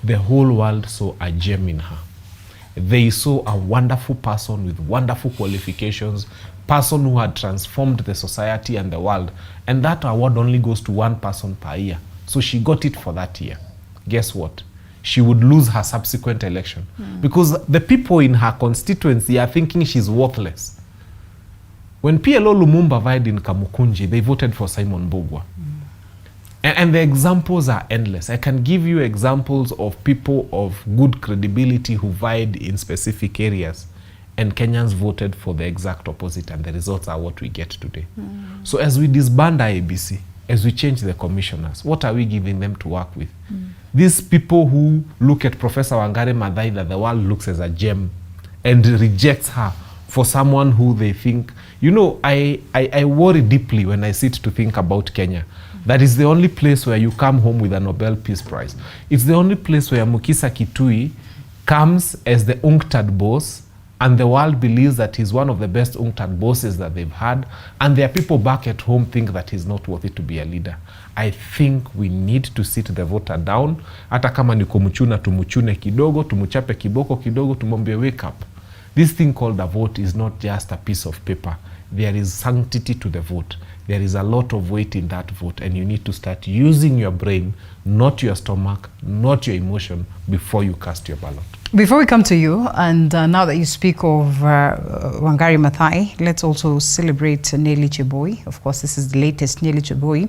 the whole world saw a gem in her. They saw a wonderful person with wonderful qualifications, person who had transformed the society and the world. And that award only goes to one person per year. So she got it for that year. Guess what? She would lose her subsequent election because the people in her constituency are thinking she's worthless. When PLO Lumumba died in Kamukunji, they voted for Simon Mbugua. And the examples are endless. I can give you examples of people of good credibility who vied in specific areas, and Kenyans voted for the exact opposite, and the results are what we get today. So as we disband IEBC, as we change the commissioners, what are we giving them to work with? These people who look at Professor Wangari Maathai that the world looks as a gem and rejects her for someone who they think, I worry deeply when I sit to think about Kenya. That is the only place where you come home with a Nobel Peace Prize. It's the only place where Mukisa Kitui comes as the UNCTAD boss, and the world believes that he's one of the best UNCTAD bosses that they've had, and their people back at home think that he's not worthy to be a leader. I think we need to sit the voter down. Hata kama ni kumuchuna, tumuchune kidogo, tumuchape kiboko kidogo, tumwambie wake up. This thing called a vote is not just a piece of paper. There is sanctity to the vote. There is a lot of weight in that vote, and you need to start using your brain, not your stomach, not your emotion, before you cast your ballot. Before we come to you, and now that you speak of Wangari Maathai, let's also celebrate Nelly Cheboi. Of course, this is the latest. Nelly Cheboi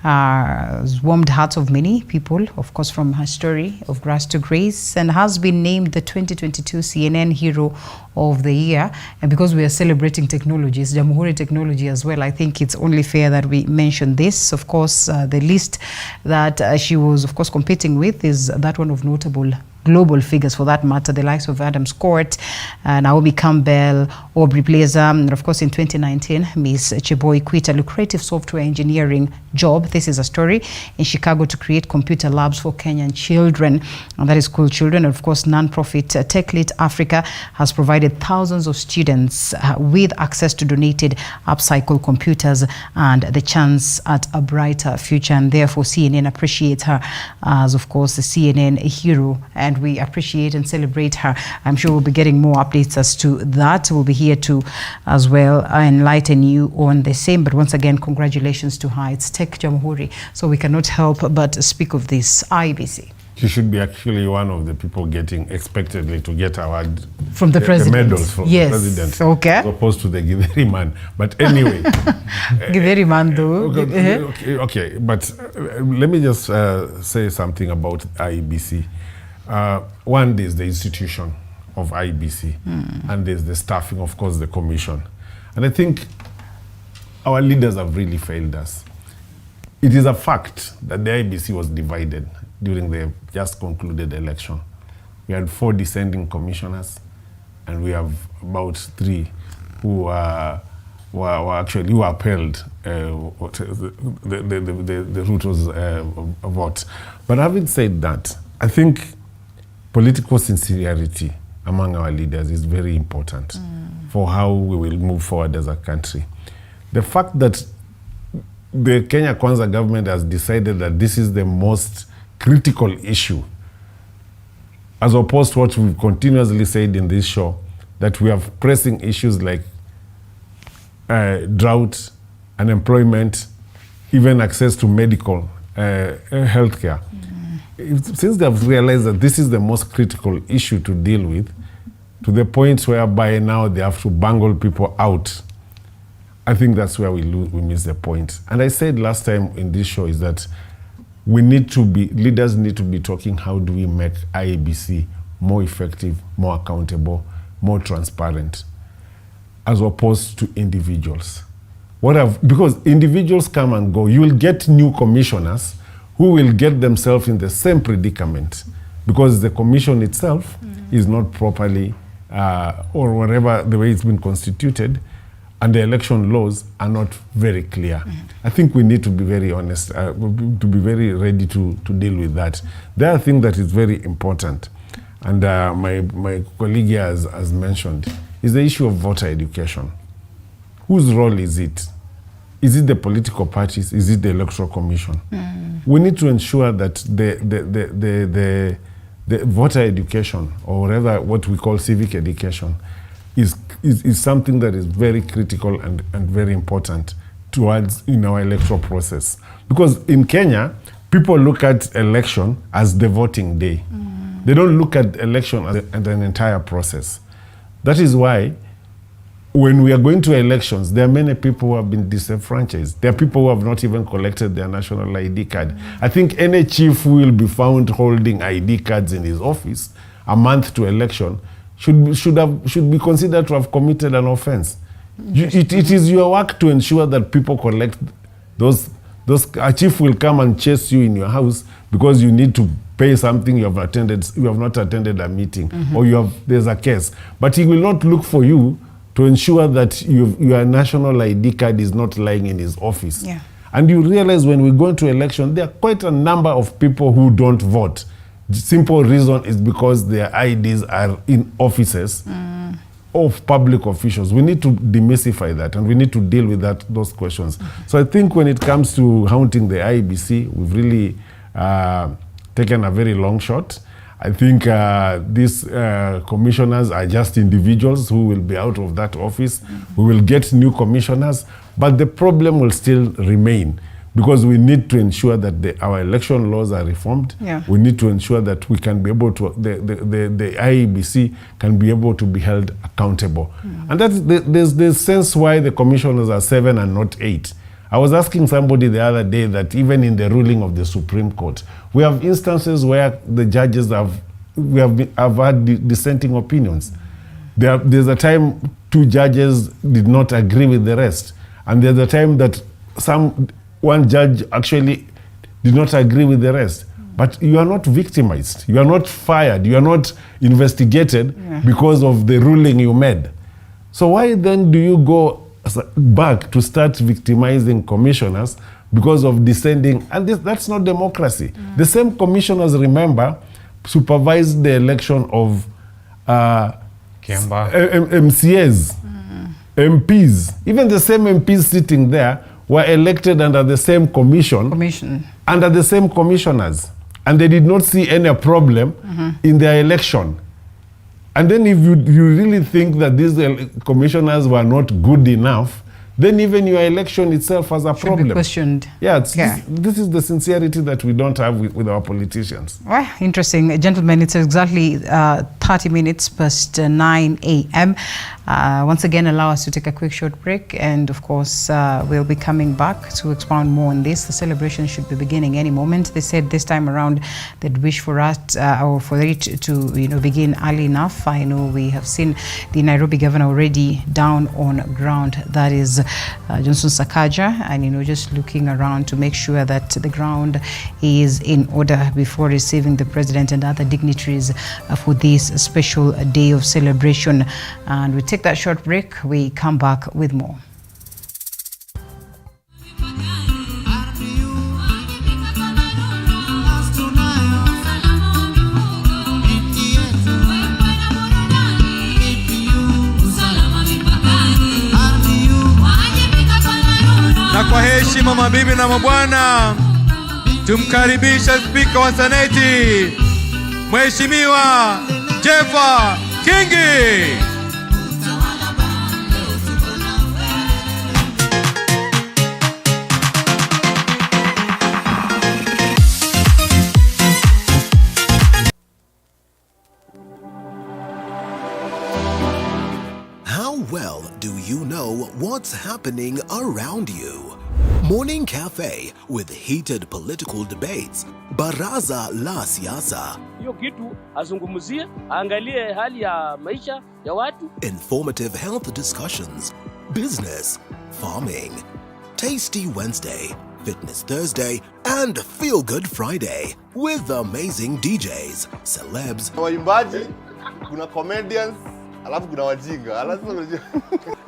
has warmed hearts of many people, of course, from her story of grass to grace, and has been named the 2022 CNN Hero of the Year. And because we are celebrating technologies, Jamhuri technology as well, I think it's only fair that we mention this. Of course, the list that she was, of course, competing with is that one of notable global figures, for that matter, the likes of Adam Scott, Naomi Campbell, Aubrey Blazer, and of course in 2019, Miss Cheboi quit a lucrative software engineering job, this is a story, in Chicago to create computer labs for Kenyan children, and that is school children. And of course, non-profit TechLit Africa has provided thousands of students with access to donated upcycle computers and the chance at a brighter future, and therefore CNN appreciates her as, of course, the CNN hero, and we appreciate and celebrate her. I'm sure we'll be getting more updates as to that. We'll be here to as well enlighten you on the same. But once again, congratulations to her. It's Tech Jamhuri, so we cannot help but speak of this. IBC. She should be actually one of the people getting expectedly to get award from the president. The medals from the president. Okay. As opposed to the Githeri man. But anyway. Githeri man though. Okay. But let me just say something about IBC. One is the institution of IBC, and there's the staffing, of course, the commission. And I think our leaders have really failed us. It is a fact that the IBC was divided during the just concluded election. We had 4 descending commissioners, and we have about 3 who who upheld the Ruto's vote. But having said that, I think political sincerity among our leaders is very important for how we will move forward as a country. The fact that the Kenya Kwanza government has decided that this is the most critical issue, as opposed to what we've continuously said in this show, that we have pressing issues like drought, unemployment, even access to medical healthcare. Since they have realized that this is the most critical issue to deal with, to the point whereby now they have to bungle people out, I think that's where we miss the point. And I said last time in this show is that leaders need to be talking, how do we make IEBC more effective, more accountable, more transparent, as opposed to individuals. Because individuals come and go. You will get new commissioners who will get themselves in the same predicament because the commission itself is not properly, or whatever, the way it's been constituted, and the election laws are not very clear. I think we need to be very honest, to be very ready to deal with that. The other thing that is very important, and my colleague here has mentioned, is the issue of voter education. Whose role is it? Is it the political parties? Is it the Electoral Commission? We need to ensure that the voter education, or whatever, what we call civic education, is something that is very critical and very important towards in our electoral process. Because in Kenya, people look at election as the voting day. They don't look at election as an entire process. That is why when we are going to elections, there are many people who have been disenfranchised. There are people who have not even collected their national ID card. I think any chief who will be found holding ID cards in his office a month to election should be considered to have committed an offense. It is your work to ensure that people collect those A chief will come and chase you in your house because you need to pay something you have not attended a meeting, or there's a case. But he will not look for you to ensure that your national ID card is not lying in his office. Yeah. And you realize when we go into election, there are quite a number of people who don't vote. The simple reason is because their IDs are in offices of public officials. We need to demystify that, and we need to deal with those questions. So I think when it comes to haunting the IEBC, we've really taken a very long shot. I think these commissioners are just individuals who will be out of that office. We will get new commissioners, but the problem will still remain, because we need to ensure that our election laws are reformed. Yeah. We need to ensure that we can be able to, the IEBC can be able to be held accountable. And there's this sense why the commissioners are 7 and not 8. I was asking somebody the other day that even in the ruling of the Supreme Court, we have instances where the judges have had dissenting opinions. There's a time 2 judges did not agree with the rest. And there's a time that one judge actually did not agree with the rest. But you are not victimized. You are not fired. You are not investigated because of the ruling you made. So why then do you go back to start victimizing commissioners because of dissenting? And that's not democracy. The same commissioners, remember, supervised the election of MCAs, MPs. Even the same MPs sitting there were elected under the same commission, under the same commissioners, and they did not see any problem in their election. And then if you really think that these commissioners were not good enough, then even your election itself has a problem. Be questioned. Yeah, this is the sincerity that we don't have with our politicians. Well, interesting. Gentlemen, it's exactly 30 minutes past 9 a.m. Once again, allow us to take a quick short break. And of course, we'll be coming back to expound more on this. The celebration should be beginning any moment. They said this time around they'd wish for us or for it to begin early enough. I know we have seen the Nairobi governor already down on ground. That is Johnson Sakaja, and just looking around to make sure that the ground is in order before receiving the president and other dignitaries for this special day of celebration. And we take that short break. We come back with more. Na kwa heshima, mabibi na mabwana, tumkaribisha spika wa Seneti, Mheshimiwa Jeffa Kingi. How well do you know what's happening around you? Morning Cafe with heated political debates. Baraza la Siasa. Hiyo kitu azungumzie, angalie hali ya maisha ya watu. Informative health discussions. Business, farming. Tasty Wednesday, Fitness Thursday, and Feel Good Friday with amazing DJs, celebs, waimbaji, kuna comedians, alafu kuna wajinga.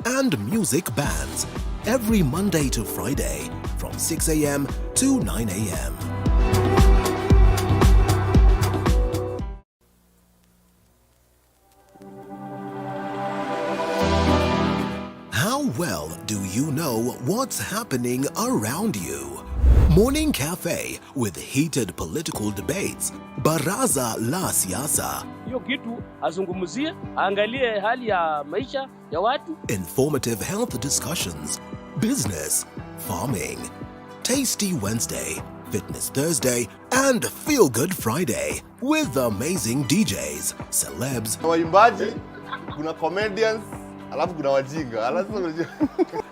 and music bands every Monday to Friday from 6 a.m. to 9 a.m. How well do you know what's happening around you? Morning Cafe with heated political debates. Baraza la Siasa. Hiyo kitu azungumzie, angalie hali ya maisha ya watu. Informative health discussions. Business, farming. Tasty Wednesday, Fitness Thursday, and Feel Good Friday with amazing DJs, celebs, waimbaji, kuna comedians, alafu kuna wajinga.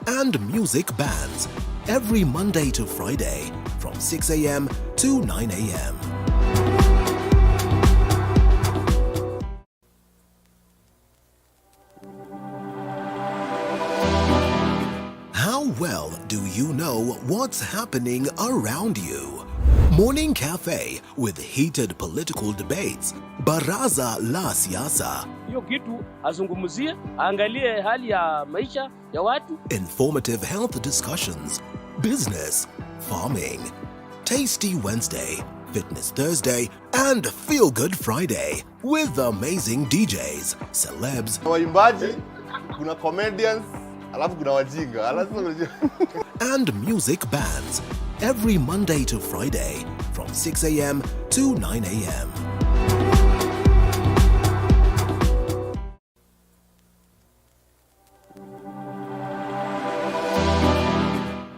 and music bands every Monday to Friday from 6 a.m. to 9 a.m. How well do you know what's happening around you? Morning Cafe with heated political debates. Baraza la Siasa. Hiyo kitu azungumzie, aangalie hali ya maisha ya watu. Informative health discussions. Business, farming. Tasty Wednesday, Fitness Thursday, and Feel Good Friday with amazing DJs, celebs, waimbaji, kuna comedians, alafu kuna wajinga. and music bands every Monday to Friday from 6 a.m. to 9 a.m.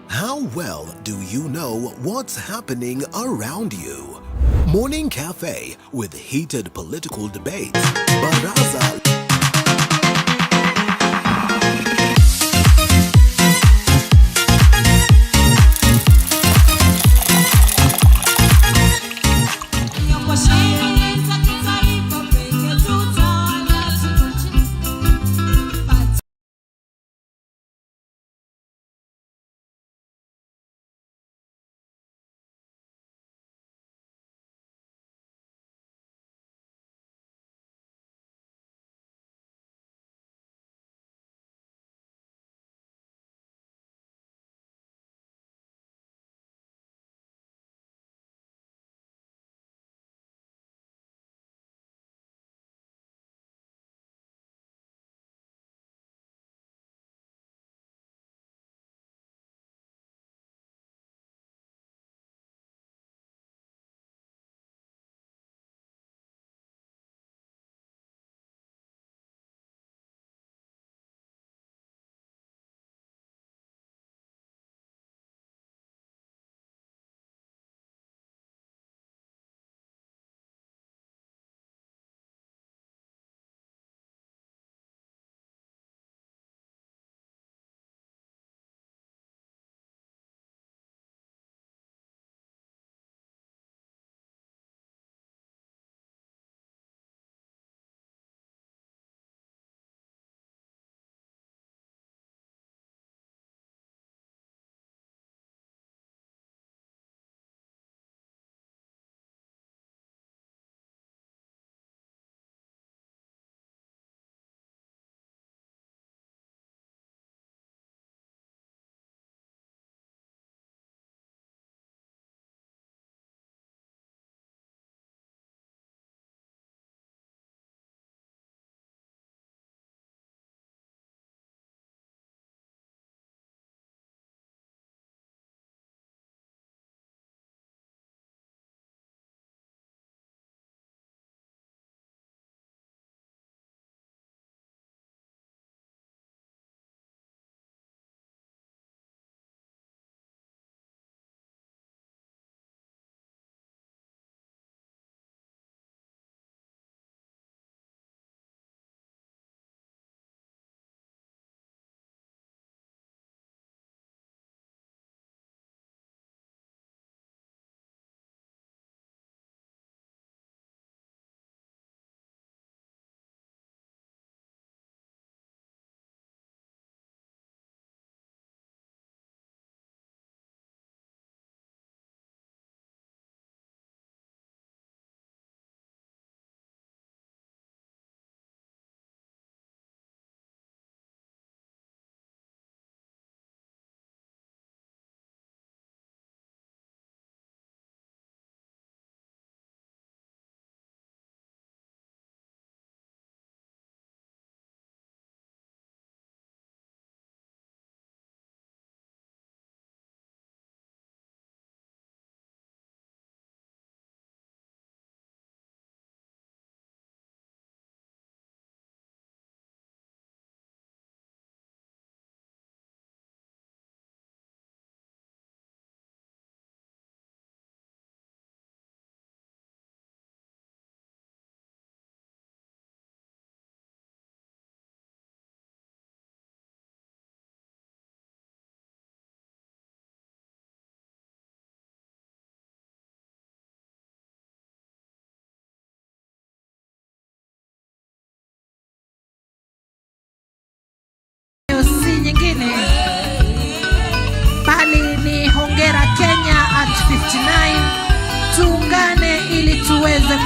How well do you know what's happening around you? Morning Cafe with heated political debates. Baraza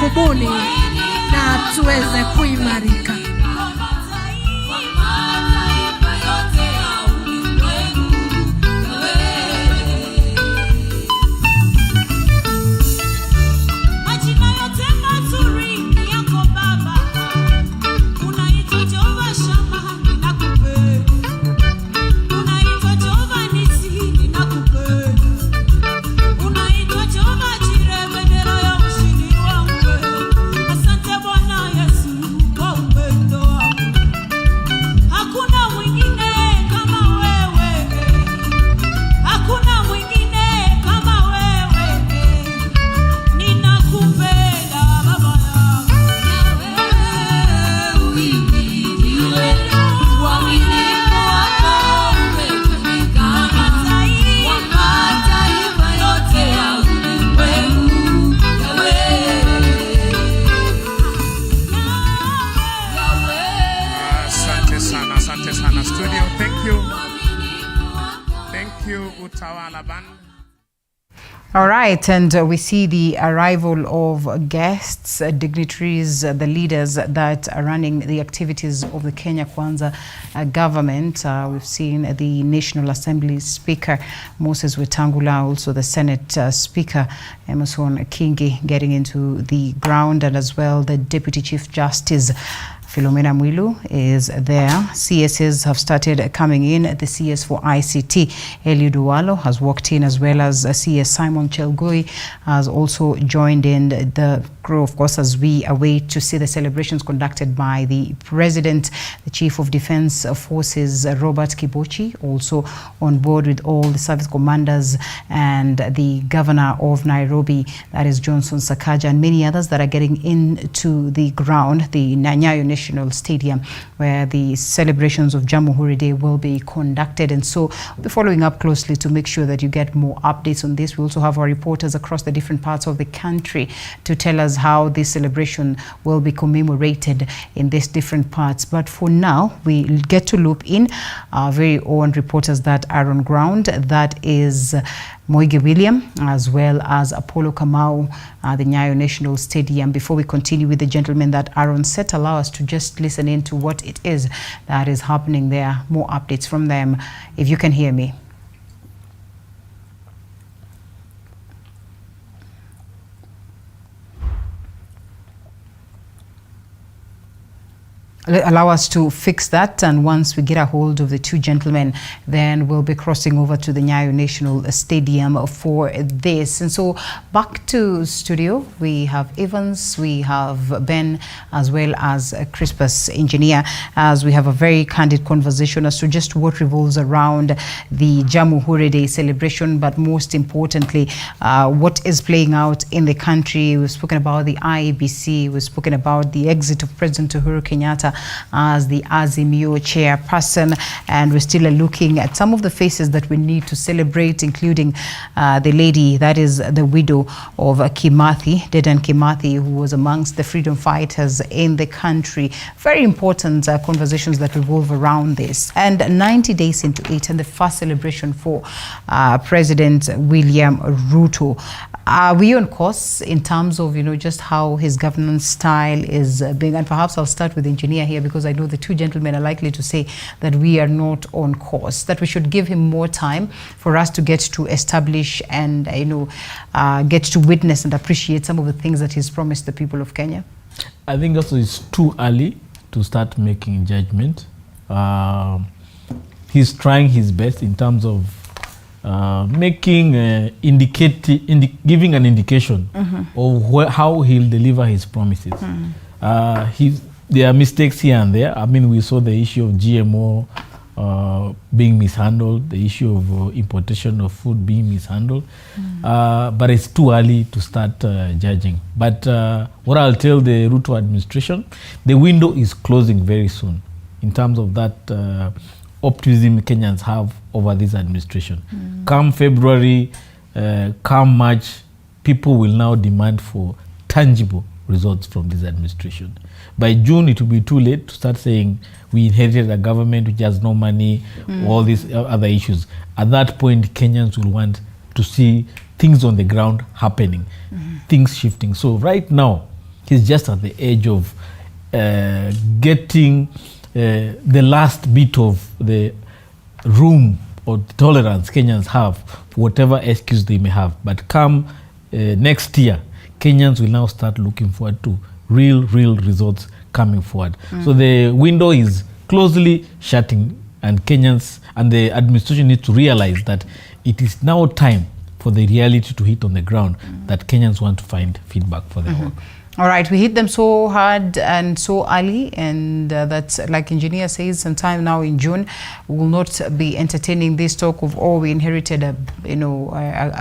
tubuni na tuweze kuimarika. All right, and we see the arrival of guests, dignitaries, the leaders that are running the activities of the Kenya Kwanza government. We've seen the National Assembly Speaker, Moses Wetangula, also the Senate Speaker, Emerson Kingi, getting into the ground, and as well the Deputy Chief Justice, Philomena Mwilu, is there. CSs have started coming in. The CS for ICT, Eliud Owalo, has walked in, as well as CS Simon Chelgui has also joined in the crew, of course, as we await to see the celebrations conducted by the President. The Chief of Defense Forces, Robert Kibochi, also on board with all the service commanders, and the Governor of Nairobi, that is Johnson Sakaja, and many others that are getting into the ground, the Nyayo National Stadium, where the celebrations of Jamhuri Day will be conducted. And so we'll be following up closely to make sure that you get more updates on this. We also have our reporters across the different parts of the country to tell us how this celebration will be commemorated in these different parts. But for now, we get to loop in our very own reporters that are on ground. That is Moige William, as well as Apollo Kamau, the Nyayo National Stadium. Before we continue with the gentlemen that are on set, allow us to just listen in to what it is that is happening there. More updates from them, if you can hear me. Allow us to fix that, and once we get a hold of the two gentlemen, then we'll be crossing over to the Nyayo National Stadium for this. And so back to studio, we have Evans, we have Ben, as well as Crispus, engineer, as we have a very candid conversation as to just what revolves around the Jamhuri Day celebration, but most importantly, what is playing out in the country. We've spoken about the IEBC, we've spoken about the exit of President Uhuru Kenyatta as the Azimio chairperson, and we're still looking at some of the faces that we need to celebrate, including the lady that is the widow of Kimathi, Dedan Kimathi, who was amongst the freedom fighters in the country. Very important conversations that revolve around this. And 90 days into it, and the first celebration for President William Ruto. Are we on course in terms of, just how his governance style is being? And perhaps I'll start with the engineer here, because I know the two gentlemen are likely to say that we are not on course, that we should give him more time for us to get to establish and, get to witness and appreciate some of the things that he's promised the people of Kenya. I think also it's too early to start making judgment. He's trying his best in terms of making giving an indication of how he'll deliver his promises. There are mistakes here and there. I mean, we saw the issue of GMO being mishandled, the issue of importation of food being mishandled, but it's too early to start judging. But what I'll tell the Ruto administration, the window is closing very soon in terms of that optimism Kenyans have over this administration. Come February, come March, people will now demand for tangible results from this administration. By June, it will be too late to start saying we inherited a government which has no money, all these other issues. At that point, Kenyans will want to see things on the ground happening, things shifting. So right now, he's just at the edge of getting the last bit of the room or tolerance Kenyans have for whatever excuse they may have. But come next year, Kenyans will now start looking forward to real results coming forward. So the window is closely shutting, and Kenyans and the administration need to realize that it is now time for the reality to hit on the ground, that Kenyans want to find feedback for their work. All right, we hit them so hard and so early, and that's, like engineer says, sometime now in June, we will not be entertaining this talk of, oh, we inherited a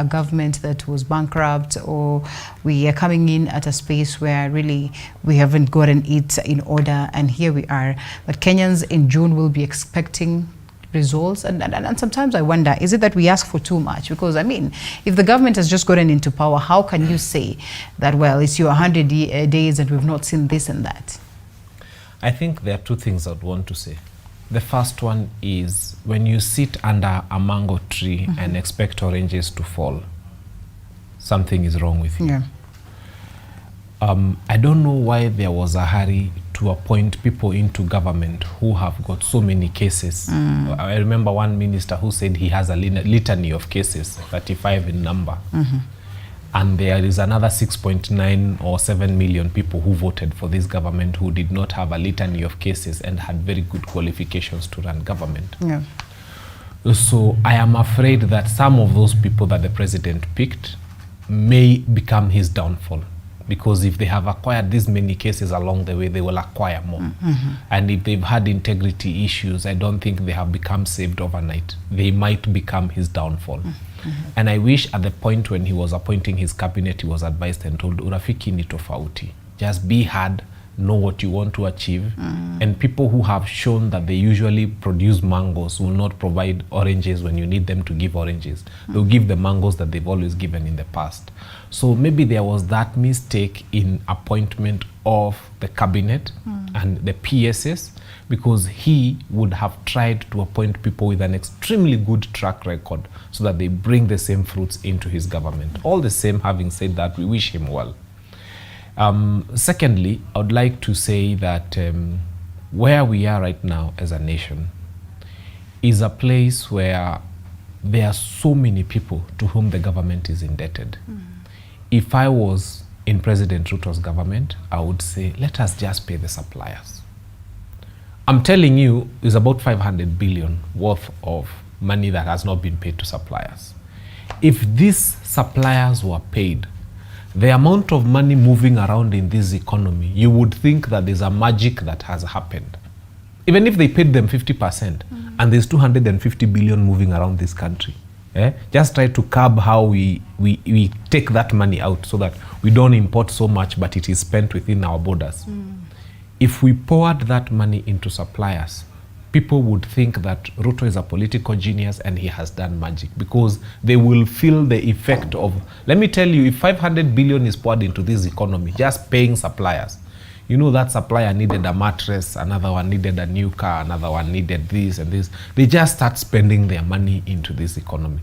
government that was bankrupt, or we are coming in at a space where really we haven't gotten it in order, and here we are. But Kenyans in June will be expecting results, and sometimes I wonder, is it that we ask for too much? Because I mean, if the government has just gotten into power, how can you say that, well, it's your 100 days and we've not seen this and that? I think there are two things I'd want to say. The first one is, when you sit under a mango tree and expect oranges to fall, something is wrong with you. I don't know why there was a hurry to appoint people into government who have got so many cases. I remember one minister who said he has a litany of cases, 35 in number. And there is another 6.9 or 7 million people who voted for this government who did not have a litany of cases and had very good qualifications to run government. So I am afraid that some of those people that the president picked may become his downfall. Because if they have acquired these many cases along the way, they will acquire more. And if they've had integrity issues, I don't think they have become saved overnight. They might become his downfall. And I wish at the point when he was appointing his cabinet, he was advised and told, urafiki ni tofauti. Just be hard, know what you want to achieve. And people who have shown that they usually produce mangoes will not provide oranges when you need them to give oranges. They'll give the mangoes that they've always given in the past. So maybe there was that mistake in appointment of the cabinet and the PSS, because he would have tried to appoint people with an extremely good track record so that they bring the same fruits into his government. All the same, having said that, we wish him well. Secondly, I would like to say that where we are right now as a nation is a place where there are so many people to whom the government is indebted. If I was in President Ruto's government, I would say, let us just pay the suppliers. I'm telling you, it's about 500 billion worth of money that has not been paid to suppliers. If these suppliers were paid, the amount of money moving around in this economy, you would think that there's a magic that has happened. Even if they paid them 50%, and there's 250 billion moving around this country. Just try to curb how we take that money out so that we don't import so much, but it is spent within our borders. If we poured that money into suppliers, people would think that Ruto is a political genius and he has done magic, because they will feel the effect of, let me tell you, if 500 billion is poured into this economy, just paying suppliers, you know that supplier needed a mattress, another one needed a new car, another one needed this and this. They just start spending their money into this economy.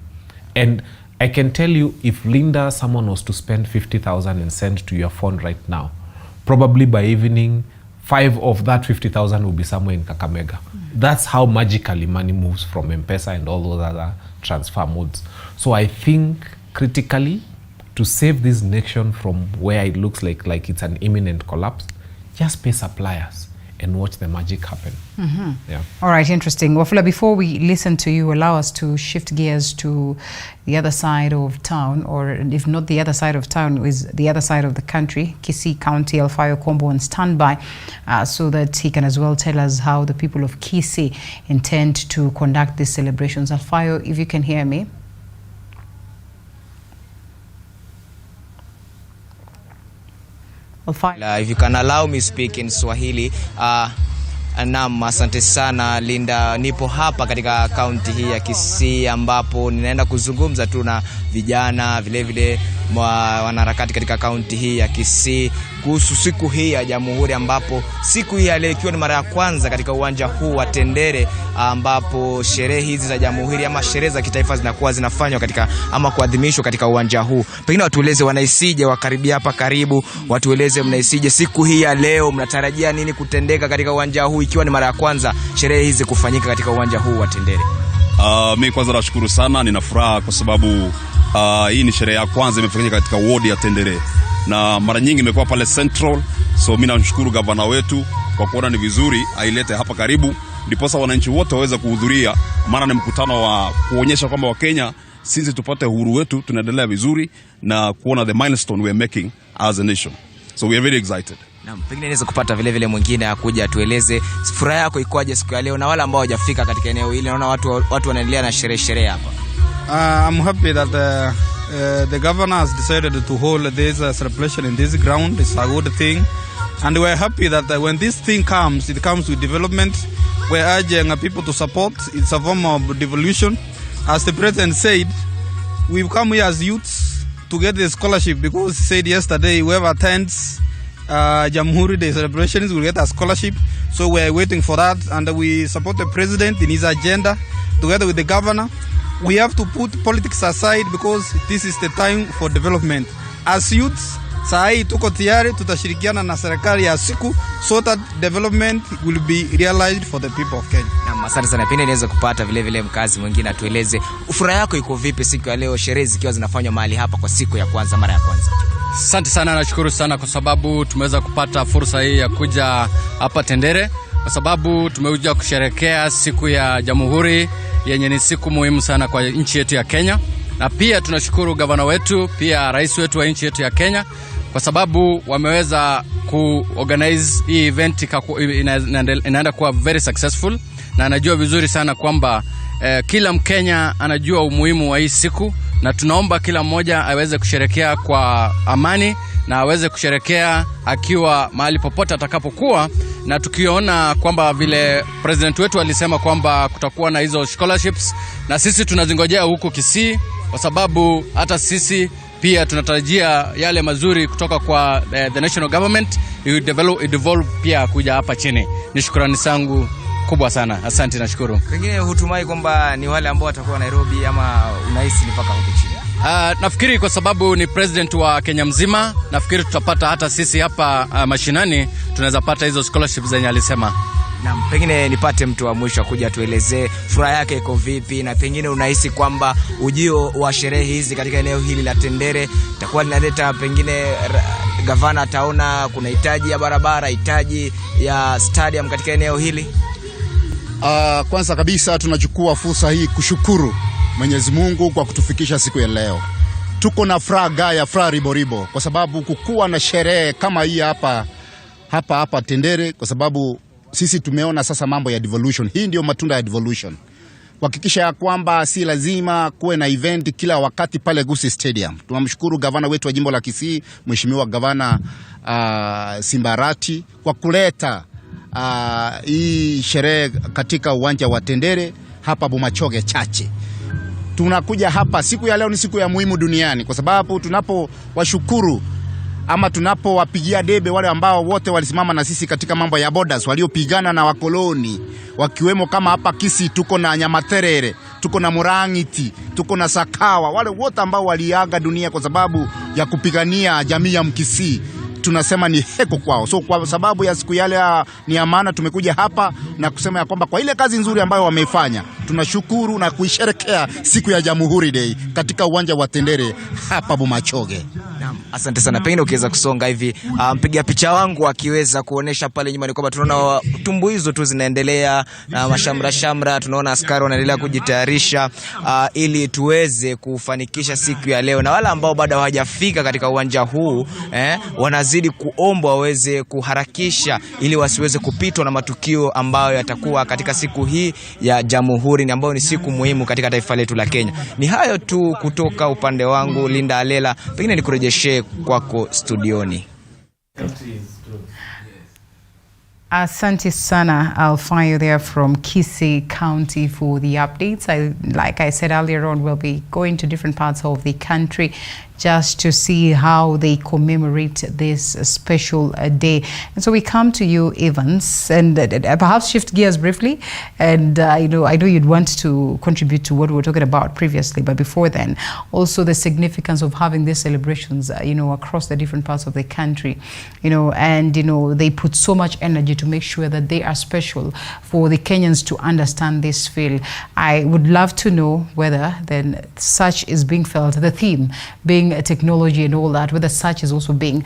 And I can tell you, if Linda, someone was to spend 50,000 and send to your phone right now, probably by evening, 5 of that 50,000 will be somewhere in Kakamega. That's how magically money moves from M-Pesa and all those other transfer modes. So I think critically, to save this nation from where it looks like it's an imminent collapse, just pay suppliers and watch the magic happen. All right, interesting. Wafula, before we listen to you, allow us to shift gears to the other side of town, or if not the other side of town, is the other side of the country. Kisii County, Alfayo Kombo on standby so that he can as well tell us how the people of Kisii intend to conduct these celebrations. Alfayo, if you can hear me. If you can allow me speak in Swahili. Naam, asante sana Linda. Nipo hapa katika kaunti hii ya Kisii ambapo ninaenda kuzungumza tu na vijana, vile vile wanaharakati katika kaunti hii ya Kisii kuhusu siku hii ya Jamhuri, ambapo siku hii ya leo ikiwa ni mara ya kwanza katika uwanja huu wa Tendere, ambapo sherehe hizi za Jamhuri ama sherehe za kitaifa zinakuwa zinafanywa katika ama kuadhimishwa katika uwanja huu. Pengine watueleze wanaisije wakaribia hapa karibu, watueleze mnaisije siku hii ya leo, mnatarajia nini kutendeka katika uwanja huu ikiwa ni mara ya kwanza sherehe hizi kufanyika katika uwanja huu wa Tendere? Mimi kwanza nashukuru sana, nina furaha kwa sababu hii ni sherehe ya kwanza imefanyika katika ward ya Tendere, na mara nyingi imekuwa pale Central. So mimi nashukuru gavana wetu kwa kuona ni vizuri ailete hapa karibu, ndiposa wananchi wote waweze kuhudhuria, maana ni mkutano wa kuonyesha kwamba Wakenya sisi tupate uhuru wetu, tunaendelea vizuri na kuona the milestone we are making as a nation. So we are very excited. Naam, pengine niweze kupata vile vile mwingine akuja atueleze furaha yako ikoje siku ya leo, na wale ambao hawajafika katika eneo hili, naona watu wanaendelea na sherehe hapa. I'm happy that the governor has decided to hold this celebration in this ground. It's a good thing, and we're happy that when this thing comes, it comes with development. We're urging people to support. It's a form of devolution. As the president said, we've come here as youths to get the scholarship, because he said yesterday whoever attends Jamhuri Day celebrations will get a scholarship. So we're waiting for that, and we support the president in his agenda together with the governor. We have to put politics aside, because this is the time for development. As youths, saa hii tuko tayari, tutashirikiana na serikali ya siku so that development will be realized for the people of Kenya. Na asante sana. Pengine niweze kupata vile vile mkazi mwingine atueleze furaha yako iko vipi siku ya leo, sherehe zikiwa zinafanywa mahali hapa kwa siku ya kwanza, mara ya kwanza? Asante sana, nashukuru sana kwa sababu tumeweza kupata fursa hii ya kuja hapa Tendere, kwa sababu tumekuja kusherehekea siku ya Jamhuri yenye ni siku muhimu sana kwa nchi yetu ya Kenya. Na pia tunashukuru gavana wetu, pia rais wetu wa nchi yetu ya Kenya, kwa sababu wameweza kuorganize hii event inaenda kuwa very successful, na anajua vizuri sana kwamba kila Mkenya anajua umuhimu wa hii siku, na tunaomba kila mmoja aweze kusherehekea kwa amani na aweze kusherehekea akiwa mahali popote atakapokuwa. Na tukiona kwamba vile president wetu alisema kwamba kutakuwa na hizo scholarships, na sisi tunazingojea huku Kisii, kwa sababu hata sisi pia tunatarajia yale mazuri kutoka kwa the national government devolve pia kuja hapa chini. Ni shukrani zangu kubwa sana. Asante na shukuru. Pengine hutumai kwamba ni wale ambao watakuwa Nairobi, ama unahisi ni paka huko chini? Nafikiri kwa sababu ni president wa Kenya mzima, nafikiri tutapata hata sisi hapa mashinani tunaweza pata hizo scholarships zenye alisema. Na pengine nipate mtu wa mwisho kuja tuelezee furaha yake iko vipi, na pengine unahisi kwamba ujio wa sherehe hizi katika eneo hili la Tendere itakuwa linaleta, pengine gavana ataona kuna hitaji ya barabara, hitaji ya stadium katika eneo hili? Kwanza kabisa tunachukua fursa hii kushukuru Mwenyezi Mungu kwa kutufikisha siku ya leo. Tuko na furaha riboribo, kwa sababu kukuwa na sherehe kama hii hapa Tendere, kwa sababu sisi tumeona sasa mambo ya devolution. Hii ndio matunda ya devolution. Kuhakikisha ya kwamba si lazima kuwe na event kila wakati pale Gusii Stadium. Tunamshukuru gavana wetu wa jimbo la Kisii, Mheshimiwa Gavana Simbarati, kwa kuleta hii sherehe katika uwanja wa Tendere hapa Bumachoge Chache. Tunakuja hapa, siku ya leo ni siku ya muhimu duniani, kwa sababu tunapowashukuru ama tunapowapigia debe wale ambao wote walisimama na sisi katika mambo ya borders, waliopigana na wakoloni, wakiwemo kama hapa Kisii tuko na Nyamaterere, tuko na Murang'iti, tuko na Sakawa, wale wote ambao waliaga dunia kwa sababu ya kupigania jamii ya Mkisii. Tunasema ni heko kwao. So kwa sababu ya siku yale ni amana, tumekuja hapa na kusema ya kwamba kwa ile kazi nzuri ambayo wameifanya, tunashukuru na kuisherekea siku ya Jamhuri Day katika uwanja wa Tendere hapa Bumachoge. Naam, asante sana. Pengine ukiweza kusonga hivi, mpiga picha wangu akiweza kuonesha pale nyuma, ni kwamba tunaona tumbuizo tu zinaendelea na mashamra, tunaona askari wanaendelea kujitayarisha ili tuweze kufanikisha siku ya leo. Na wale ambao bado hawajafika katika uwanja huu wanazidi kuomba waweze kuharakisha ili wasiweze kupitwa na matukio ambayo yatakuwa katika siku hii ya Jamhuri, ambayo ni siku muhimu katika taifa letu la Kenya. Ni hayo tu kutoka upande wangu, Linda Alela. Pengine nikurejeshe kwako studioni. Asante sana. I'll find you there from Kisii County for the updates. Like I said earlier on, we'll be going to different parts of the country just to see how they commemorate this special day. And so we come to you, Evans, and perhaps shift gears briefly. And I know you'd want to contribute to what we were talking about previously, but before then, also the significance of having these celebrations, across the different parts of the country, and they put so much energy to make sure that they are special for the Kenyans to understand this feel. I would love to know whether then such is being felt, the theme being technology and all that, whether such is also being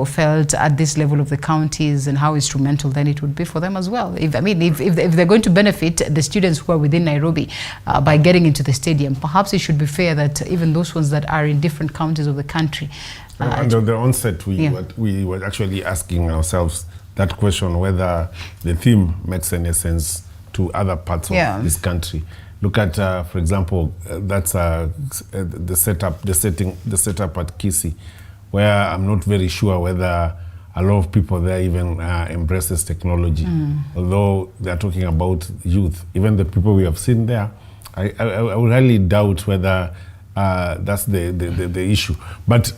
felt at this level of the counties, and how instrumental then it would be for them as well. If they're going to benefit the students who are within Nairobi by getting into the stadium, perhaps it should be fair that even those ones that are in different counties of the country. And at the onset, we were actually asking ourselves that question, whether the theme makes any sense to other parts of this country. Look at, for example, that's the setup at Kisii, where I'm not very sure whether a lot of people there even embraces technology. Although they're talking about youth, even the people we have seen there, I would highly doubt whether that's the issue. But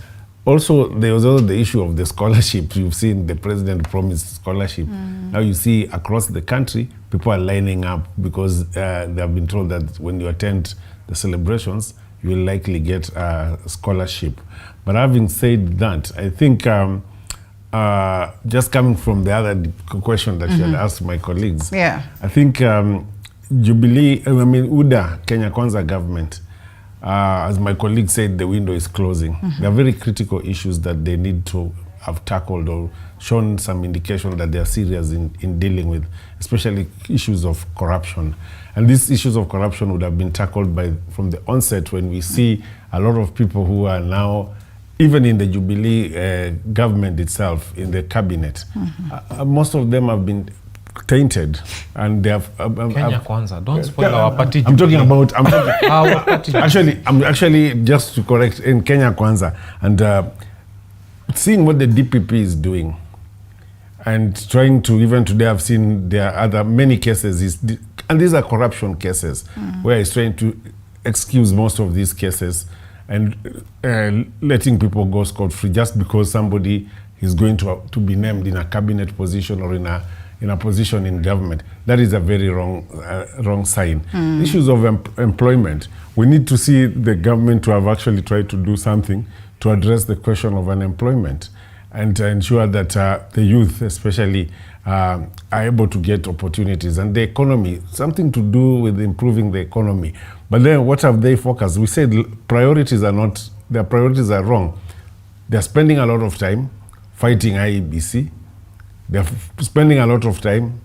also, there was also the issue of the scholarship. You've seen the president promised scholarship. Now you see across the country, people are lining up because they have been told that when you attend the celebrations, you will likely get a scholarship. But having said that, I think just coming from the other question that you had asked my colleagues, I think Jubilee, UDA, Kenya Kwanza government, as my colleague said, the window is closing. There are very critical issues that they need to have tackled or shown some indication that they are serious in dealing with, especially issues of corruption. And these issues of corruption would have been tackled from the onset, when we see a lot of people who are now, even in the Jubilee government itself, in the cabinet, most of them have been tainted, and they have Kenya Kwanza. Don't spoil our party. I'm talking about our party. I'm actually just to correct, in Kenya Kwanza, and seeing what the DPP is doing, and trying to, even today I've seen there are other many cases, and these are corruption cases, where he's trying to excuse most of these cases and letting people go scot-free just because somebody is going to be named in a cabinet position or in a position in government. That is a very wrong sign. Issues of employment, we need to see the government to have actually tried to do something to address the question of unemployment and to ensure that the youth especially are able to get opportunities. And the economy, something to do with improving the economy. But then what have they focused? We said priorities are not, their priorities are wrong. They're spending a lot of time fighting IEBC. They're spending a lot of time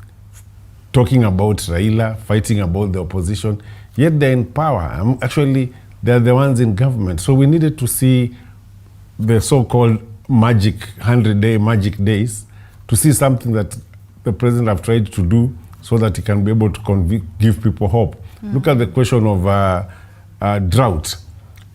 talking about Raila, fighting about the opposition, yet they're in power. Actually, they're the ones in government. So we needed to see the so-called 100-day magic days, to see something that the president have tried to do so that he can be able to give people hope. Look at the question of drought.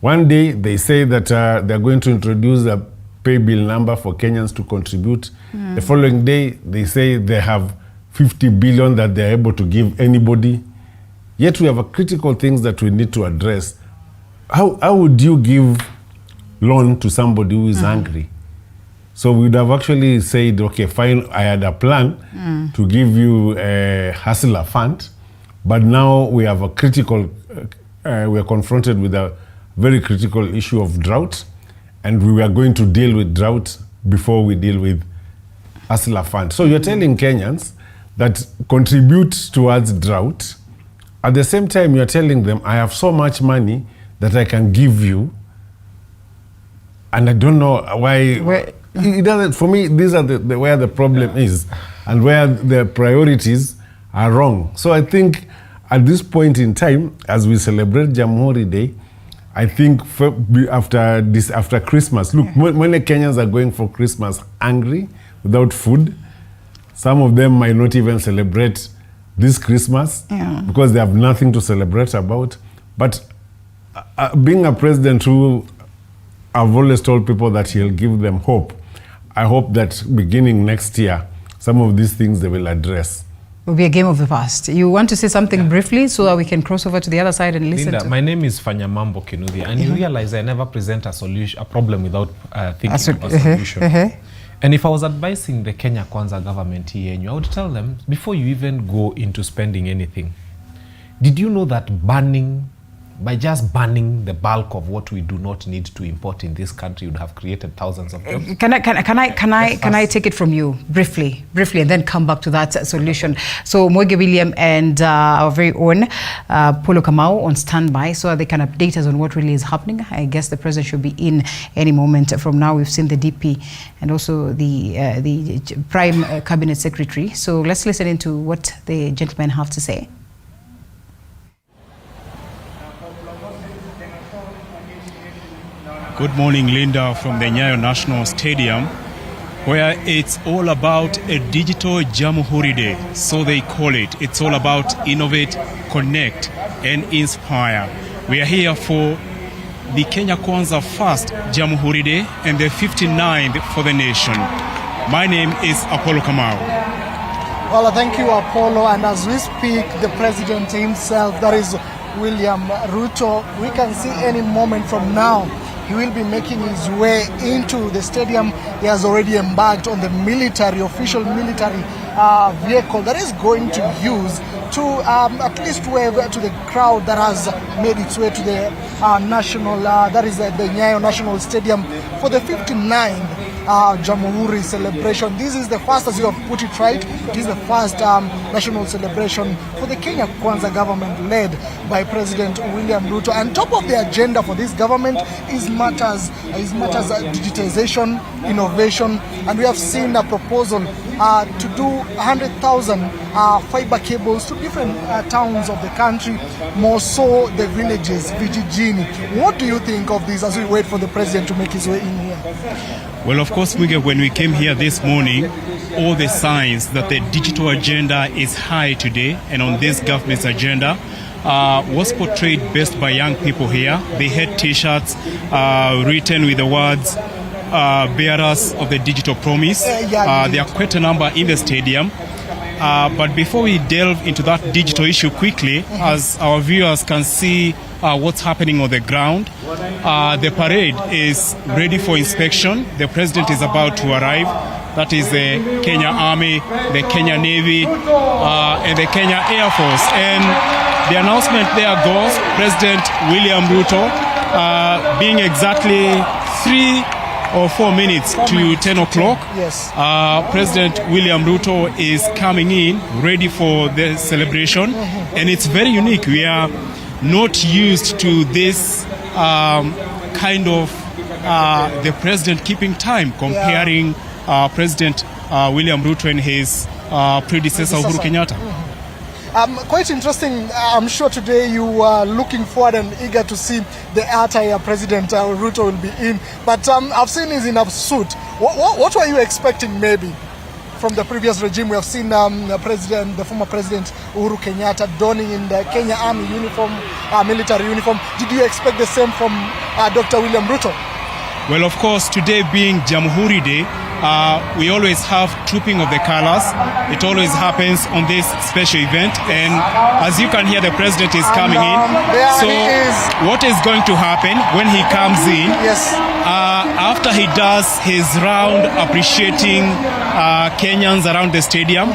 One day they say that they're going to introduce a pay bill number for Kenyans to contribute. The following day, they say they have 50 billion that they're able to give anybody. Yet we have a critical things that we need to address. How would you give loan to somebody who is hungry? So we would have actually said, okay, fine, I had a plan to give you a hustler fund, but now we have a critical, we are confronted with a very critical issue of drought, and we are going to deal with drought before we deal with hustler fund. So you're telling Kenyans that contribute towards drought. At the same time, you're telling them, I have so much money that I can give you. And I don't know why. It doesn't, for me, these are where the problem is and where the priorities are wrong. So I think at this point in time, as we celebrate Jamhuri Day, I think after Christmas, look, many Kenyans are going for Christmas hungry, without food. Some of them might not even celebrate this Christmas because they have nothing to celebrate about. But being a president who I've always told people that he'll give them hope, I hope that beginning next year, some of these things they will address. Will be a game of the past. You want to say something briefly so that we can cross over to the other side and listen Linda, to... my name is Fanyamambo Kinuthia, and you realize I never present a problem without thinking of a solution. And if I was advising the Kenya Kwanza government here, I would tell them, before you even go into spending anything, did you know that by just banning the bulk of what we do not need to import in this country would have created thousands of jobs? Can I take it from you briefly, and then come back to that solution? So Mwege William and our very own Polo Kamau on standby so they can update us on what really is happening. I guess the president should be in any moment from now. We've seen the DP and also the Prime Cabinet Secretary. So let's listen into what the gentlemen have to say. Good morning, Linda, from the Nyayo National Stadium, where it's all about a digital Jamhuri Day, so they call it. It's all about innovate, connect, and inspire. We are here for the Kenya Kwanza first Jamhuri Day and the 59th for the nation. My name is Apollo Kamau. Well, thank you, Apollo. And as we speak, the president himself, that is William Ruto, we can see any moment from now he will be making his way into the stadium. He has already embarked on the official military vehicle that is going to use to at least wave to the crowd that has made its way to the national, that is the Nyayo National Stadium for the 59th Jamhuri celebration. This is the first, as you have put it right, it is the first national celebration for the Kenya Kwanza government led by President William Ruto. And top of the agenda for this government is matters digitization, innovation, and we have seen a proposal to do 100,000 fiber cables to different towns of the country, more so the villages, vijijini. What do you think of this as we wait for the president to make his way in here? Well, of course, Mwige, when we came here this morning, all the signs that the digital agenda is high today and on this government's agenda was portrayed best by young people here. They had T-shirts written with the words bearers of the digital promise. There are quite a number in the stadium. But before we delve into that digital issue quickly, as our viewers can see what's happening on the ground, the parade is ready for inspection. The president is about to arrive. That is the Kenya Army, the Kenya Navy, and the Kenya Air Force. And the announcement there goes, President William Ruto, being exactly 3 or 4 minutes to 10 o'clock. Yes. President William Ruto is coming in, ready for the celebration. And it's very unique. We are not used to this kind of the president keeping time, comparing President William Ruto and his predecessor Uhuru Kenyatta. Quite interesting. I'm sure today you are looking forward and eager to see the attire President Ruto will be in. But I've seen he's in a suit. What were you expecting maybe from the previous regime? We have seen the former President Uhuru Kenyatta donning in the Kenya Army uniform, military uniform. Did you expect the same from Dr. William Ruto? Well, of course, today being Jamhuri Day, we always have trooping of the colors. It always happens on this special event. And as you can hear, the president is coming in. So what is going to happen when he comes in? Yes. After he does his round appreciating Kenyans around the stadium,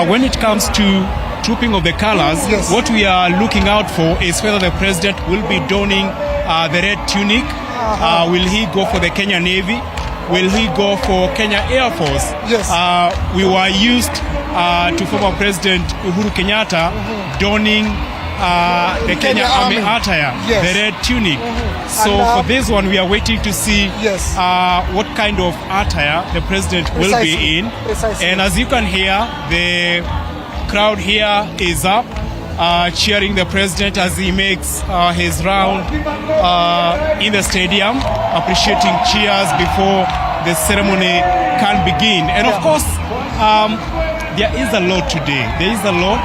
when it comes to trooping of the colors, what we are looking out for is whether the president will be donning the red tunic. Will he go for the Kenya Navy? Will he go for Kenya Air Force? Yes. We were used to former President Uhuru Kenyatta donning the Kenya Army attire, the red tunic. So for this one, we are waiting to see what kind of attire the president will be in. And as you can hear, the crowd here is up, cheering the president as he makes his round in the stadium, appreciating cheers before the ceremony can begin. And of course, there is a lot today. There is a lot.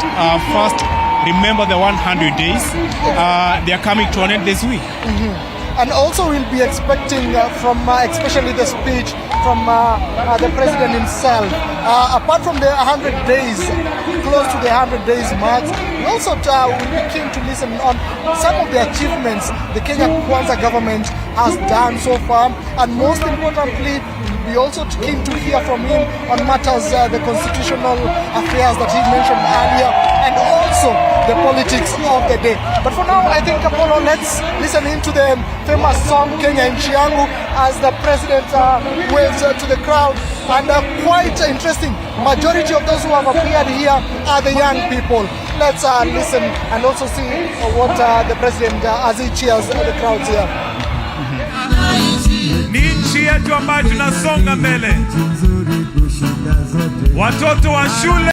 First, remember the 100 days. They are coming to an end this week. And also we'll be expecting from especially the speech from the president himself. Apart from the 100 days, close to the 100 days mark, we also will be keen to listen on some of the achievements the Kenya Kwanza government has done so far, and most importantly, we also keen to hear from him on matters, the constitutional affairs that he mentioned earlier, and also the politics of the day. But for now, I think, Apollo, let's listen into the famous song Kenya Nchi Yangu as the president waves to the crowd. And quite interesting, majority of those who have appeared here are the young people. Let's listen and also see what the president as he cheers the crowds here. Ni nchi yetu ambayo tunasonga mbele. Watoto wa shule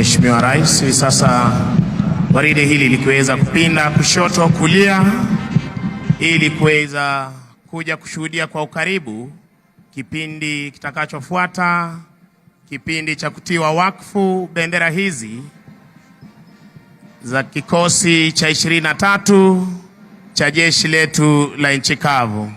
Mheshimiwa Rais. Hivi sasa gwaride hili likiweza kupinda kushoto kulia, ili kuweza kuja kushuhudia kwa ukaribu kipindi kitakachofuata, kipindi cha kutiwa wakfu bendera hizi za kikosi cha 23 cha jeshi letu la nchi kavu.